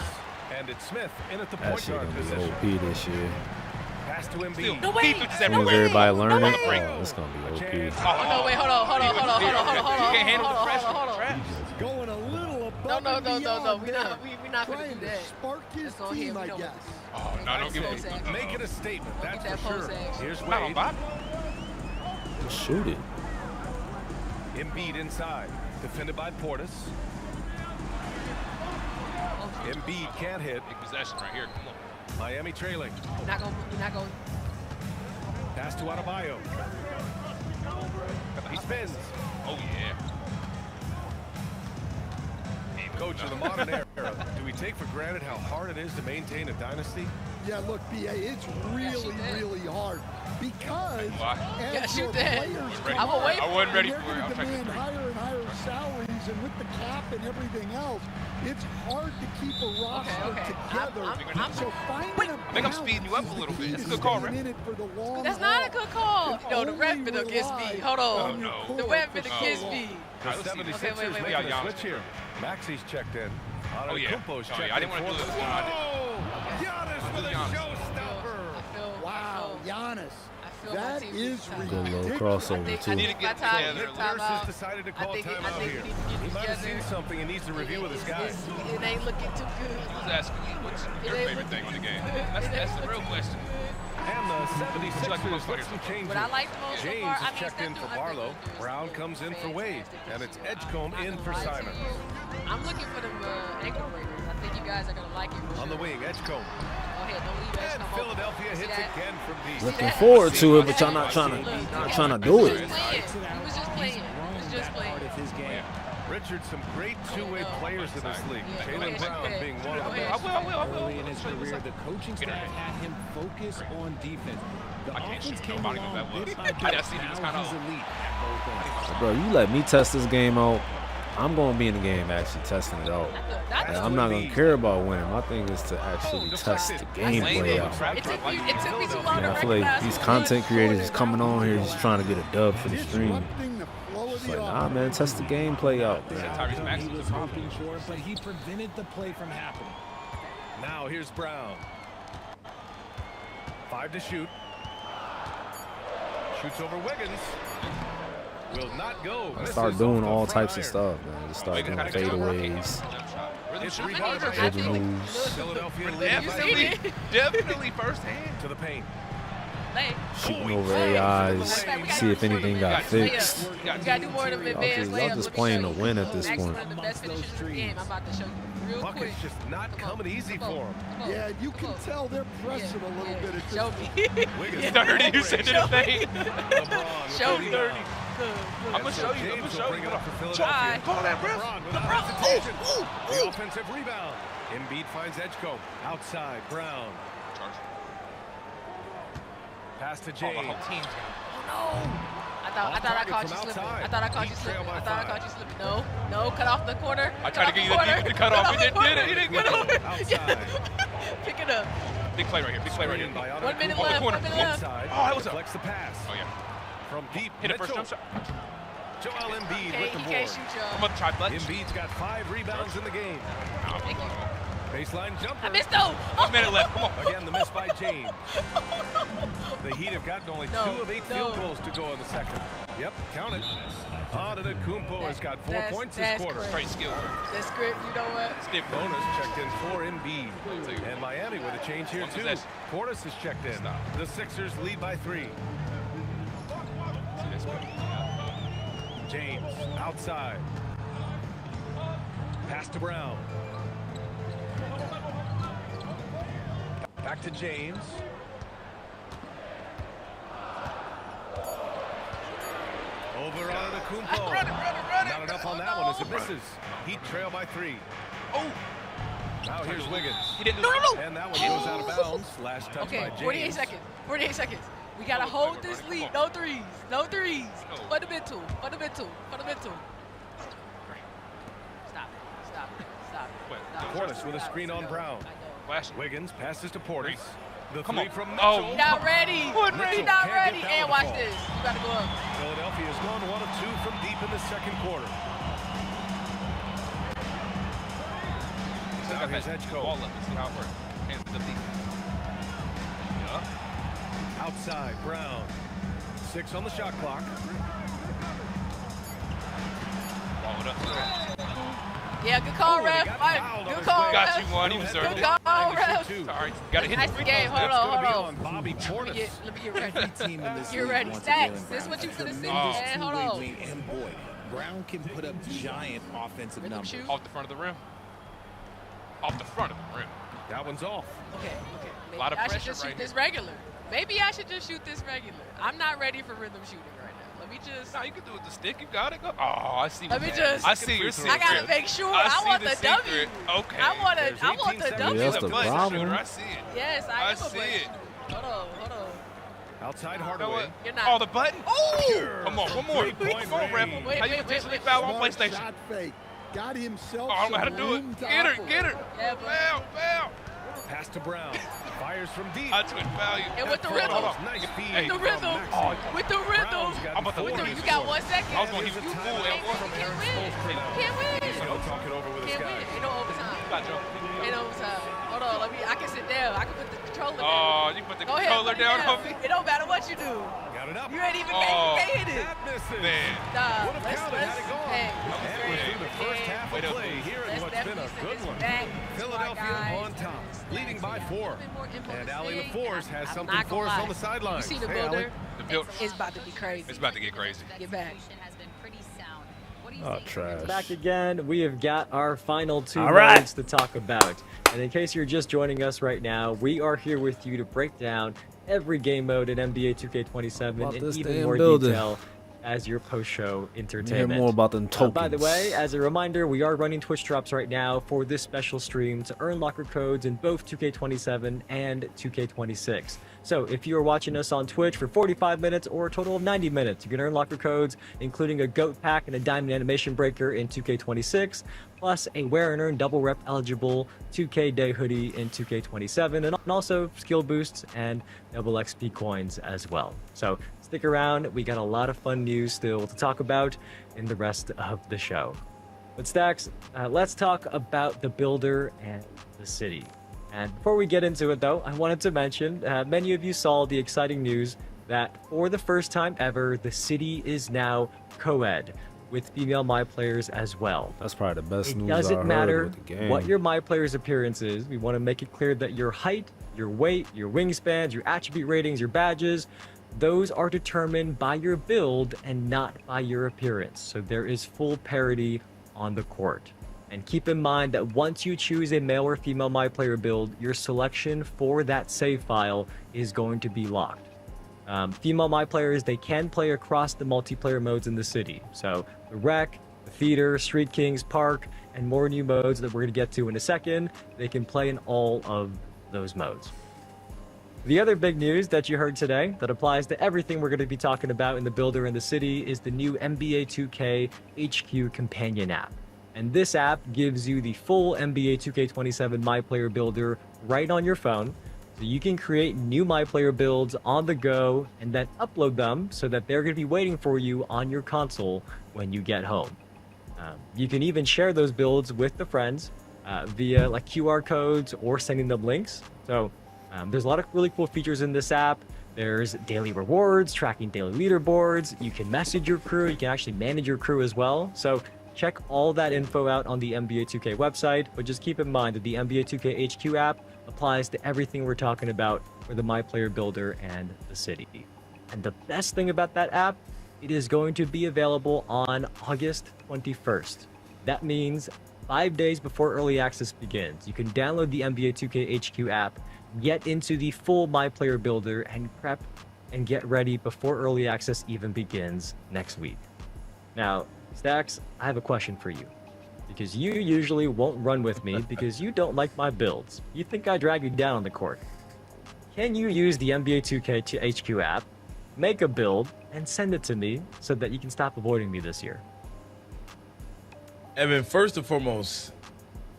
And it's Smith in at the That point shit guard gonna be position. OP this year. Pass to Embiid. No way. Defense is As soon everywhere. as everybody learn it, way. oh, it's gonna be OP. Oh no, wait, hold on. You can't handle the pressure. Hold on. Traps. Going a little above No. and beyond We there. not gonna Trying do to that. spark his Let's go ahead. team, We I don't guess. Oh, no, don't give Post it. action. Making a statement, that's that for post sure. action. Here's Come on, Wade. Bob. Shoot it. Embiid inside. Defended by Portis. Embiid can't hit. Big possession right here. Come on. Miami trailing. You're not gonna. Pass to Adebayo. He spins. Oh, yeah. Coach, in the modern era, do we take for granted how hard it is to maintain a dynasty? Yeah, look, BA, it's really hard because Yeah, as shoot your that. players I'm come gonna wait up, I wasn't ready and for it. they're I'm going to trying to demand higher and higher salaries, and with the cap and everything else, it's hard to keep a roster Okay. together. So finding Wait, a I think I'm speeding you up a little bit. balance That's a is good call, staying Ref. in it for the long That's not a haul. good call. Can No, the ref only been against rely me. Hold on. on your no. core The ref for been so against long. me. The 76ers wait. making a switch here. Maxi's checked in. Oh, yeah. Antetokounmpo's Oh, checked yeah. I didn't in want to for do the- this. I did. Whoa! Giannis with a showstopper. Wow, Giannis. feel my That team is needs time. Good little I crossover think- too. I think by time Nick time Nurse out, has decided to call I think timeout we here. need to get He might have together. seen something and needs to review with his guys. It ain't looking too good. Who's asking you what's your ain't favorite thing on the game? looking- That's the real question. And the What you like the 76ers most with some changes. What I like the most so James far, is I mean, checked in Steph for Curry, I think Barlow. he's doing Brown comes in for Wade. And it's Edgecombe I'm in not for gonna lie to Simon. you. I'm looking for them ankle breakers. I think you guys are gonna like it. For On the sure. wing, Edgecombe. Go ahead, don't leave And Edgecombe Philadelphia open. See hits that? again from deep. Looking forward to it, but y'all not trying to do it. He was just playing. He was just playing. Richard, some great two-way players in this league. Yeah, go Jaylen ahead, Brown go ahead. being one of Go them. ahead. I will. Early in his career, the coaching staff had him focus on defense. The I can't offense shoot. came Nobody knows along that was. bit by I bit. just seen he was Now kinda he's off. elite at both ends. Bro, you let me test this game out. I'm going to be in the game actually testing it out. Like, I'm not going to care about winning. My thing is to actually test the gameplay out. It took me too long You know, to I feel like recognize these who content was. creators is coming on here just trying to get a dub for the stream. It's like, nah, man, test the gameplay out, man. Tyrese Maxey He was hoping for it, but he prevented the play from happening. Now here's Brown. 5 to shoot. Shoots over Wiggins. Will not go. I start doing all types of stuff, man. Just start doing fadeaways, It's I rebounded. dribble moves, Philadelphia leads by Definitely, definitely firsthand. to the paint. Hey. shooting over AIs, see if anything got fixed. You gotta do more of them advanced Y'all layups. just Let me playing show to you. win at this Actually, point. one of the best finishers in the game. I'm about to show you real quick. Bucket's just not coming easy for him. Yeah, you can tell they're pressing a little bit at this Show me. Wiggins. 30, you said to the fate. LeBron with Show the me. rebound. I'm going to show you. I'm James going to will show bring you. it up for Try. Philadelphia. Call that, bro. LeBron without hesitation. The offensive rebound. Embiid finds Edgecombe. Outside, Brown. Pass to Oh, James. my whole team's I thought I caught you slipping. I thought I caught you slipping. I thought I caught you slipping. No, cut off the corner. I tried to get you the deep cut off. He didn't get it. Outside. Pick it up. Big play right here. Big play right here. By 1 minute Oh, the left. corner. 1 minute left. Inside. Oh, that was up. Deflects the pass. Oh, yeah. From deep. Hit it first Mitchell. jump shot. Joel Embiid Okay, with the he board. can't shoot I'm y'all. going to try clutch. Embiid's got 5 rebounds in the game. Thank you. Baseline jumper. I missed though. 1 minute left. Come on. Again, the miss by James. The Heat have gotten only No, 2 of 8 no. field goals to go in the second. Yep, count it. Antetokounmpo has got 4 points this That's quarter. great skill. The script, you know what? Bonus checked in for Embiid. And Miami with a change here, too. Portis is checked in. The Sixers lead by 3. James outside. Pass to Brown. Back to James. Over on the Kumpo. Not enough on that one as it misses. Heat trail by 3. Oh! Now here's Wiggins. He didn't. No. And that one goes out of bounds. Last touch by James. 48 seconds. 48 seconds. We gotta hold this lead. No threes. No threes. Fundamental. Fundamental. Fundamental. Stop it. Stop it. Stop it. Portis with a screen on Brown. Wiggins passes to Portis. The Come three on. from Oh, Mitchell. He's not ready. He's not Can't ready. get down And the watch ball. this. You gotta go up. Philadelphia has gone 1 of 2 from deep in the second quarter. Now here's Edgecombe. Ball up. Let's see how it works. Hands to the deep. Outside, Brown. 6 on the shot clock. Ball it up. Yeah, good call, ref. Good call, Got ref. you one. You deserved Good it. call, ref. Sorry. Got to hit Nice the free game. throws. Hold on, hold on. Bobby Portis. Let me get ready. Every team in this You're league ready. wants Stacks. Jaylen This is Brown. what you A finna see, tremendous man. Hold two-way on. wing, and boy, Brown can put up giant offensive numbers. Off the front of the rim. Off the front of the rim. That one's off. Okay. Maybe Lot of I should pressure just right shoot this regular. Maybe I should just shoot this regular. I'm not ready for rhythm shooting right now. Let me just. No, you can do it with the stick. You got it. Go. Oh, I see. Let me just. I see your secret. I gotta make sure. I see want the the secret. W. Okay. I want the W. That's the problem. I see it. Yes, I am a see button it. shooter. Hold on. Outside You know Hardaway. what? You're not. Oh, the button. Oh! Come on, one more. Three-point Come on, ref. range. Wait, How you wait, potentially wait. foul on Smart PlayStation? shot fake. Got himself Oh, I don't know how to some do room it. to Get her, operate. get her. Yeah, but Foul. Pass to Brown. Fires from deep. I took value. And with the rhythm. Hold on. Nice feed. Hey. With the rhythm. Oh, With the rhythm. Brown's got I'm about to four. leave. You got 1 second. I was going to hit you full You L1. can't win. Can't win. So don't talk it over with this Can't guy. win. Ain't no overtime. Got you. Ain't no overtime. Hold on. I can sit down. I can put the controller down. Oh, you put the Go ahead, controller put it down on me? It don't matter what you do. Got it up. You ain't even Oh. can't hit it. That misses. Man. Nah, Would have let's counted had it gone. hey, And we're through the first half Way of to play lose. here in let's what's been a definitely good send one. this back to our Philadelphia guys. on top, leading by 4. And Ali LaForce has I'm something not for gonna us lie. on the sidelines. You see the Hey, Ali. builder? The build. It's about to be crazy. It's about to get crazy. Get back. Oh, trash. Back again. We have got our final 2 All right. modes to talk about. And in case you're just joining us right now, we are here with you to break down every game mode in NBA 2K27 About in this even damn more building. detail as your post-show Hear entertainment. more about them tokens. By the way, as a reminder, we are running Twitch drops right now for this special stream to earn locker codes in both 2K27 and 2K26. So if you are watching us on Twitch for 45 minutes or a total of 90 minutes, you can earn locker codes, including a GOAT pack and a Diamond Animation Breaker in 2K26, plus a Wear and Earn double rep eligible 2K Day hoodie in 2K27, and also skill boosts and double XP coins as well. So stick around, we got a lot of fun news still to talk about in the rest of the show. But Stacks, let's talk about the builder and the city. And before we get into it though, I wanted to mention, many of you saw the exciting news that for the first time ever, the city is now co-ed with female My Players as well. That's probably the best news I Doesn't heard matter with the game. what your My Players appearance is. We want to make it clear that your height, your weight, your wingspans, your attribute ratings, your badges, those are determined by your build and not by your appearance. So there is full parity on the court. And keep in mind that once you choose a male or female My Player build, your selection for that save file is going to be locked. Female My Players, they can play across the multiplayer modes in the city. So the Rec, the Theater, Street Kings, Park, and more new modes that we're going to get to in a second, they can play in all of those modes. The other big news that you heard today that applies to everything we're going to be talking about in the builder in the city is the new NBA 2K HQ companion app. And this app gives you the full NBA 2K27 My Player builder right on your phone. So you can create new My Player builds on the go and then upload them so that they're going to be waiting for you on your console when you get home. You can even share those builds with the friends via like QR codes or sending them links. So there's a lot of really cool features in this app. There's daily rewards, tracking daily leaderboards. You can message your crew. You can actually manage your crew as well. So check all that info out on the NBA 2K website. But just keep in mind that the NBA 2K HQ app applies to everything we're talking about for the My Player Builder and the city. And the best thing about that app, it is going to be available on August 21st. That means 5 days before early access begins. You can download the NBA 2K HQ app, get into the full My Player Builder, and prep and get ready before early access even begins next week. Now, Stacks, I have a question for you. Because you usually won't run with me because you don't like my builds. You think I drag you down on the court. Can you use the NBA 2K HQ app, make a build, and send it to me so that you can stop avoiding me this year? Evan, first and foremost,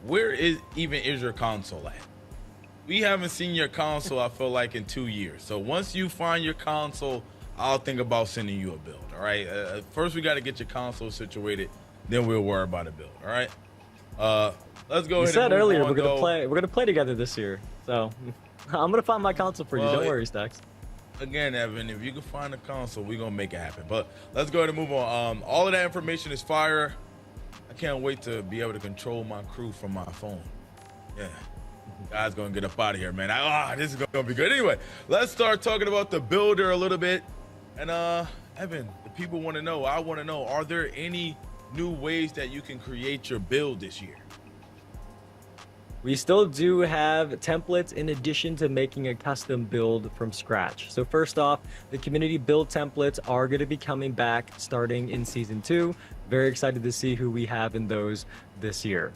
where is your console at? We haven't seen your console, I feel like, in 2 years. So once you find your console, I'll think about sending you a build, all right? First, we got to get your console situated, then we'll worry about a build, all right? Let's go ahead and move on. You said earlier we're gonna play together this year. So I'm gonna find my console for you. Don't worry, Stacks. Again, Evan, if you can find a console, we're going to make it happen. But let's go ahead and move on. All of that information is fire. I can't wait to be able to control my crew from my phone. Yeah. Guys going to get up out of here, man. This is going to be good. Anyway, let's start talking about the builder a little bit. And, Evan, the people want to know, I want to know, are there any new ways that you can create your build this year? We still do have templates in addition to making a custom build from scratch. So first off, the community build templates are going to be coming back starting in Season 2. Very excited to see who we have in those this year.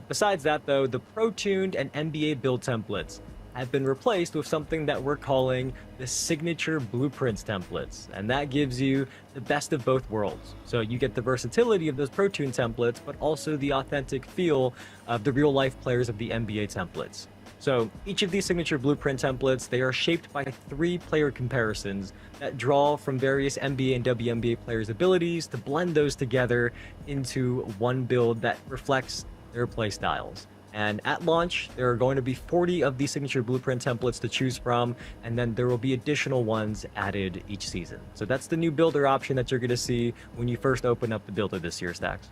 Besides that, though, the Pro-Tuned and NBA build templates have been replaced with something that we're calling the Signature Blueprints templates. And that gives you the best of both worlds. So you get the versatility of those Pro-Tuned templates, but also the authentic feel of the real-life players of the NBA templates. So each of these Signature Blueprint templates, they are shaped by 3 player comparisons that draw from various NBA and WNBA players' abilities to blend those together into one build that reflects their play styles. And at launch, there are going to be 40 of these Signature Blueprint templates to choose from, and then there will be additional ones added each season. So that's the new builder option that you're going to see when you first open up the builder this year, Stacks.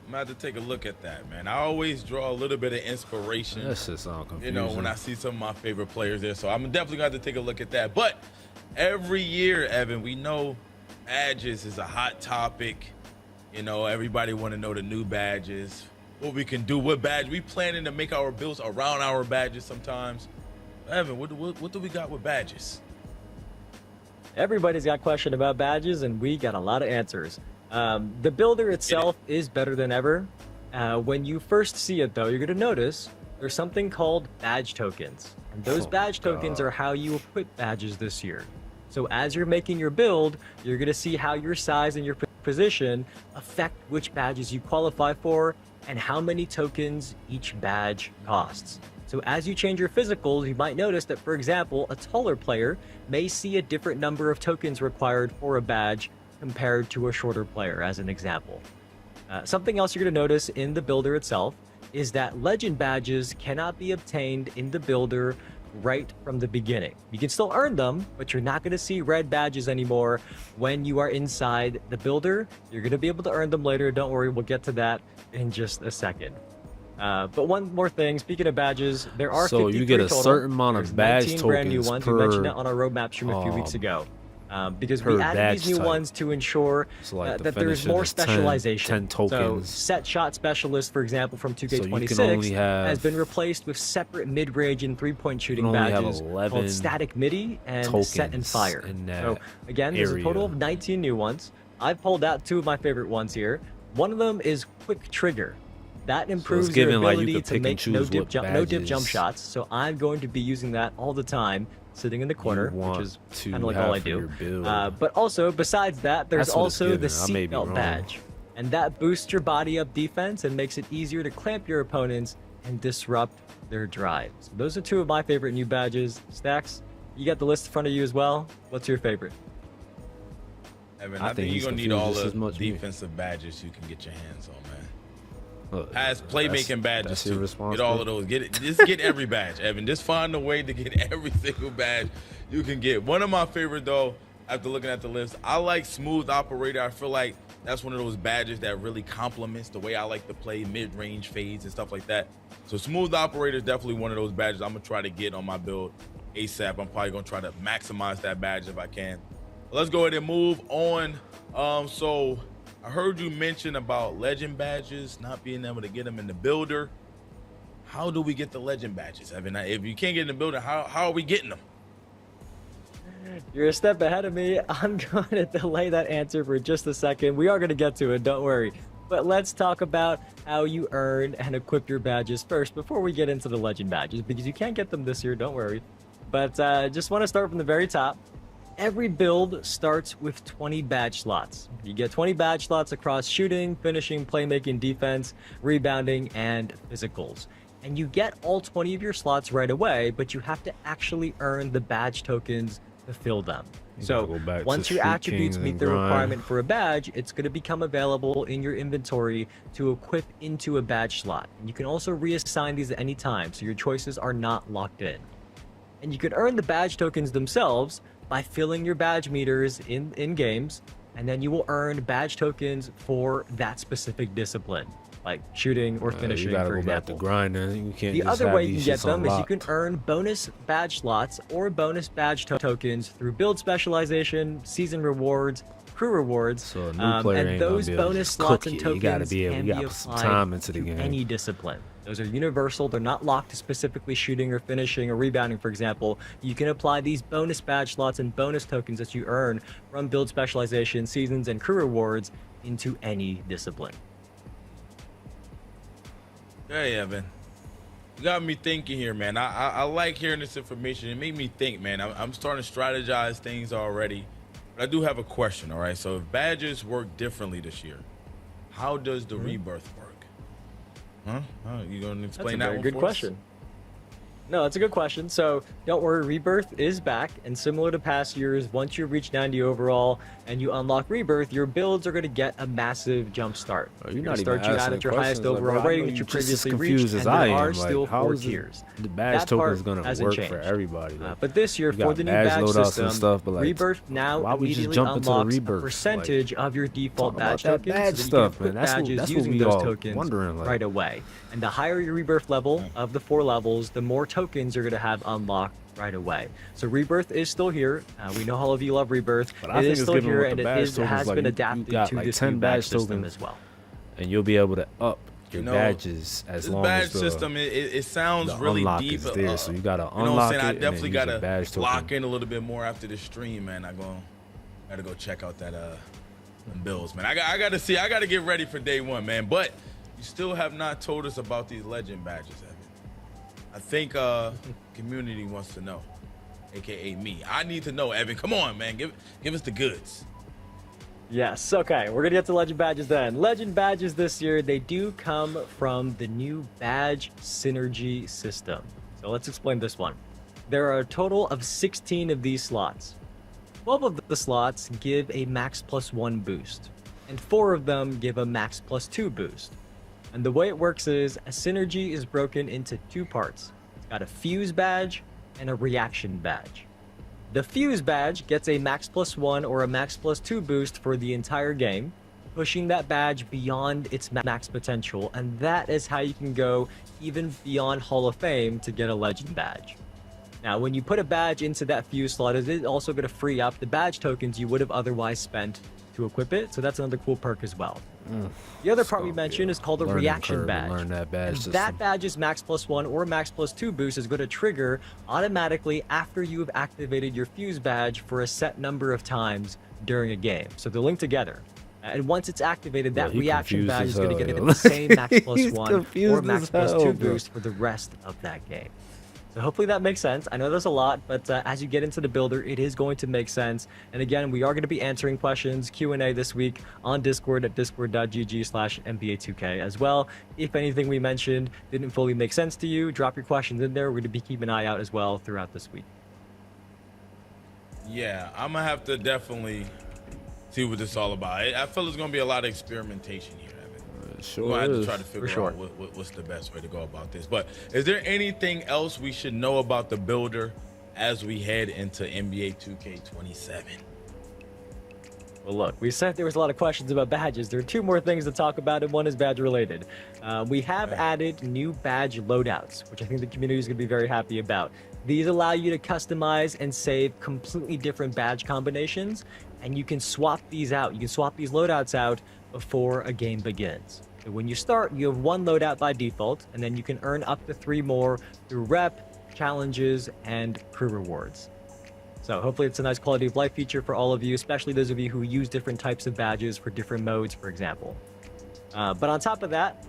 I'm going to have to take a look at that, man. I always draw a little bit of inspiration. That's just all confusing. You know, when I see some of my favorite players there. So I'm definitely going to have to take a look at that. But every year, Evan, we know badges is a hot topic. You know, everybody want to know the new badges. What we can do, what badge we planning to make our builds around our badges sometimes. Evan, what do we got with badges? Everybody's got a question about badges, and we got a lot of answers. The builder itself is better than ever. When you first see it, though, you're going to notice there's something called badge tokens. And those badge tokens are how you equip badges this year. So as you're making your build, you're going to see how your size and your position affect which badges you qualify for and how many tokens each badge costs. So as you change your physicals, you might notice that, for example, a taller player may see a different number of tokens required for a badge compared to a shorter player, as an example. Something else you're going to notice in the builder itself is that legend badges cannot be obtained in the builder right from the beginning. You can still earn them, but you're not going to see red badges anymore when you are inside the builder. You're going to be able to earn them later. Don't worry, we'll get to that in just a second. But one more thing, speaking of badges, there are 53 you get a total. certain amount of There's badge 19 brand new tokens ones. per, We mentioned that on our roadmap stream a few weeks ago. Because we added these new ones to ensure that there's more specialization. 10 tokens. So set shot specialist, for example, from 2K26 only have, has been replaced with separate mid-range and three-point shooting badges called static midi and set and fire. So again, there's a total of 19 new ones. I've pulled out 2 of my favorite ones here. One of them is quick trigger. That improves your ability to make no-dip jump shots. So I'm going to be using that all the time, sitting in the corner, which is kind of like all I do. But also, besides that, there's also the seatbelt badge. And that boosts your body up defense and makes it easier to clamp your opponents and disrupt their drives. Those are 2 of my favorite new badges. Stacks, you got the list in front of you as well. What's your favorite? Evan, I think you're going to need all the defensive badges you can get your hands on, man. has playmaking badges. That's your too. Get responsibility. all of those. Get it. Just get every badge, Evan. Just find a way to get every single badge you can get. One of my favorite though, after looking at the list, I like Smooth Operator. I feel like that's one of those badges that really complements the way I like to play mid-range fades and stuff like that. So Smooth Operator is definitely one of those badges I'm gonna try to get on my build ASAP. I'm probably gonna try to maximize that badge if I can. Let's go ahead and move on. So I heard you mention about legend badges, not being able to get them in the builder. How do we get the legend badges, Evan? If you can't get in the builder, how are we getting them? You're a step ahead of me. I'm going to delay that answer for just a second. We are going to get to it, don't worry. But let's talk about how you earn and equip your badges first before we get into the legend badges, because you can't get them this year, don't worry. But just want to start from the very top. Every build starts with 20 badge slots. You get 20 badge slots across shooting, finishing, playmaking, defense, rebounding, and physicals. And you get all 20 of your slots right away, but you have to actually earn the badge tokens to fill them. So once your attributes meet the requirement for a badge, it's going to become available in your inventory to equip into a badge slot. And you can also reassign these at any time, so your choices are not locked in. And you can earn the badge tokens themselves by filling your badge meters in games, and then you will earn badge tokens for that specific discipline, like shooting or finishing, you gotta for go example. back to grinding. You can't The just other have way you these can get shits them is you unlocked. can earn bonus badge slots or bonus badge tokens through build specialization, season rewards, crew rewards, So a new player and ain't gonna those be able to bonus just slots cook and it. You gotta tokens be able- can you be gotta put some applied time into the to game. any discipline. Those are universal. They're not locked to specifically shooting or finishing or rebounding, for example. You can apply these bonus badge slots and bonus tokens that you earn from build specialization, seasons, and crew rewards into any discipline. Hey, Evan. You got me thinking here, man. I like hearing this information. It made me think, man. I'm starting to strategize things already. But I do have a question, all right? So if badges work differently this year, how does the rebirth work? Huh? You going to explain that That's a very one good for us? question. No, that's a good question. So don't worry, Rebirth is back, and similar to past years, once you reach 90 overall and you unlock Rebirth, your builds are going to get a massive jump start. You're You're not going to even start you out asking at your highest questions, like, overall bro, I rating know that you you're just as previously confused reached, as and I there am. are Like, still how 4 is it- tiers. the badge That token part is gonna hasn't work changed. for everybody, like, But this year, you for got the new badge badge loadouts and system, stuff, but, like, Rebirth now why would you just immediately jump into the unlocks a Rebirth? percentage of your default talk about badge that tokens, badge so that stuff, you can man. equip That's what- badges that's what using we those all tokens wondering, like. right away. And the higher your Rebirth level of the 4 levels, the more tokens you're going to have unlocked right away. So Rebirth is still here. We know all of you love Rebirth. But It I think is it's still given here, with and the it badge is, tokens, has like, been you adapted got to like this 10 new badge badge system tokens, as well. and you'll be able to up your You know, badges as this long badge as the system, it sounds the really unlock deep. is there. So you gotta you know what I'm unlock saying? it I and then definitely use your gotta badge token. lock in a little bit more after the stream, man. Gotta go check out that them bills, man. I gotta see. I gotta get ready for day one, man. But you still have not told us about these legend badges, Evan. I think community wants to know, aka me. I need to know, Evan. Come on, man. Give us the goods. Yes, okay, we're gonna get to Legend Badges then. Legend Badges this year, they do come from the new Badge Synergy system. So let's explain this one. There are a total of 16 of these slots. 12 of the slots give a max +1 boost, and 4 of them give a max +2 boost. And the way it works is, a Synergy is broken into 2 parts. It's got a Fuse badge and a Reaction badge. The Fuse badge gets a max +1 or a max +2 boost for the entire game, pushing that badge beyond its max potential, and that is how you can go even beyond Hall of Fame to get a Legend badge. Now, when you put a badge into that Fuse slot, it is also going to free up the badge tokens you would have otherwise spent to equip it, so that's another cool perk as well. The other part we mentioned is called a learning Reaction curve to badge. learn that badge And system. that badge's max +1 or max +2 boost is going to trigger automatically after you have activated your Fuse badge for a set number of times during a game. So they're linked together. And once it's activated, that he Reaction confused badge as is going to hell, get yo. the same max He's +1 confused or max as hell, +2 bro. boost for the rest of that game. So hopefully that makes sense. I know there's a lot, but as you get into the builder, it is going to make sense. And again, we are going to be answering questions, Q&A this week on Discord at discord.gg/NBA2K as well. If anything we mentioned didn't fully make sense to you, drop your questions in there. We're going to be keeping an eye out as well throughout this week. Yeah, I'm gonna have to definitely see what this is all about. I feel there's gonna be a lot of experimentation here, Evan. Sure we'll have to is. try to figure sure. out what's the best way to go about this. But is there anything else we should know about the builder as we head into NBA 2K27? Well, look, we said there was a lot of questions about badges. There are two more things to talk about, and one is badge related. We have added new badge loadouts, which I think the community is going to be very happy about. These allow you to customize and save completely different badge combinations, and you can swap these out. You can swap these loadouts out before a game begins. So when you start, you have one loadout by default, and then you can earn up to 3 more through rep, challenges, and crew rewards. So hopefully it's a nice quality of life feature for all of you, especially those of you who use different types of badges for different modes, for example. But on top of that,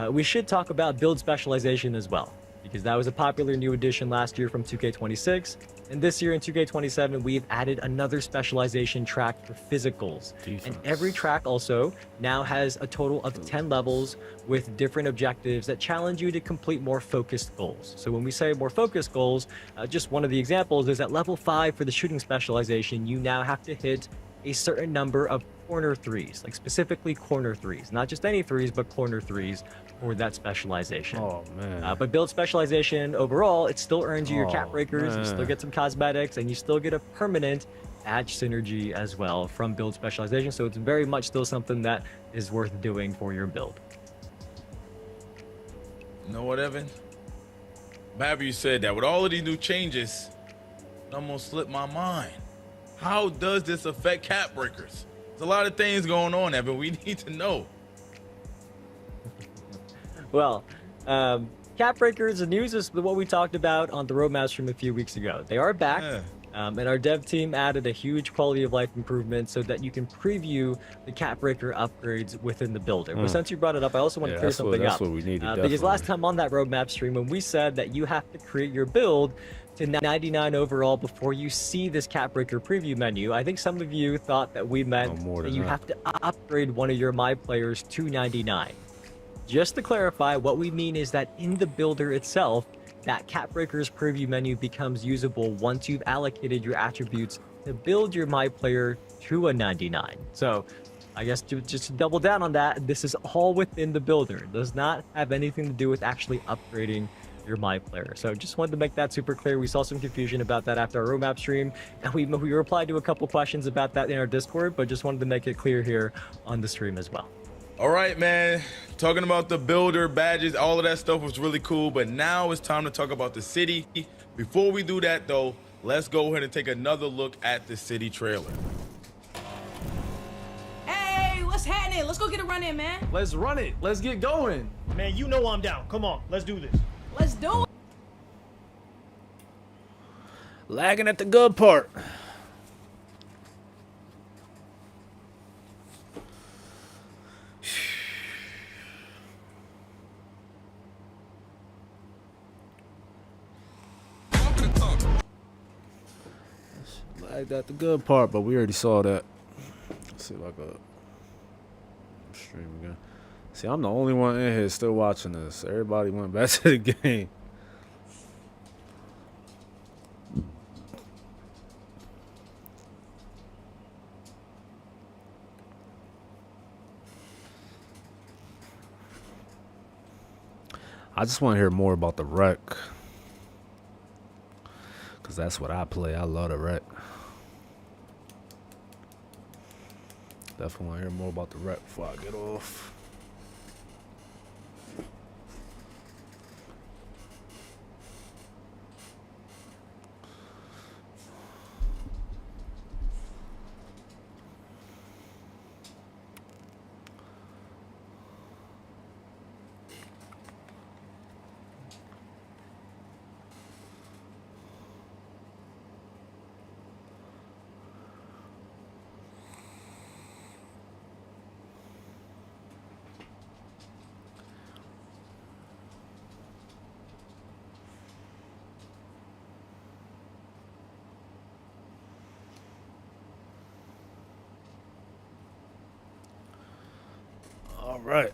we should talk about build specialization as well, because that was a popular new addition last year from 2K26. And this year in 2K27, we've added another specialization track for physicals. And every track also now has a total of 10 levels with different objectives that challenge you to complete more focused goals. So when we say more focused goals, just one of the examples is at level 5 for the shooting specialization, you now have to hit a certain number of corner threes, like specifically corner threes, not just any threes, but corner threes for that specialization. Oh man. But build specialization overall, it still earns you your cap breakers, you still get some cosmetics, and you still get a permanent badge synergy as well from build specialization. So it's very much still something that is worth doing for your build. You know what, Evan? I'm happy you said that. With all of these new changes, it almost slipped my mind. How does this affect cap breakers? There's a lot of things going on, Evan. We need to know. Well, cap breakers, the news is what we talked about on the roadmap stream a few weeks ago. They are back, and our dev team added a huge quality of life improvement so that you can preview the cap breaker upgrades within the builder. But since you brought it up, I also want to clear something up. That's what we needed, because last time on that roadmap stream, when we said that you have to create your build to 99 overall before you see this cap breaker preview menu, I think some of you thought that we meant that you have to upgrade one of your My players to 99. Just to clarify, what we mean is that in the builder itself, that cap breakers preview menu becomes usable once you've allocated your attributes to build your My player to a 99. So I guess just to double down on that, this is all within the builder. It does not have anything to do with actually upgrading your My player. So just wanted to make that super clear. We saw some confusion about that after our roadmap stream, and we replied to a couple questions about that in our Discord, but just wanted to make it clear here on the stream as well. All right, man. Talking about the builder, badges, all of that stuff was really cool, but now it's time to talk about the city. Before we do that, though, let's go ahead and take another look at the city trailer. Hey, what's happening? Let's go get a run in, man. Let's run it. Let's get going. Man, you know I'm down. Come on, let's do this. Let's do it. Lagging at the good part. Lagged at the good part, but we already saw that. Let's see if I could stream again. See, I'm the only one in here still watching this. Everybody went back to the game. I just want to hear more about the wreck, because that's what I play. I love the wreck. Definitely want to hear more about the wreck before I get off. All right.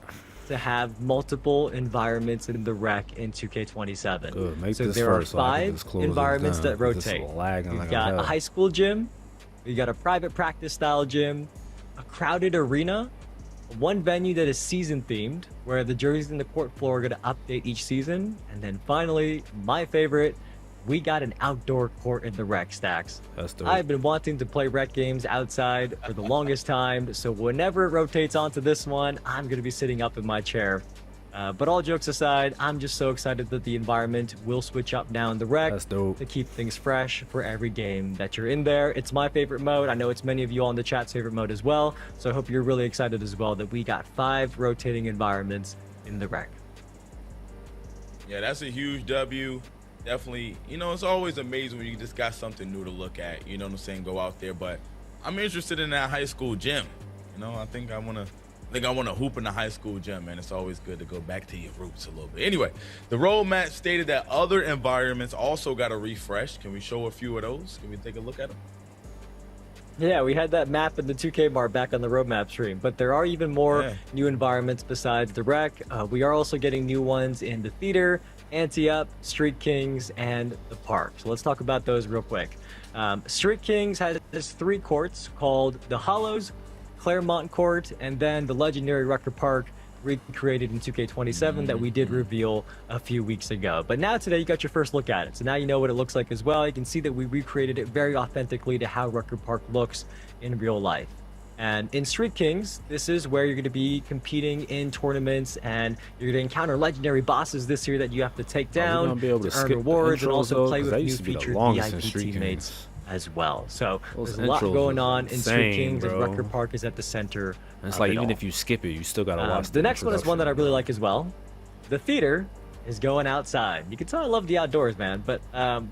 To have multiple environments in the wreck in 2K27. Good. Make so this there first are so I can 5 just close environments this down, that rotate. This is lagging You've like got hell. a high school gym, you got a private practice style gym, a crowded arena, one venue that is season themed, where the jerseys in the court floor are going to update each season. And then finally, my favorite, we got an outdoor court in the rec, Stacks. That's dope. I've been wanting to play rec games outside for the longest time, so whenever it rotates onto this one, I'm going to be sitting up in my chair. But all jokes aside, I'm just so excited that the environment will switch up now in the rec to keep things fresh for every game that you're in there. It's my favorite mode. I know it's many of you all in the chat's favorite mode as well, so I hope you're really excited as well that we got 5 rotating environments in the rec. Yeah, that's a huge W. Definitely, you know, it's always amazing when you just got something new to look at, you know what I'm saying, go out there. But I'm interested in that high school gym. You know, I think I want to hoop in the high school gym, man. It's always good to go back to your roots a little bit. Anyway, the roadmap stated that other environments also got a refresh. Can we show a few of those? Can we take a look at them? Yeah, we had that map in the 2K bar back on the roadmap stream, but there are even more new environments besides the rec. We are also getting new ones in the theater, Ante Up, Street Kings, and the park. So let's talk about those real quick. Street Kings has 3 courts called the Hollows, Claremont Court, and then the legendary Rucker Park, recreated in 2K27 that we did reveal a few weeks ago. But now today you got your first look at it, so now you know what it looks like as well. You can see that we recreated it very authentically to how Rucker Park looks in real life. And in Street Kings, this is where you're going to be competing in tournaments, and you're going to encounter legendary bosses this year that you have to take down to earn rewards and also play with new used to be the featured longest in VIP Street teammates Kings. as well. So Those there's a lot intros going was on in Street insane, Kings, and bro. Rucker Park is at the center. And it's of like it even all. if you skip it, you still gotta watch The next one is one that I really like as well. The theater is going outside. You can tell I love the outdoors, man. But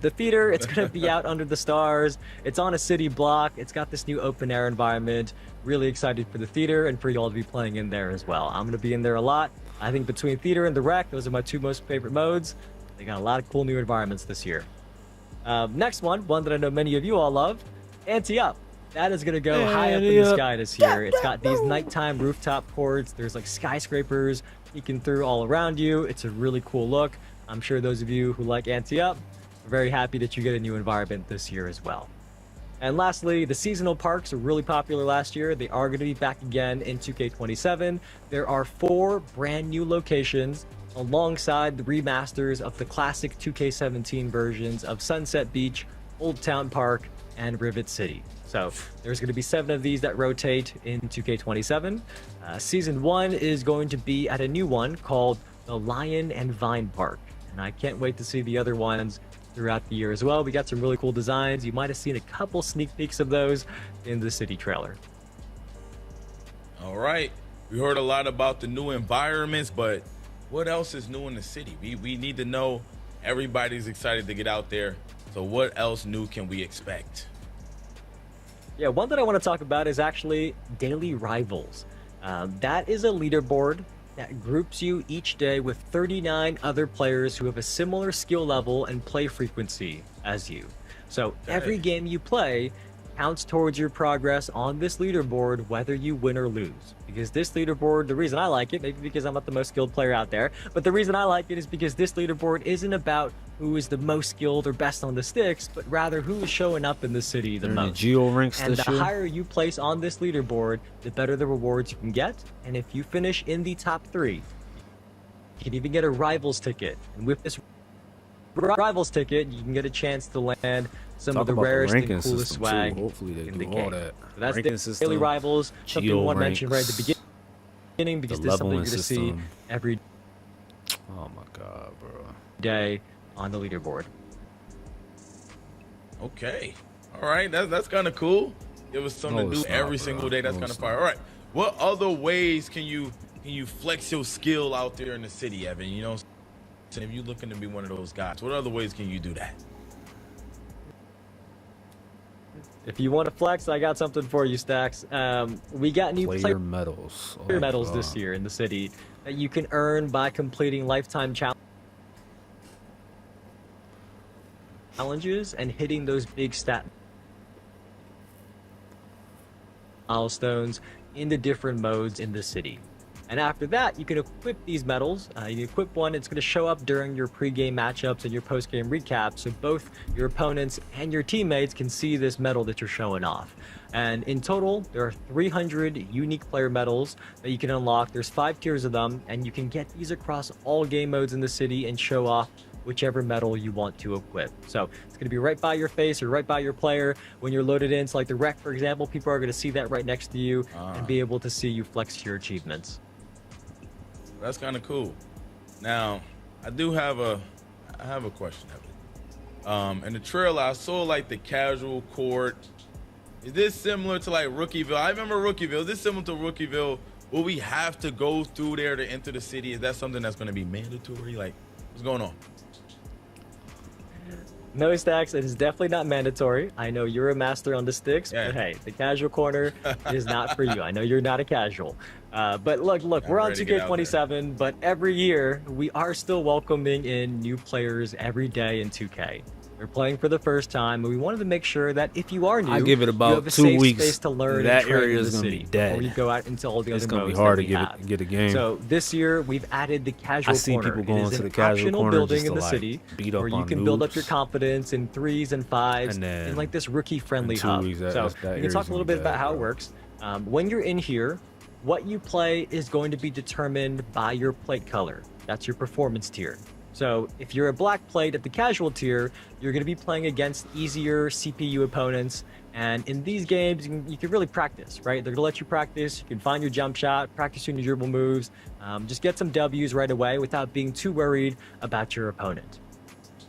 the theater, it's going to be out under the stars. It's on a city block. It's got this new open air environment. Really excited for the theater and for y'all to be playing in there as well. I'm going to be in there a lot. I think between theater and the rec, those are my 2 most favorite modes. They got a lot of cool new environments this year. Next one that I know many of you all love, Ante Up. That is going to go high up in the sky this year. It's got these nighttime rooftop courts. There's like skyscrapers peeking through all around you. It's a really cool look. I'm sure those of you who like Ante Up are very happy that you get a new environment this year as well. And lastly, the seasonal parks were really popular last year. They are going to be back again in 2K27. There are 4 brand new locations alongside the remasters of the classic 2K17 versions of Sunset Beach, Old Town Park, and Rivet City. So there's going to be 7 of these that rotate in 2K27. Season 1 is going to be at a new one called the Lion and Vine Park. And I can't wait to see the other ones throughout the year as well. We got some really cool designs. You might have seen a couple sneak peeks of those in the city trailer. All right. We heard a lot about the new environments, but what else is new in the city? We need to know. Everybody's excited to get out there. So what else new can we expect? Yeah, one that I want to talk about is actually Daily Rivals. That is a leaderboard that groups you each day with 39 other players who have a similar skill level and play frequency as you. So every game you play counts towards your progress on this leaderboard, whether you win or lose. Because this leaderboard, the reason I like it, maybe because I'm not the most skilled player out there, but the reason I like it is because this leaderboard isn't about who is the most skilled or best on the sticks, but rather who is showing up in the city the most. Geo ranks And this the year? higher you place on this leaderboard, the better the rewards you can get. And if you finish in the top 3, you can even get a Rivals ticket. And with this Rivals ticket, you can get a chance to land some Talk of the about the rarest and ranking coolest system, too. swag Hopefully they in do the all game. that. So that's Ranking the system, Daily Rivals, something we geo want to mention right at ranks, the beginning, because the this is something you're leveling going to see system. every Oh my god, bro. day on the leaderboard. Okay. All right. That's kind of cool. Give us something No, to do it's not, every bro. single day. That's No, kind of it's fire. not. All right. What other ways can you flex your skill out there in the city, Evan? You know, if you're looking to be one of those guys, what other ways can you do that? If you want to flex, I got something for you, Stacks. We got new Player medals. player Oh, medals God. this year in the city that you can earn by completing lifetime challenges and hitting those big stat milestones in the different modes in the city. And after that, you can equip these medals. You equip one, it's going to show up during your pre-game matchups and your post-game recap, so both your opponents and your teammates can see this medal that you're showing off. And in total, there are 300 unique player medals that you can unlock. There's 5 tiers of them, and you can get these across all game modes in the city and show off whichever medal you want to equip. So it's going to be right by your face or right by your player when you're loaded in. So like the wreck, for example, people are going to see that right next to you and be able to see you flex your achievements. That's kind of cool. Now, I have a question, Evan. In the trailer, I saw like the casual court. Is this similar to like Rookieville? I remember Rookieville. Is this similar to Rookieville? Will we have to go through there to enter the city? Is that something that's going to be mandatory? Like, what's going on? No, Stacks, it is definitely not mandatory. I know you're a master on the sticks, but hey, the casual corner is not for you. I know you're not a casual. But look, we're on 2K27, but every year we are still welcoming in new players every day in 2K. They're playing for the first time, and we wanted to make sure that if you are new, I give it about you have a 2 safe weeks. Space to learn That and train area in is the gonna be city dead. before you go out into all the It's other gonna be modes hard that to we get a game. So this year we've added the casual I see corner. people It going is to an the casual optional corner building just in to, the like, city beat up where you on can build up noobs. your confidence in 3s and 5s And then in like this rookie-friendly in 2 hub. weeks, So that we can talk area's a little gonna bit be about dead, how it bro. works. When you're in here, what you play is going to be determined by your plate color. That's your performance tier. So if you're a black plate at the casual tier, you're going to be playing against easier CPU opponents. And in these games, you can really practice, right? They're going to let you practice. You can find your jump shot, practice your dribble moves, just get some W's right away without being too worried about your opponent.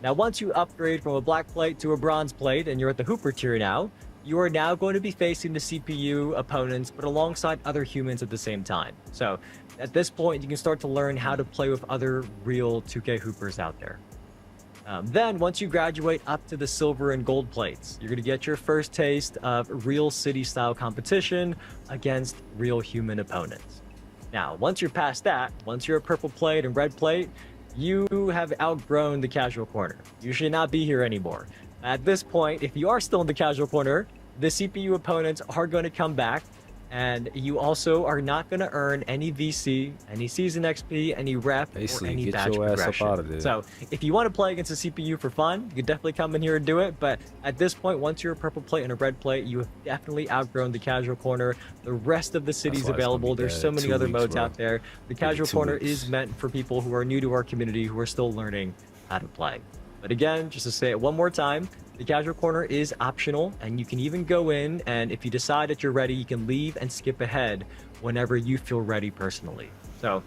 Now, once you upgrade from a black plate to a bronze plate and you're at the Hooper tier now, you are now going to be facing the CPU opponents, but alongside other humans at the same time. So at this point, you can start to learn how to play with other real 2K Hoopers out there. Then, once you graduate up to the silver and gold plates, you're going to get your first taste of real city-style competition against real human opponents. Now, once you're past that, once you're a purple plate and red plate, you have outgrown the casual corner. You should not be here anymore. At this point, if you are still in the casual corner, the CPU opponents are going to come back, and you also are not going to earn any VC, any season XP, any rep, Basically, or any get badge your ass up progression. out of there. So if you want to play against the CPU for fun, you can definitely come in here and do it. But at this point, once you're a purple plate and a red plate, you have definitely outgrown the casual corner. The rest of the city's why it's gonna available. be There's dead. so many 2 other weeks, modes bro. out there. The Maybe casual 2 corner weeks. is meant for people who are new to our community, who are still learning how to play. But again, just to say it one more time, the casual corner is optional, and you can even go in, and if you decide that you're ready, you can leave and skip ahead whenever you feel ready personally. So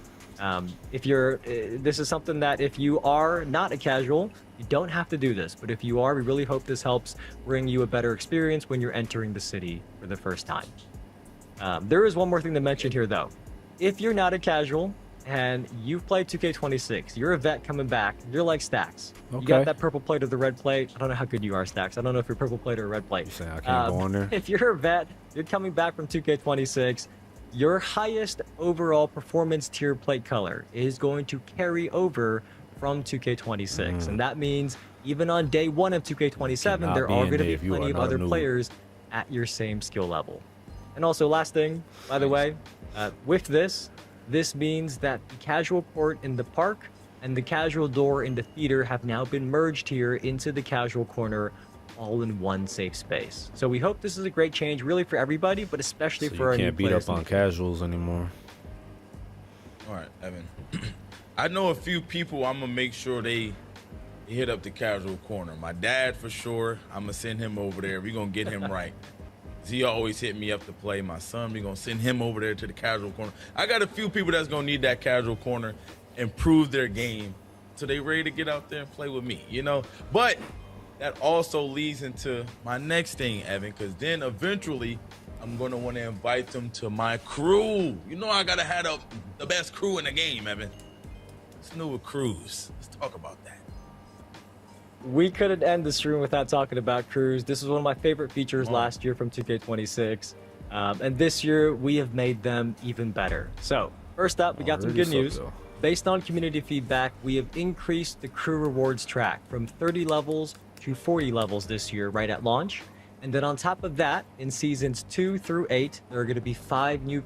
if you're, this is something that if you are not a casual, you don't have to do this. But if you are, we really hope this helps bring you a better experience when you're entering the city for the first time. There is one more thing to mention here, though. If you're not a casual and you've played 2K26, you're a vet coming back, you're like Stacks. You Okay. got that purple plate or the red plate. I don't know how good you are, Stacks. I don't know if you're purple plate or red plate. You saying I can't go on there? If you're a vet, you're coming back from 2K26, your highest overall performance tier plate color is going to carry over from 2K26. And that means even on day 1 of 2K27, Cannot there be are in going to there be if you are plenty of not a other noob. players at your same skill level. And also, last thing, by the way, with this means that the casual court in the park and the casual door in the theater have now been merged here into the casual corner, all in one safe space. So we hope this is a great change, really for everybody, but especially So for you our new can't beat players. up on casuals anymore. All right, Evan. I know a few people. I'm gonna make sure they hit up the casual corner. My dad, for sure. I'm gonna send him over there. We're gonna get him right. He always hit me up to play. My son, we're gonna send him over there to the casual corner. I got a few people that's gonna need that casual corner, improve their game, so they ready to get out there and play with me. You know, but that also leads into my next thing, Evan, because then eventually I'm going to want to invite them to my crew. You know I got to have the best crew in the game, Evan. What's new with crews? Let's talk about that. We couldn't end the stream without talking about crews. This was one of my favorite features last year from 2K26. And this year, we have made them even better. So, first up, we got some good news. Based on community feedback, we have increased the crew rewards track from 30 levels to 40 levels this year, right at launch. And then on top of that, in seasons 2 through 8, there are going to be 5 new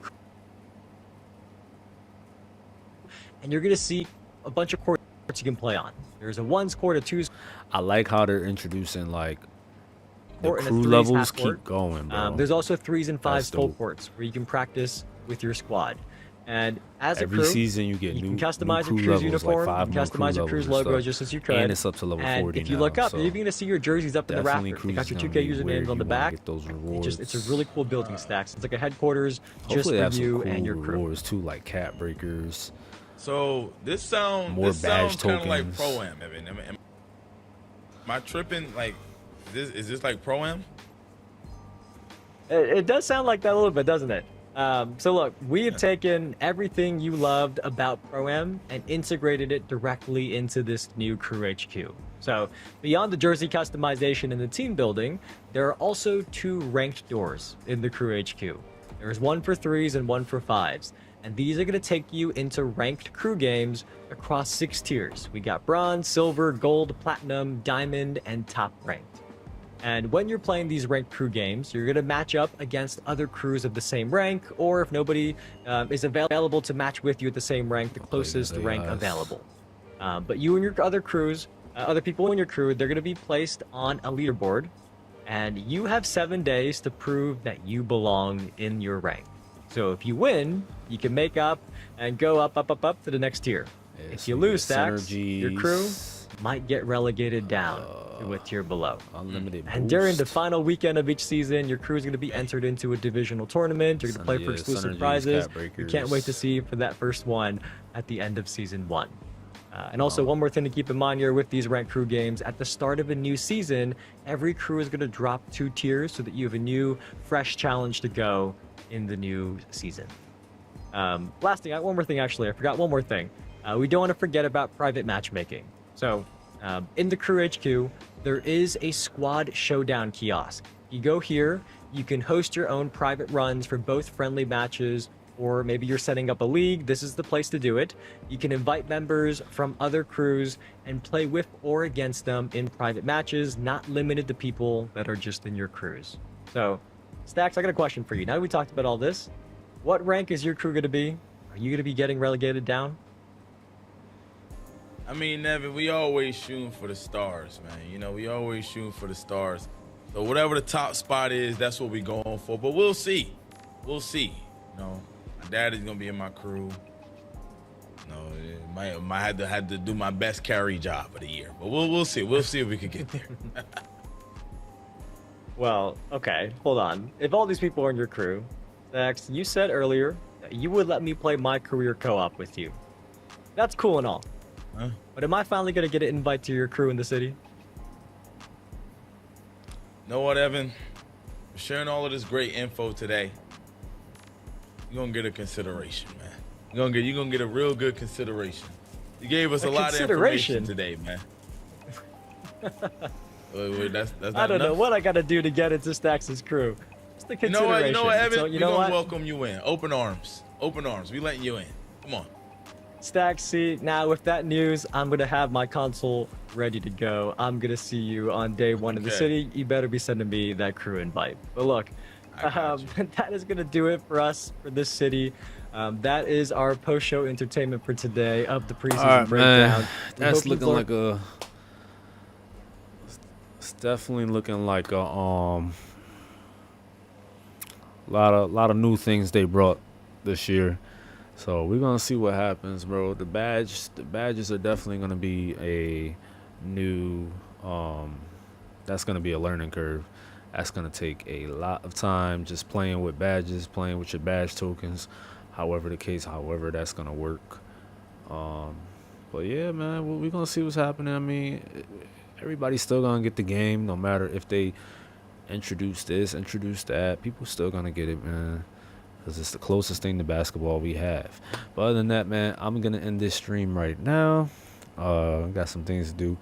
and you're going to see a bunch of courts you can play on. There's a 1s court, a 2s. I like how they're introducing like the court and a crew 3s levels half court. keep going, bro. There's also 3s and 5s That's full dope. courts where you can practice with your squad. And as Every a crew, season you get you new, can customize new your crew crew's levels, like uniform, 5 you more can crew customize your crew's levels and logo stuff. just as you could. And it's up to level and 40 if you now, look up, so you're going to see your jerseys up in the definitely rafters. They got your Cruise is 2K gonna be usernames where on you the wanna back. get those It's a rewards. really cool building stacks. It's like a headquarters just Hopefully they for have some you cool and your crew. rewards too, like cap breakers. So this sounds More badge kind of like tokens. Pro-Am. Am I tripping? Like, is this like Pro-Am? It does sound like that a little bit, doesn't it? So look, we have taken everything you loved about Pro-Am and integrated it directly into this new Crew HQ. So beyond the jersey customization and the team building, there are also 2 ranked doors in the Crew HQ. There's one for 3s and one for 5s. And these are going to take you into ranked crew games across 6 tiers. We got bronze, silver, gold, platinum, diamond, and top ranked. And when you're playing these ranked crew games, you're going to match up against other crews of the same rank, or if nobody is available to match with you at the same rank, the closest rank available. But you and your other crews, other people in your crew, they're going to be placed on a leaderboard, and you have 7 days to prove that you belong in your rank. So if you win, you can make up and go up to the next tier. If you lose stacks, your crew might get relegated down to a tier below. Unlimited And during the final weekend of each season, your crew is going to be entered into a divisional tournament. You're going to play for exclusive prizes. You can't wait to see for that first one at the end of season 1. And also, one more thing to keep in mind here with these ranked crew games, at the start of a new season, every crew is going to drop 2 tiers so that you have a new, fresh challenge to go in the new season. Last thing, one more thing actually, I forgot one more thing. We don't want to forget about private matchmaking. So, in the Crew HQ, there is a squad showdown kiosk. You go here, you can host your own private runs for both friendly matches, or maybe you're setting up a league, this is the place to do it. You can invite members from other crews and play with or against them in private matches, not limited to people that are just in your crews. So, Stacks, I got a question for you. Now that we talked about all this, what rank is your crew going to be? Are you going to be getting relegated down? I mean, Nevin, we always shooting for the stars, man. You know, we always shooting for the stars. So whatever the top spot is, that's what we going for. But we'll see. We'll see. You know, my dad is gonna be in my crew. You know, might have to do my best carry job of the year. But we'll see. We'll see if we can get there. Well, okay, hold on. If all these people are in your crew, Stacks, you said earlier that you would let me play my career co-op with you. That's cool and all. Huh? But am I finally going to get an invite to your crew in the city? You know what, Evan? For sharing all of this great info today, you're going to get a consideration, man. You're going to get a real good consideration. You gave us a lot of information today, man. Wait, that's not I don't know enough? what I got to do to get into Stacks' crew. Just the You know consideration. what, Evan? So, We're going to welcome you in. Open arms. Open arms. We letting you in. Come on. Stacks, see, now with that news, I'm going to have my console ready to go. I'm going to see you on day 1 in the Okay. city. You better be sending me that crew invite. But look, that is going to do it for us for this city. That is our post-show entertainment for today of the preseason All right, breakdown. man. We That's hope you looking learned- like a. It's definitely looking like a lot of new things they brought this year. So we're gonna see what happens, bro. The badges are definitely gonna be a new. That's gonna be a learning curve. That's gonna take a lot of time just playing with badges, playing with your badge tokens, however that's gonna work. But yeah, man, we're gonna see what's happening. I mean, everybody's still gonna get the game, no matter if they introduce this, introduce that. People still gonna get it, man. Because it's the closest thing to basketball we have. But other than that, man, I'm going to end this stream right now. Got some things to do.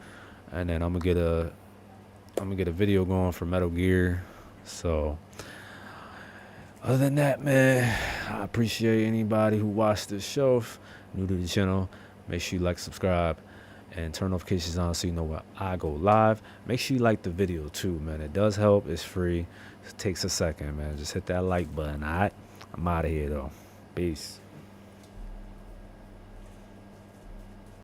And then I'm going to get a video going for Metal Gear. So, other than that, man, I appreciate anybody who watched this show. If new to the channel, make sure you like, subscribe, and turn notifications on so you know when I go live. Make sure you like the video, too, man. It does help. It's free. It takes a second, man. Just hit that like button, all right? I'm out of here, though. Peace.